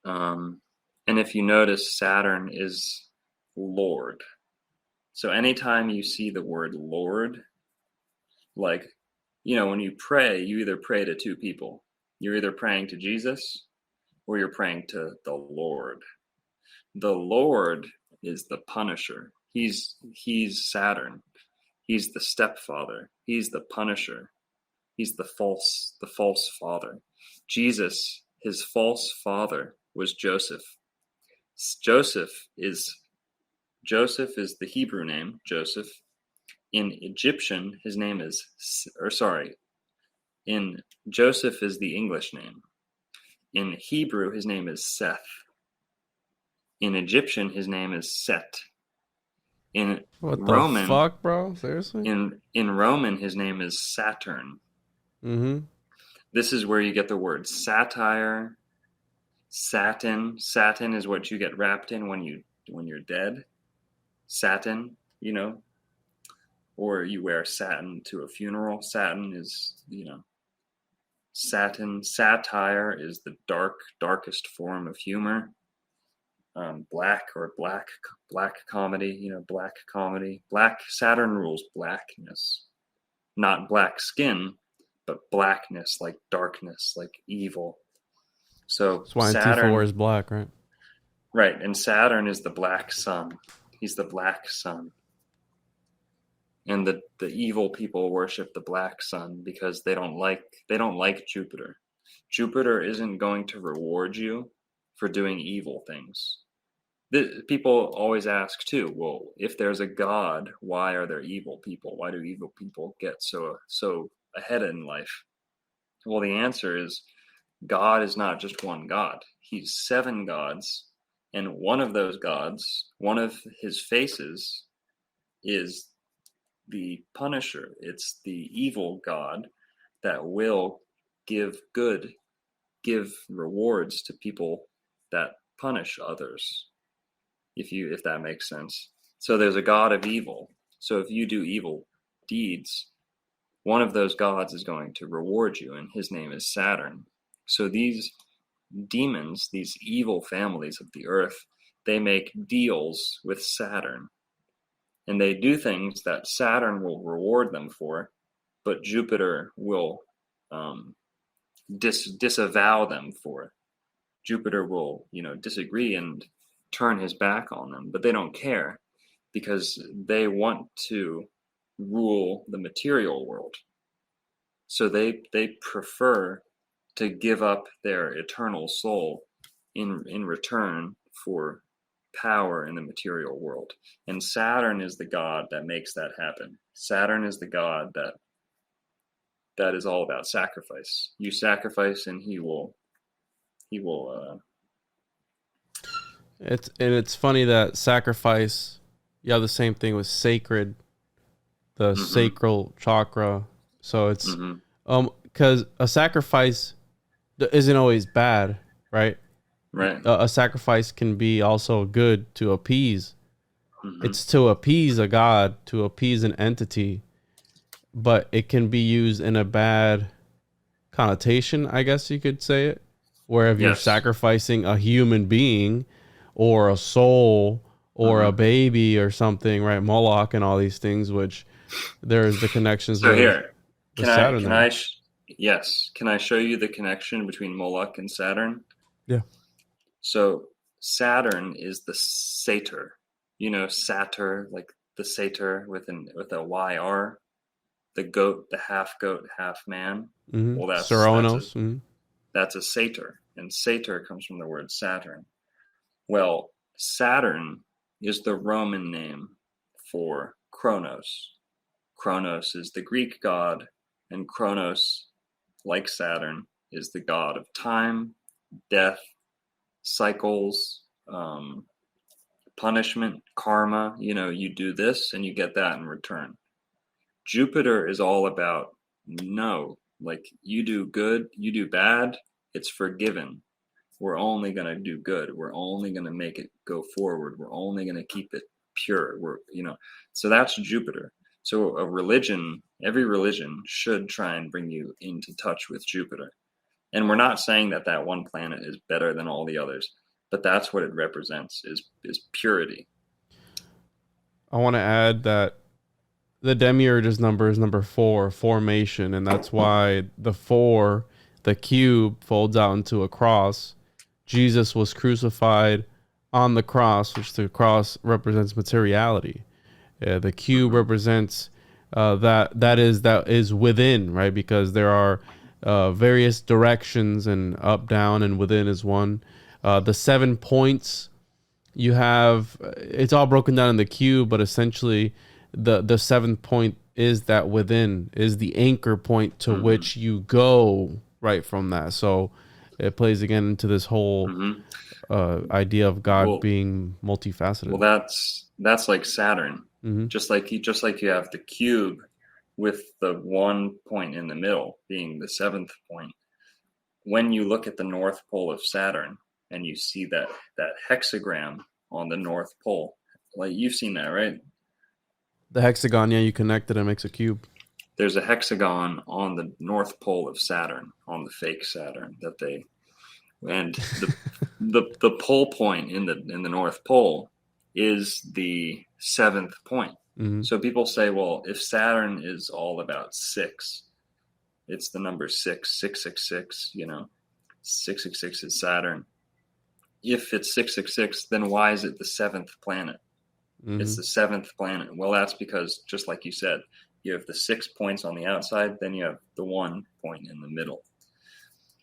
And if you notice, Saturn is Lord. So anytime you see the word Lord, like, when you pray, you either pray to two people. You're either praying to Jesus or you're praying to the Lord. The Lord is the punisher. He's Saturn. He's the stepfather. He's the punisher. He's the false father. Jesus, his false father was Joseph. Joseph is the Hebrew name, Joseph. In Egyptian, his name is, in Joseph is the English name. In Hebrew, his name is Seth. In Egyptian, his name is Set. In What Roman, the fuck, bro? Seriously? In Roman, his name is Saturn. Mm-hmm. This is where you get the word satire, satin. Satin is what you get wrapped in when you're dead. Satin, or you wear satin to a funeral. Satin is, satin. Satire is the darkest form of humor. Black comedy, black comedy. Black, Saturn rules blackness. Not black skin, but blackness, like darkness, like evil. So That's why Saturn, Antifa is black, right? right, and Saturn is the black sun. He's the black sun. And the evil people worship the black sun because they don't like Jupiter. Jupiter isn't going to reward you for doing evil things. People always ask too, well, if there's a God, why are there evil people? Why do evil people get so ahead in life? Well, the answer is God is not just one God. He's 7 gods, and one of those gods, one of his faces, is the punisher. It's the evil God that will give rewards to people that punish others. If that makes sense. So there's a god of evil. So if you do evil deeds, one of those gods is going to reward you, and his name is Saturn. So these demons, these evil families of the earth, they make deals with Saturn. And they do things that Saturn will reward them for, but Jupiter will disavow them for. Jupiter will, disagree and turn his back on them, but they don't care because they want to rule the material world. So they prefer to give up their eternal soul in return for power in the material world. And Saturn is the god that makes that happen. Saturn is the god that is all about sacrifice. You sacrifice and he will It's funny that sacrifice, you have the same thing with sacred, the sacral chakra. So it's because a sacrifice isn't always bad, right? Right. A sacrifice can be also good to appease. It's to appease a god, to appease an entity, but it can be used in a bad connotation, I guess you could say it, where if you're sacrificing a human being or a soul or a baby or something, right? Moloch and all these things, which there's the connections. So here, can I show you the connection between Moloch and Saturn? Yeah. So Saturn is the satyr, satyr, like the satyr with a YR, the goat, the half goat, half man. Well, that's a satyr, and satyr comes from the word Saturn. Well, Saturn is the Roman name for Kronos. Kronos is the Greek god And Kronos, like Saturn, is the god of time, death, cycles, punishment, karma. You do this and you get that in return. Jupiter is all about no, like you do good, you do bad, it's forgiven. We're only going to do good. We're only going to make it go forward. We're only going to keep it pure. So that's Jupiter. So every religion should try and bring you into touch with Jupiter. And we're not saying that one planet is better than all the others, but that's what it represents is purity. I want to add that the demiurge's number is number 4, formation, and that's why the 4, the cube, folds out into a cross. Jesus was crucified on the cross, which the cross represents materiality. The cube represents that is within, right? Because there are various directions, and up, down, and within is one. The 7 points you have, it's all broken down in the cube, but essentially the 7th point is that within, is the anchor point to which you go right from that. So it plays again into this whole idea of God being multifaceted. Well, that's like Saturn. Mm-hmm. Just like you have the cube with the 1 point in the middle being the 7th point. When you look at the North Pole of Saturn and you see that hexagram on the North Pole, like you've seen that, right? The hexagon, yeah, you connect it and it makes a cube. There's a hexagon on the North Pole of Saturn, on the fake Saturn and the pole point in the North Pole is the 7th point. Mm-hmm. So people say, well, if Saturn is all about 6, it's the number 6, 666, 666 is Saturn. If it's 666, then why is it the 7th planet? Mm-hmm. It's the 7th planet. Well, that's because, just like you said, you have the 6 points on the outside, then you have the 1 point in the middle.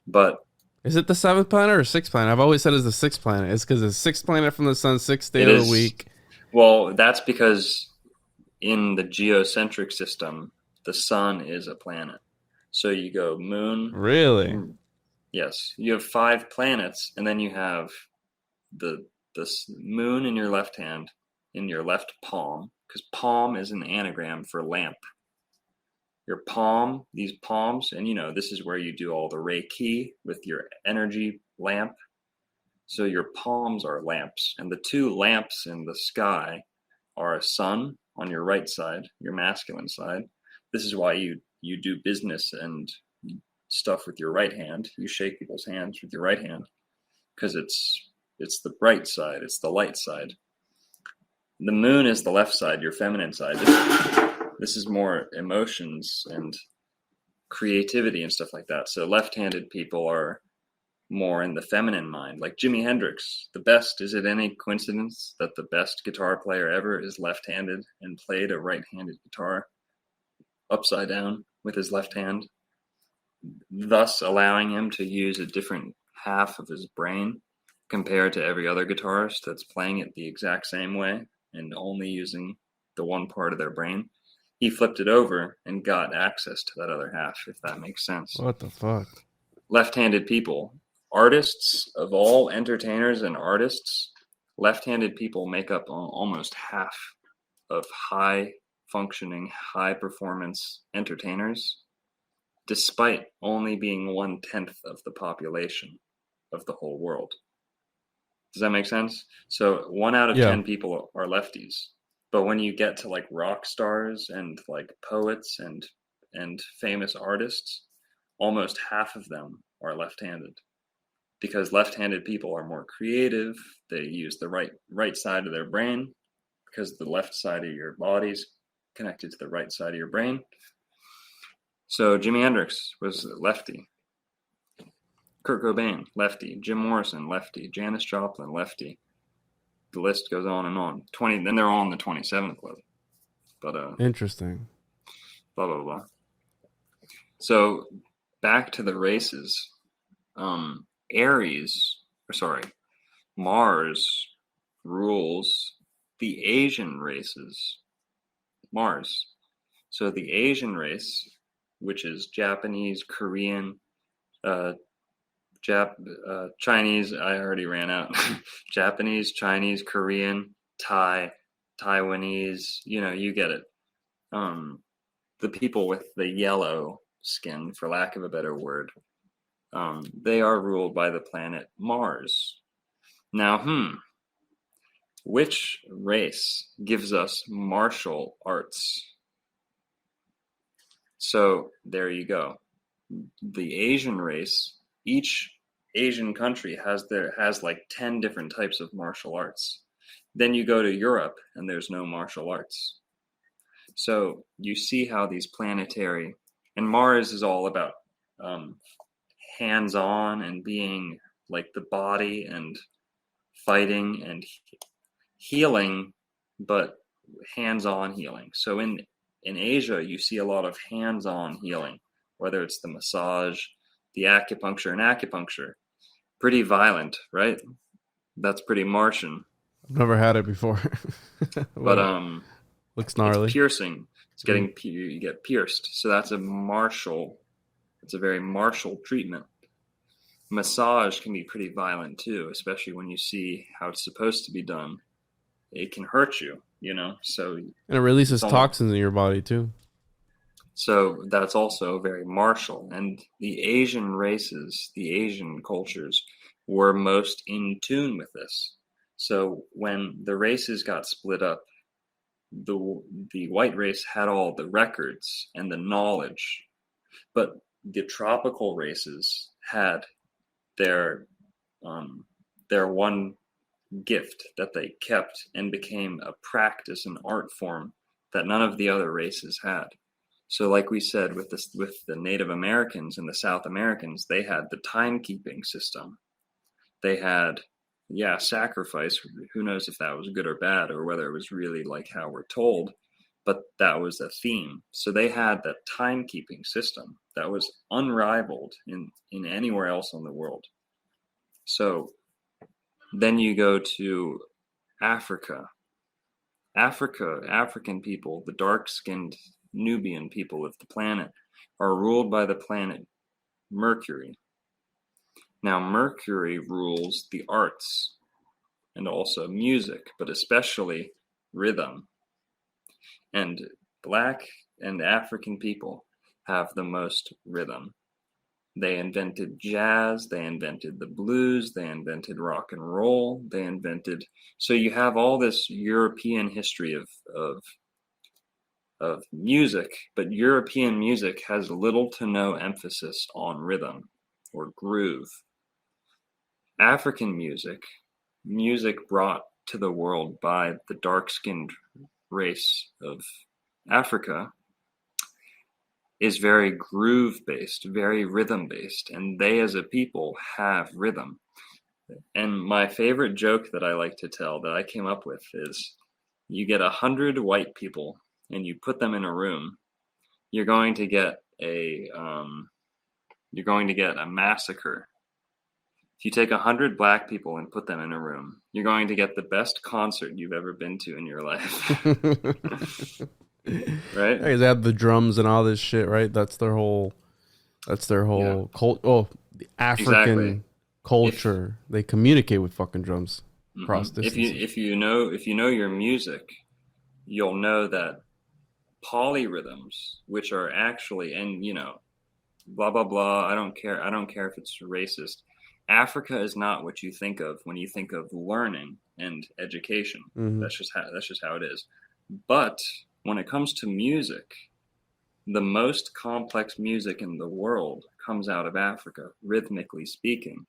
But is it the 7th planet or 6th planet? I've always said it's the 6th planet. It's because it's 6th planet from the sun, 6th day of the week. Well, that's because in the geocentric system, the sun is a planet. So you go moon. Really? Yes. You have 5 planets, and then you have the moon in your left hand, in your left palm, because palm is an anagram for lamp. Your palm, these palms, and this is where you do all the Reiki with your energy lamp. So your palms are lamps, and the 2 lamps in the sky are a sun on your right side, your masculine side. This is why you do business and stuff with your right hand. You shake people's hands with your right hand because it's the bright side, it's the light side. The moon is the left side, your feminine side. This is more emotions and creativity and stuff like that. So left-handed people are more in the feminine mind, like Jimi Hendrix. Is it any coincidence that the best guitar player ever is left-handed and played a right-handed guitar upside down with his left hand, thus allowing him to use a different half of his brain compared to every other guitarist that's playing it the exact same way and only using the one part of their brain? He flipped it over and got access to that other half, if that makes sense. What the fuck? Left-handed people, artists of all entertainers and artists, left-handed people make up almost half of high-functioning, high-performance entertainers, despite only being 1/10 of the population of the whole world. Does that make sense? So 1 out of 10 people are lefties. But when you get to like rock stars and like poets and famous artists, almost half of them are left-handed, because left-handed people are more creative. They use the right side of their brain because the left side of your body's connected to the right side of your brain. So Jimi Hendrix was lefty. Kurt Cobain, lefty. Jim Morrison, lefty. Janis Joplin, lefty. The list goes on and on. Then they're all in the 27 club. But interesting. Blah blah blah. So back to the races. Mars rules the Asian races. Mars. So the Asian race which is Japanese, Korean, Chinese. I already ran out. Japanese, Chinese, Korean, Thai, Taiwanese. You get it. The people with the yellow skin, for lack of a better word, they are ruled by the planet Mars. Now, which race gives us martial arts? So there you go. The Asian race, each Asian country has like 10 different types of martial arts. Then you go to Europe and there's no martial arts. So you see how these planetary, and Mars is all about hands-on and being like the body and fighting and healing, but hands-on healing. So in Asia, you see a lot of hands-on healing, whether it's the massage, the acupuncture, and acupuncture. Pretty violent, right? That's pretty Martian. I've never had it before. But looks gnarly. It's piercing. It's getting you get pierced. So that's a very martial treatment. Massage can be pretty violent too, especially when you see how it's supposed to be done. It can hurt you, so. And it releases toxins in your body too. So that's also very martial. And the Asian races, the Asian cultures were most in tune with this. So when the races got split up, the white race had all the records and the knowledge, but the tropical races had their one gift that they kept and became a practice, an art form that none of the other races had. So like we said, with the Native Americans and the South Americans, they had the timekeeping system. They had, sacrifice. Who knows if that was good or bad, or whether it was really like how we're told, but that was a theme. So they had that timekeeping system that was unrivaled in anywhere else in the world. So then you go to Africa. African people, the dark-skinned Nubian people of the planet, are ruled by the planet Mercury. Now, Mercury rules the arts and also music, but especially rhythm. And Black and African people have the most rhythm. They invented jazz, they invented the blues, they invented rock and roll, so you have all this European history of music, but European music has little to no emphasis on rhythm or groove. African music brought to the world by the dark-skinned race of Africa, is very groove-based, very rhythm-based, and they as a people have rhythm. And my favorite joke that I like to tell that I came up with is, you get 100 white people and you put them in a room, you're going to get a massacre. If you take 100 black people and put them in a room, you're going to get the best concert you've ever been to in your life. Right? They have the drums and all this shit, right? That's their whole cult. Oh, the African culture. They communicate with fucking drums across distances. If you know your music, you'll know that polyrhythms, which are actually, and blah blah blah. I don't care if it's racist. Africa is not what you think of when you think of learning and education. Mm-hmm. That's just how it is. But when it comes to music, the most complex music in the world comes out of Africa, rhythmically speaking.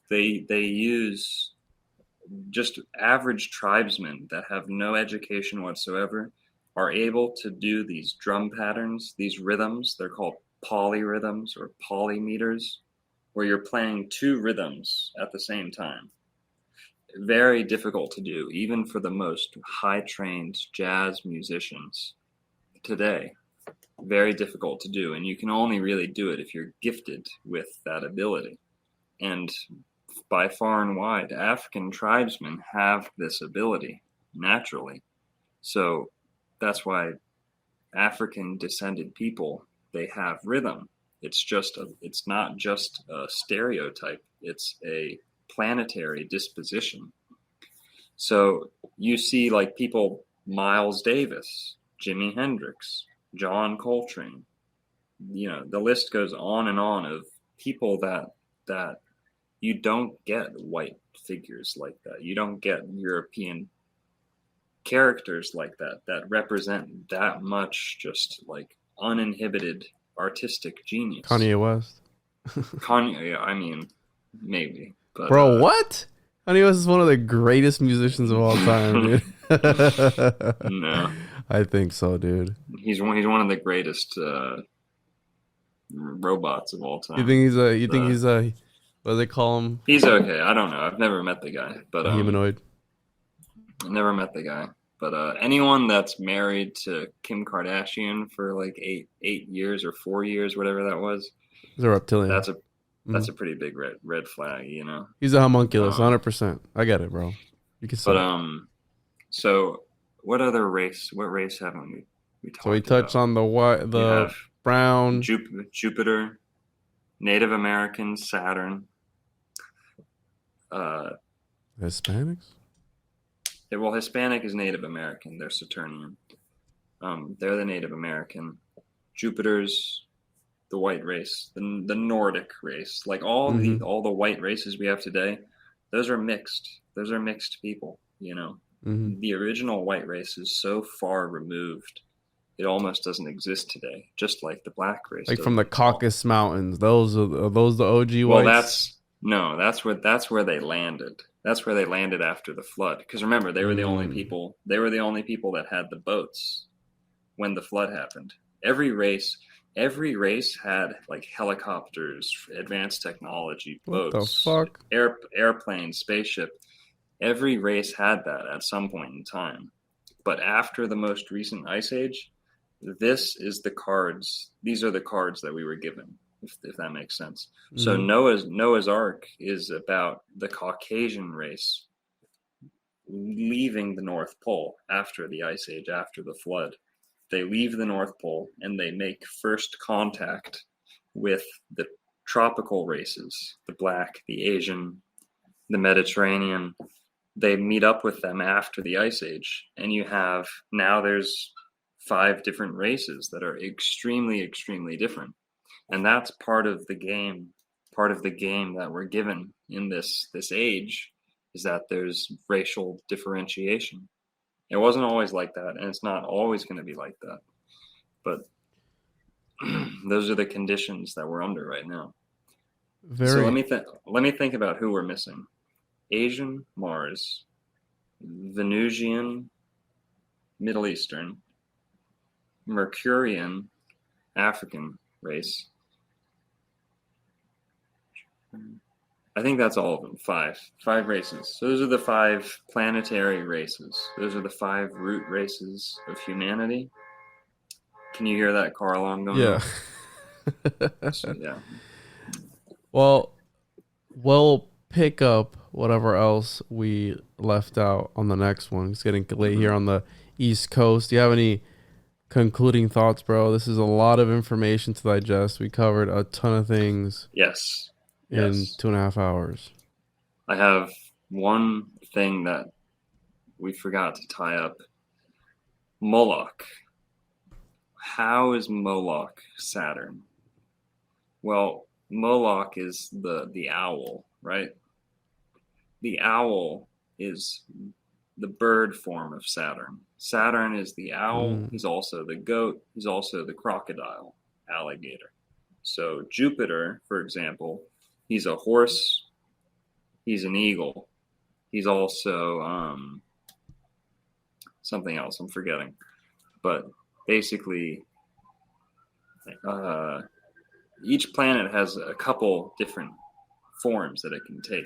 They use just average tribesmen that have no education whatsoever are able to do these drum patterns, these rhythms. They're called polyrhythms or polymeters, where you're playing two rhythms at the same time. Very difficult to do, even for the most high-trained jazz musicians today. Very difficult to do, and you can only really do it if you're gifted with that ability. And by far and wide, African tribesmen have this ability naturally. So that's why African-descended people they have rhythm. It's not just a stereotype. It's a planetary disposition. So you see like people, Miles Davis, Jimi Hendrix, John Coltrane, the list goes on and on of people that you don't get white figures like that. You don't get European characters like that represent that much just like uninhibited artistic genius. Kanye West. Kanye, I mean, maybe. But, bro, what? Kanye West is one of the greatest musicians of all time, dude. No. I think so, dude. He's one of the greatest robots of all time. You think he's a what do they call him? He's okay. I don't know. I've never met the guy, but A humanoid. I never met the guy. But anyone that's married to Kim Kardashian for like 8 years or 4 years, whatever that was, He's a reptilian. That's a pretty big red flag, He's a homunculus, 100%. I get it, bro. You can say. But so what race haven't we talked So we touched about? on the brown, Jupiter, Native American, Saturn, Hispanics. Well, Hispanic is Native American. They're Saturnian. They're the Native American. Jupiter's the white race, the Nordic race. Like all the white races we have today, those are mixed. Those are mixed people. The original white race is so far removed, it almost doesn't exist today. Just like the black race, like from the Caucasus Mountains. Are those the OG whites? Well, that's where they landed. That's where they landed after the flood. Because remember, they were the only people. They were the only people that had the boats when the flood happened. Every race had like helicopters, advanced technology, boats, what the fuck? Airplanes, spaceship. Every race had that at some point in time. But after the most recent ice age, these are the cards that we were given. If that makes sense. So Noah's Ark is about the Caucasian race leaving the North Pole after the Ice Age, after the flood. They leave the North Pole and they make first contact with the tropical races, the Black, the Asian, the Mediterranean. They meet up with them after the Ice Age. And there's 5 different races that are extremely, extremely different. And that's part of the game that we're given in this age, is that there's racial differentiation. It wasn't always like that, and it's not always going to be like that. But those are the conditions that we're under right now. So let me think about who we're missing. Asian, Mars, Venusian, Middle Eastern, Mercurian, African race. I think that's all of them. 5 races. So those are the 5 planetary races. Those are the 5 root races of humanity. Can you hear that car alarm going? Yeah. So, yeah. Well, we'll pick up whatever else we left out on the next one. It's getting late here on the East Coast. Do you have any concluding thoughts, bro? This is a lot of information to digest. We covered a ton of things. Yes. In 2.5 hours. I have one thing that we forgot to tie up. Moloch. How is Moloch Saturn? Well, Moloch is the owl, right? The owl is the bird form of Saturn. Saturn is the owl. He's also the goat. He's also the crocodile, alligator. So Jupiter, for example, he's a horse. He's an eagle. He's also something else I'm forgetting. But basically, each planet has a couple different forms that it can take.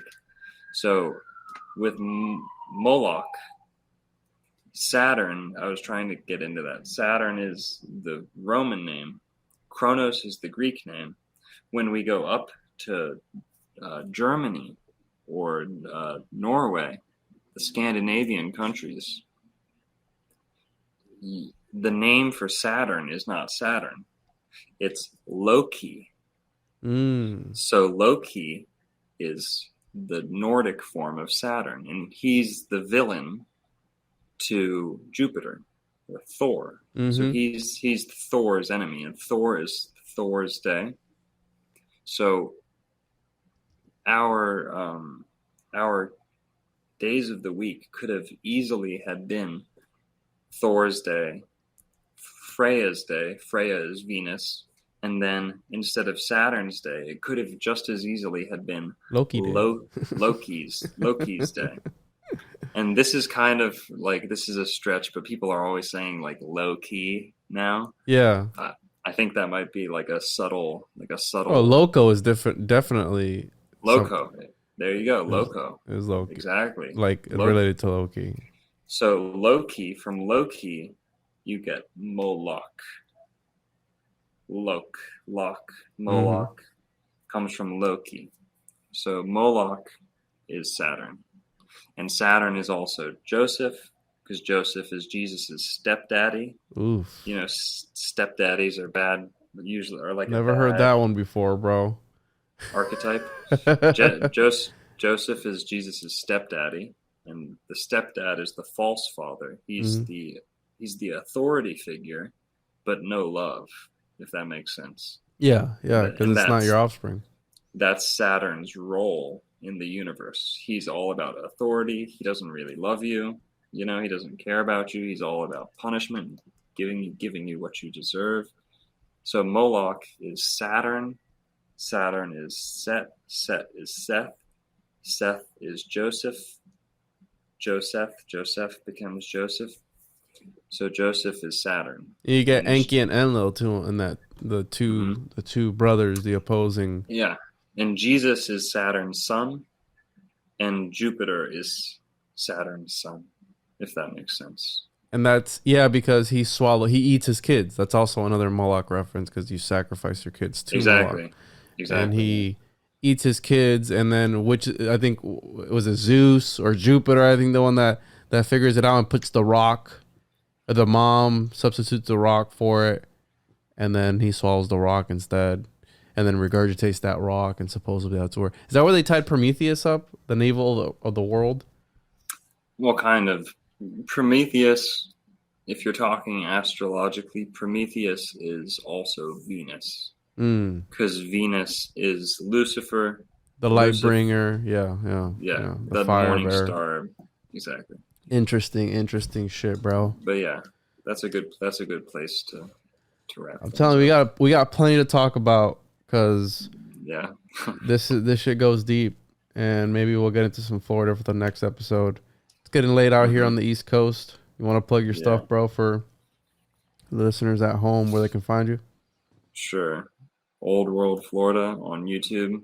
So with Moloch, Saturn, I was trying to get into that. Saturn is the Roman name. Kronos is the Greek name. When we go up to Germany or Norway, the Scandinavian countries, the name for Saturn is not Saturn. It's Loki. So Loki is the Nordic form of Saturn, and he's the villain to Jupiter, or Thor. So he's Thor's enemy, and Thor is Thor's day. So our days of the week could have easily had been Thor's day, Freya's day. Freya is Venus. And then instead of Saturn's day, it could have just as easily had been Loki's day. And this is kind of like, this is a stretch, but people are always saying like low key now. Yeah. I think that might be like a subtle. Oh, loco is different. Definitely. Loco. There you go. Loco. Is Loki. Exactly. Like related to Loki. So Loki, from Loki, you get Moloch. Moloch comes from Loki. So Moloch is Saturn. And Saturn is also Joseph, because Joseph is Jesus's stepdaddy. Oof. You know, stepdaddies are bad, usually, or like never heard that one before, bro. Archetype. Joseph is Jesus's stepdaddy, and the stepdad is the false father. He's the authority figure, but no love, if that makes sense. Yeah, because it's not your offspring. That's Saturn's role in the universe. He's all about authority. He doesn't really love you. You know, he doesn't care about you. He's all about punishment, giving you what you deserve. So Moloch is Saturn. Saturn is Set. Set is Seth. Seth is Joseph. Joseph becomes Joseph. So Joseph is Saturn. You get Enki and Enlil too, in that the two brothers, the opposing. Yeah, and Jesus is Saturn's son, and Jupiter is Saturn's son, if that makes sense. And that's because he eats his kids. That's also another Moloch reference, because you sacrifice your kids to Moloch. Exactly. And he eats his kids, and then which I think was a Zeus or Jupiter. I think the one that figures it out and puts the rock. The mom substitutes the rock for it, and then he swallows the rock instead, and then regurgitates that rock, and supposedly that's where... Is that where they tied Prometheus up? The navel of the world? Well, kind of. Prometheus, if you're talking astrologically, Prometheus is also Venus. Because Venus is Lucifer. The light bringer. Yeah. The morning star. Exactly. Interesting shit, bro. But yeah, that's a good place to wrap. I'm telling you, we got plenty to talk about, because this shit goes deep, and maybe we'll get into some Florida for the next episode. It's getting late out here on the East Coast. You want to plug your stuff, bro, for the listeners at home, where they can find you? Sure. Old World Florida on YouTube.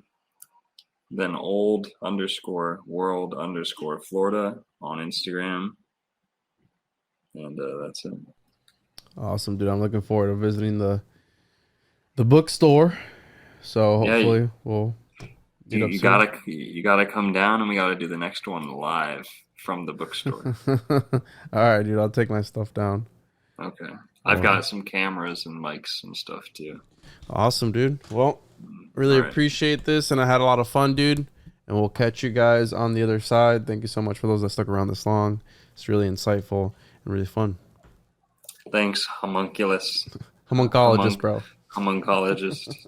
Then old_world_Florida on Instagram. And that's it. Awesome, dude. I'm looking forward to visiting the bookstore. So hopefully we'll you gotta come down, and we gotta do the next one live from the bookstore. All right, dude. I'll take my stuff down. Okay. I've got some cameras and mics and stuff too. Awesome, dude. Well, really appreciate this, and I had a lot of fun, dude. And we'll catch you guys on the other side. Thank you so much for those that stuck around this long. It's really insightful and really fun. Thanks, homunculus. Homuncologist, bro. Homuncologist.